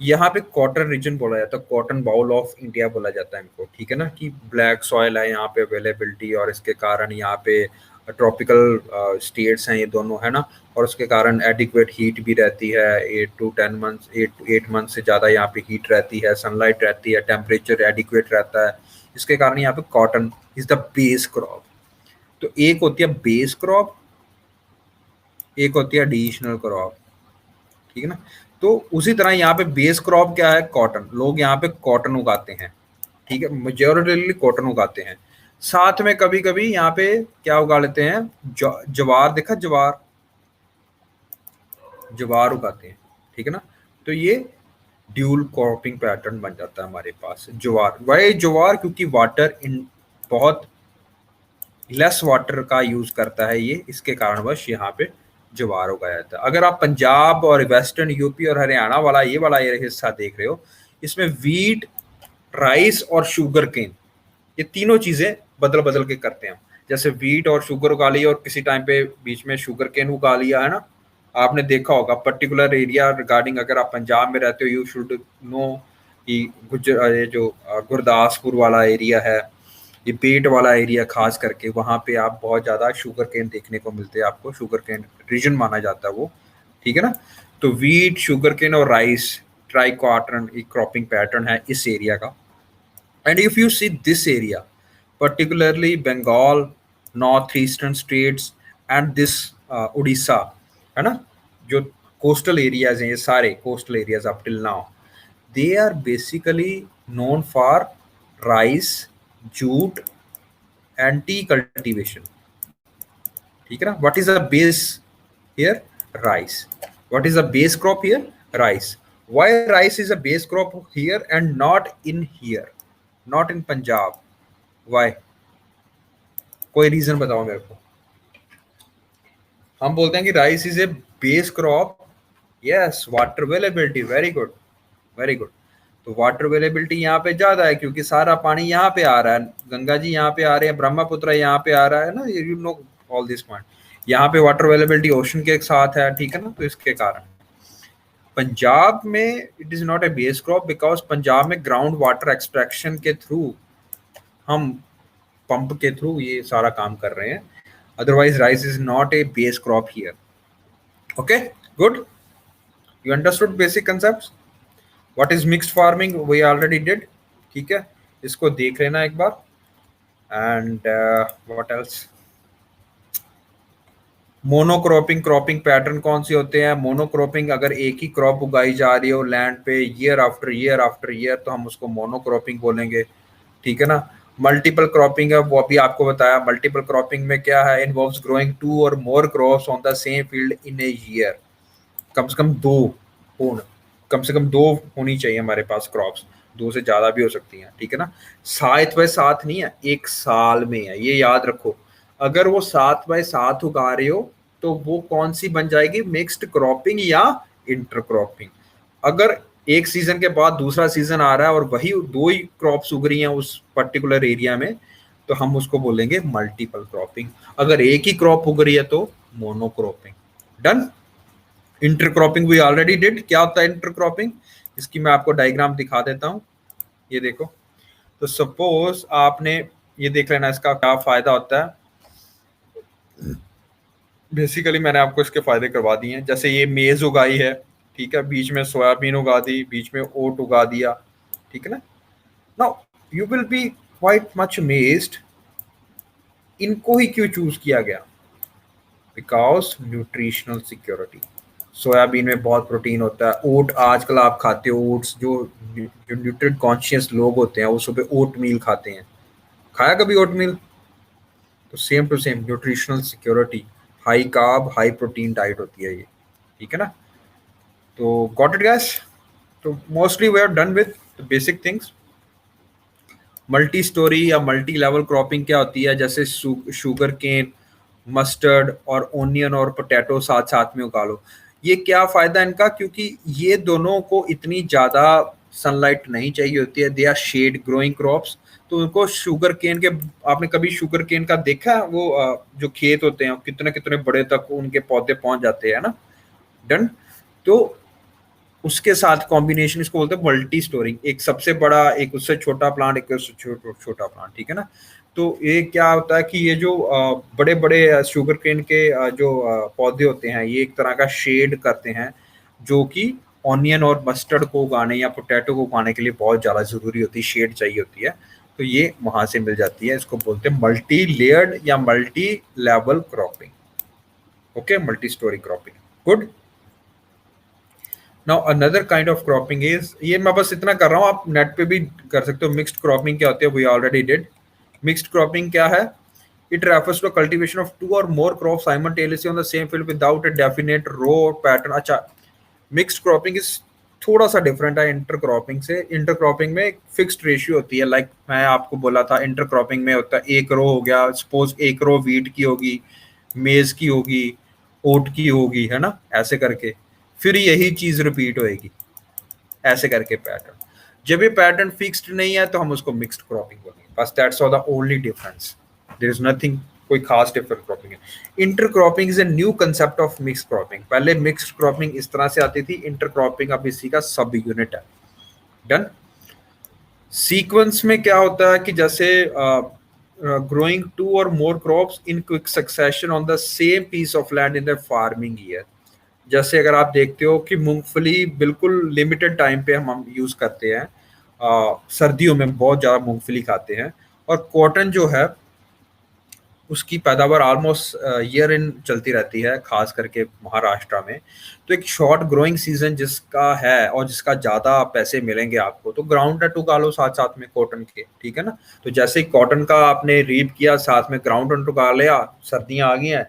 यहाँ पे कॉटन रीजन बोला जाता है, कॉटन बाउल ऑफ इंडिया बोला जाता है इनको, ठीक है ना, कि ब्लैक सॉइल है यहाँ पे अवेलेबिलिटी, और इसके कारण यहाँ पे ट्रॉपिकल स्टेट्स हैं ये दोनों, है ना, और उसके कारण एडिक्वेट हीट भी रहती है, 8 to 10 मंथ्स, 8 मंथ से ज़्यादा यहाँ पे हीट रहती है, सनलाइट रहती है, टेम्परेचर एडिक्वेट रहता है, इसके कारण यहाँ पे cotton is the base crop. तो एक होती है बेस क्रॉप, एक होती है एडिशनल क्रॉप, ठीक है ना। तो उसी तरह यहाँ पे बेस क्रॉप क्या है? कॉटन। लोग यहाँ पे कॉटन उगाते हैं, ठीक है, मेजोरिटीली कॉटन उगाते हैं। साथ में कभी कभी यहाँ पे क्या उगा लेते हैं? ज्वार, देखा ज्वार, ज्वार उगाते हैं, ठीक है ना। तो ये ड्यूल क्रॉपिंग पैटर्न बन जाता है हमारे पास। ज्वार, वही ज्वार, क्योंकि वाटर इन बहुत लेस वाटर का यूज करता है ये, इसके कारणवश यहाँ पे ज्वार उगाया जाता है। अगर आप पंजाब और वेस्टर्न यूपी और हरियाणा वाला ये हिस्सा देख रहे हो, इसमें वीट, राइस और शुगर केन, ये तीनों चीजें बदल बदल के करते हैं। जैसे वीट और शुगर उगा लिया, और किसी टाइम पे बीच में शुगर केन उगा लिया, है ना। आपने देखा होगा पर्टिकुलर एरिया रिगार्डिंग, अगर आप पंजाब में रहते हो, यू शुड नो कि ये जो गुरदासपुर वाला एरिया है, ये पेट वाला एरिया खास करके, वहाँ पे आप बहुत ज़्यादा शुगर केन देखने को मिलते हैं, आपको शुगर केन रीजन माना जाता है वो, ठीक है ना। तो वीट, शुगर केन और राइस, ट्राई कॉटन एक क्रॉपिंग पैटर्न है इस एरिया का। And if you see this area, particularly Bengal, north eastern states and this Orissa, है ना, जो कोस्टल एरियाज हैं, ये सारे coastal areas up till now, they are basically known for rice, jute and tea cultivation, ठीक है ना। what is the base here? Rice. What is the base crop here? Rice. Why rice is a base crop here and not in here, not in Punjab? Why? कोई reason बताओ मेरे को। हम बोलते हैं कि rice is a base crop. Yes, water availability, very good, very good. तो water availability यहाँ पे ज्यादा है, क्योंकि सारा पानी यहाँ पे आ रहा है, गंगा जी यहाँ पे आ रहे हैं, ब्रह्मपुत्र यहाँ पे आ रहा है ना, you know all this point. यहाँ पे वाटर अवेलेबिलिटी ओशन के साथ है, ठीक है ना। तो इसके कारण पंजाब में it is not A base crop, because Punjab में ग्राउंड वाटर एक्सट्रैक्शन के थ्रू, हम पंप के थ्रू ये सारा काम कर रहे हैं। Otherwise, rice is not a base crop here. Okay, good. You understood basic concepts. What is mixed farming? We already did. ठीक है, इसको देख लेना एक बार। And what else? Monocropping cropping pattern कौन से होते हैं? मोनोक्रॉपिंग, अगर एक ही क्रॉप उगाई जा रही हो लैंड पे year after year after year, तो हम उसको मोनोक्रॉपिंग बोलेंगे, ठीक है ना। मल्टीपल क्रॉपिंग है, वो अभी आपको बताया। मल्टीपल क्रॉपिंग में क्या है, इन्वॉल्व्स ग्रोइंग टू और more crops on the same field in a year. कम से कम दो हो, कम से कम दो होनी चाहिए हमारे पास क्रॉप्स, दो से ज्यादा भी हो सकती हैं, ठीक है ना। 7 बाय 7 नहीं है, एक साल में है, ये याद रखो। अगर वो 7 बाय 7 उगा रहे हो तो वो कौन सी बन जाएगी, मिक्स्ड क्रॉपिंग या इंटर क्रॉपिंग। अगर एक सीजन के बाद दूसरा सीजन आ रहा है और वही दो ही क्रॉप्स उग रही हैं उस पर्टिकुलर एरिया में, तो हम उसको बोलेंगे मल्टीपल क्रॉपिंग। अगर एक ही क्रॉप उग रही है तो monocropping. Done. Intercropping we already did. क्या होता है इंटरक्रॉपिंग, इसकी मैं आपको डायग्राम दिखा देता हूँ। ये देखो, तो सपोज आपने ये देख लेना, इसका क्या फायदा होता है। बेसिकली मैंने आपको इसके फायदे करवा दिए हैं। जैसे ये मेज उगाई है, ठीक है, बीच में सोयाबीन उगा दी, बीच में ओट उगा दिया, ठीक है ना। Now you will be quite much amazed, इनको ही क्यों चूज किया गया, बिकॉज न्यूट्रिशनल सिक्योरिटी। सोयाबीन में बहुत प्रोटीन होता है। ओट आजकल आप खाते हो, ओट्स जो जो न्यूट्रिएंट कॉन्शियस लोग होते हैं वो सुबह ओट मील खाते हैं। खाया कभी ओट मील? तो same to same nutritional security, high carb high protein diet होती है ये, ठीक है ना। तो गॉट इट गैस। तो mostly we are done with basic things. Multi storey या मल्टी लेवल क्रॉपिंग क्या होती है, जैसे शुगर केन, मस्टर्ड और ओनियन और पोटैटो साथ साथ में उगा लो। ये क्या फायदा इनका, क्योंकि ये दोनों को इतनी ज्यादा सनलाइट नहीं चाहिए होती है, they are shade growing crops. तो उनको शुगर केन के, आपने कभी शुगर केन का देखा है? वो जो खेत होते हैं कितने कितने बड़े तक उनके पौधे पहुंच जाते हैं ना। डन। तो उसके साथ कॉम्बिनेशन इसको बोलते हैं मल्टी स्टोरिंग, एक सबसे बड़ा, एक उससे छोटा प्लांट, एक उससे छोटा प्लांट, ठीक है ना। तो ये क्या होता है कि ये जो बड़े बड़े शुगर केन के जो पौधे होते हैं, ये एक तरह का शेड करते हैं, जो कि ऑनियन और मस्टर्ड को उगाने या पोटैटो को उगाने के लिए बहुत ज़्यादा ज़रूरी होती है, शेड चाहिए होती है। तो ये वहां से मिल जाती है, इसको बोलते हैं मल्टी लेयर्ड या multi level cropping. Okay, multi storey cropping. Good. Now another kind of cropping is, ये मैं बस इतना कर रहा हूँ, आप नेट पे भी कर सकते हो। मिक्स्ड क्रॉपिंग क्या होती है, we already did. Mixed cropping क्या है, it refers to cultivation of two और more crop simultaneously on the same field without a definite row pattern. अच्छा, मिक्स्ड क्रॉपिंग इज थोड़ा सा डिफरेंट है इंटर क्रॉपिंग से। इंटर क्रॉपिंग में एक फिक्स्ड रेशियो होती है, लाइक मैं आपको बोला था, इंटर क्रॉपिंग में होता है एक रो हो गया, सपोज एक रो वीट की होगी, मेज की होगी, ओट की होगी, है ना, ऐसे करके फिर यही चीज रिपीट होएगी, ऐसे करके पैटर्न। जब ये पैटर्न फिक्स्ड नहीं है तो हम उसको मिक्स्ड क्रॉपिंग बोलेंगे, बस that's all the only difference, there is nothing, कोई खास डिफरेंट क्रॉपिंग है। Inter cropping is a new concept of mix cropping. पहले मिक्स्ड क्रॉपिंग इस तरह से आती थी, इंटर क्रॉपिंग अब इसी का सब यूनिट है। डन। सीक्वेंस में क्या होता है कि जैसे ग्रोइंग टू और more crops in quick succession on the same piece of land in the farming year. जैसे अगर आप देखते हो कि मूंगफली बिल्कुल लिमिटेड टाइम पे हम यूज करते हैं, सर्दियों में बहुत ज़्यादा मूंगफली खाते हैं, और कॉटन जो है उसकी पैदावार ऑलमोस्ट ईयर इन चलती रहती है, खास करके महाराष्ट्र में। तो एक शॉर्ट ग्रोइंग सीजन जिसका है और जिसका ज़्यादा पैसे मिलेंगे आपको, तो ग्राउंड नट उगा लो साथ साथ में कॉटन के, ठीक है ना। तो जैसे ही कॉटन का आपने रीप किया, साथ में ग्राउंड नट उगा लिया, सर्दियाँ आ गई हैं,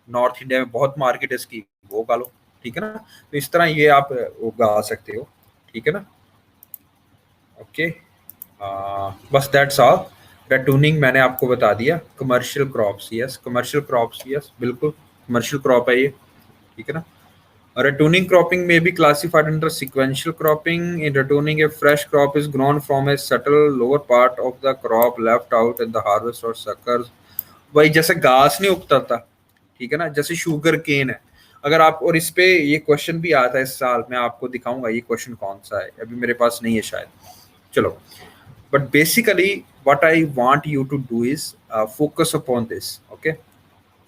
नॉर्थ इंडिया में बहुत मार्केट है इसकी, वो उगा लो, ठीक है ना। तो इस तरह ये आप उगा सकते हो, ठीक है ना। ओके, बस दैट्स ऑल। रेटूनिंग मैंने आपको बता दिया। Commercial crops, yes commercial crops, yes बिल्कुल कमर्शियल क्रॉप है ये, ठीक है ना। Ratooning cropping may be classified under sequential cropping. In ratooning, a fresh crop is grown from a subtle lower part of the crop left out in the harvest or suckers. वही जैसे घास नहीं उगता था, ठीक है ना, जैसे शुगर केन है। अगर आप, और इस पे ये क्वेश्चन भी आया था इस साल, मैं आपको दिखाऊंगा ये क्वेश्चन कौन सा है, अभी मेरे पास नहीं है शायद। चलो, but basically what I want you to do is focus upon this. Okay,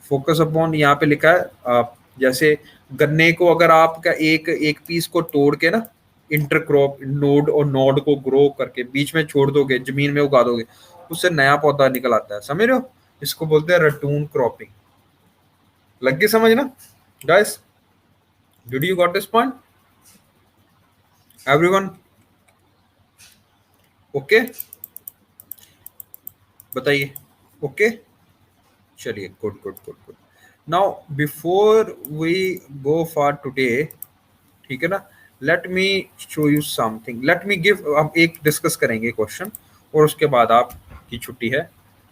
focus upon यहाँ पे लिखा है, जैसे गन्ने को अगर आपका एक एक पीस को तोड़ के ना, इंटरक्रॉप नोड और नोड को ग्रो करके बीच में छोड़ दोगे, जमीन में उगा दोगे, उससे नया पौधा निकल आता है, समझ रहे हो। इसको बोलते हैं रटून क्रॉपिंग। लग गई समझ ना guys? Did you got this point everyone? Okay, बताइए। ओके, चलिए, good good good good. Now before we go for today, ठीक है ना, let me show you something, let me give, हम एक डिस्कस करेंगे क्वेश्चन और उसके बाद आपकी छुट्टी है।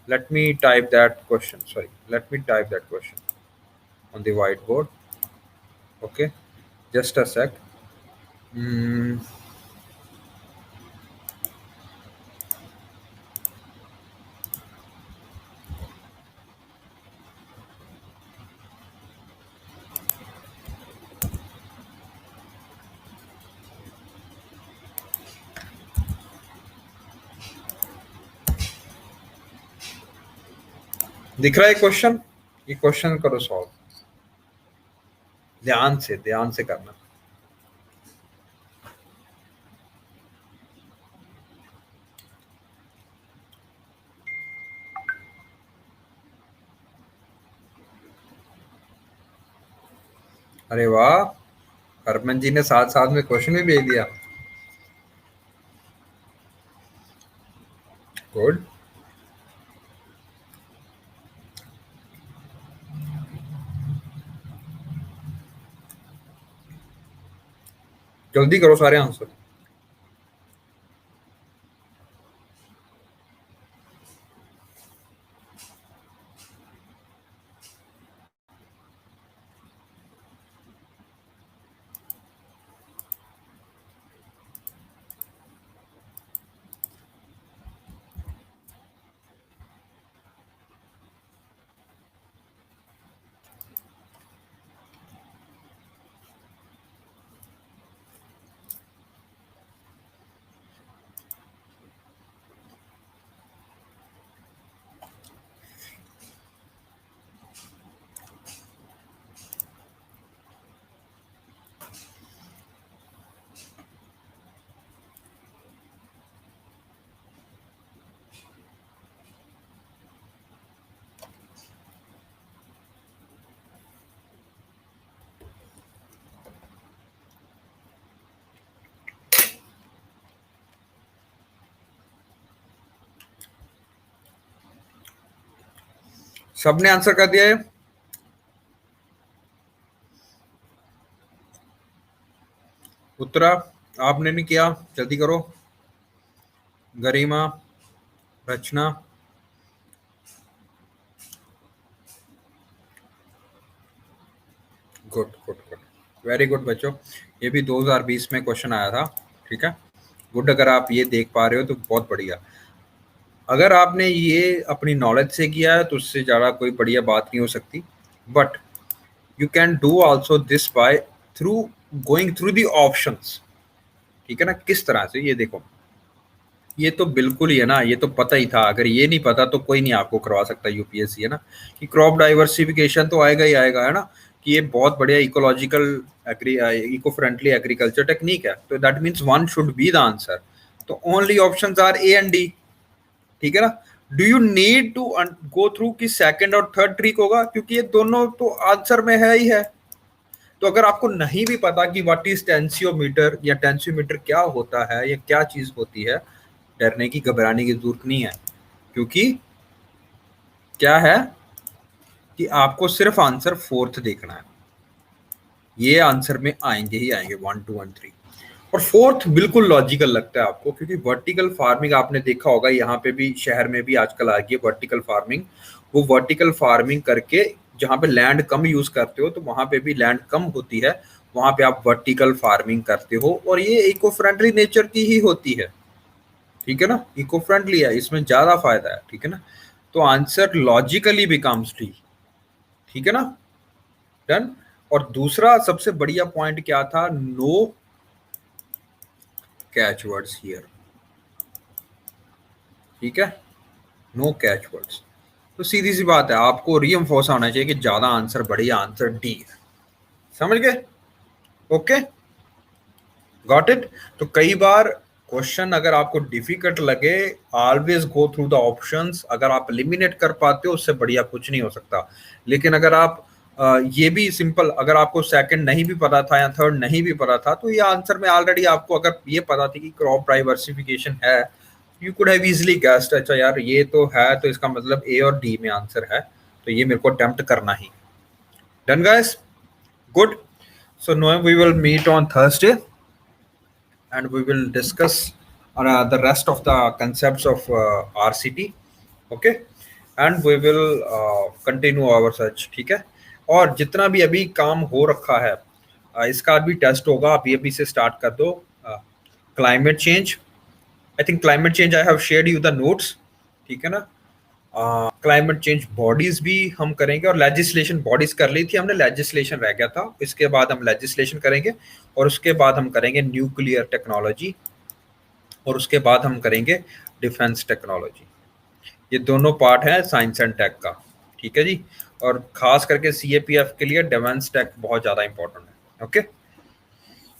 Let me type that question, sorry, let me type that question on the white board. Okay, just a sec. दिख रहा है क्वेश्चन? ये क्वेश्चन करो सॉल्व, ध्यान से करना। अरे वाह, हरमन जी ने साथ साथ में क्वेश्चन भी भेज दिया। गुड। जल्दी करो सारे आंसर। सबने आंसर कर दिया है? उत्तरा आपने नहीं किया, जल्दी करो। Garima, Rachna, good good good, very good बच्चों। ये भी 2020 में क्वेश्चन आया था, ठीक है। गुड, अगर आप ये देख पा रहे हो तो बहुत बढ़िया। अगर आपने ये अपनी नॉलेज से किया है तो उससे ज़्यादा कोई बढ़िया बात नहीं हो सकती। But you can do also this by through going through the options, ठीक है ना। किस तरह से, ये देखो, ये तो बिल्कुल ही है ना, ये तो पता ही था। अगर ये नहीं पता तो कोई नहीं आपको करवा सकता यूपीएससी, है ना, कि क्रॉप डाइवर्सिफिकेशन तो आएगा ही आएगा, है ना, कि ये बहुत बढ़िया ecological eco friendly agriculture technique है, तो that means one should be the answer. तो only options are A and D, ठीक है ना। Do you need to go through कि सेकंड और थर्ड ट्रिक होगा, क्योंकि ये दोनों तो आंसर में है ही है। तो अगर आपको नहीं भी पता कि व्हाट इज टेंसियोमीटर या टेंसियोमीटर क्या होता है या क्या चीज होती है, डरने की घबराने की जरूरत नहीं है, क्योंकि क्या है कि आपको सिर्फ आंसर फोर्थ देखना है। ये आंसर में आएंगे ही आएंगे, 1 2 1 3। और फोर्थ बिल्कुल लॉजिकल लगता है आपको, क्योंकि वर्टिकल फार्मिंग आपने देखा होगा, यहाँ पे भी शहर में भी आजकल आ गई है वर्टिकल फार्मिंग। वो वर्टिकल फार्मिंग करके जहाँ पे लैंड कम यूज करते हो, तो वहां पे भी लैंड कम होती है, वहां पे आप वर्टिकल फार्मिंग करते हो, और ये इको फ्रेंडली नेचर की ही होती है, ठीक है ना। इको फ्रेंडली है, इसमें ज्यादा फायदा है, ठीक है ना। तो आंसर लॉजिकली बिकम्स डी, ठीक है ना। डन। और दूसरा सबसे बढ़िया पॉइंट क्या था, नो कैच वर्ड्स हियर, ठीक है, नो कैच वर्ड्स। तो सीधी सी बात है, आपको रीइंफोर्स आना चाहिए कि ज्यादा आंसर बढ़िया आंसर डी है। समझ गए? Okay, got it. तो कई बार क्वेश्चन अगर आपको डिफिकल्ट लगे, always go through the options. अगर आप एलिमिनेट कर पाते हो, उससे बढ़िया कुछ नहीं हो सकता। लेकिन अगर आप ये भी सिंपल, अगर आपको सेकंड नहीं भी पता था या थर्ड नहीं भी पता था, तो ये आंसर में ऑलरेडी आपको अगर ये पता थी कि क्रॉप डाइवर्सिफिकेशन है, you could have easily guessed, अच्छा यार ये तो है, तो इसका मतलब ए और डी में आंसर है, तो ये मेरे को अटेम्प्ट करना ही। Done guys, good. So now we will meet on Thursday and we will discuss the rest of the concepts of RCT. Okay, and we will continue our search. ठीक है, और जितना भी अभी काम हो रखा है इसका भी टेस्ट होगा, अभी अभी से स्टार्ट कर दो। Climate change, I think climate change I have shared you the notes, ठीक है ना। क्लाइमेट चेंज बॉडीज भी हम करेंगे, और लेजिस्लेशन बॉडीज कर ली थी हमने, लेजिस्लेशन रह गया था, इसके बाद हम लेजिस्लेशन करेंगे, और उसके बाद हम करेंगे न्यूक्लियर टेक्नोलॉजी, और उसके बाद हम करेंगे डिफेंस टेक्नोलॉजी। ये दोनों पार्ट है साइंस एंड टेक का, ठीक है जी। और खास करके CAPF के लिए डिफेंस टेक बहुत ज़्यादा इंपॉर्टेंट है। ओके,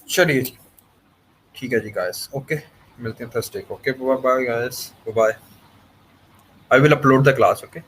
चलिए जी, ठीक है जी गाइस, ओके, मिलते हैं थर्सडे को। Okay, bye bye guys, bye. I will upload the class. Okay.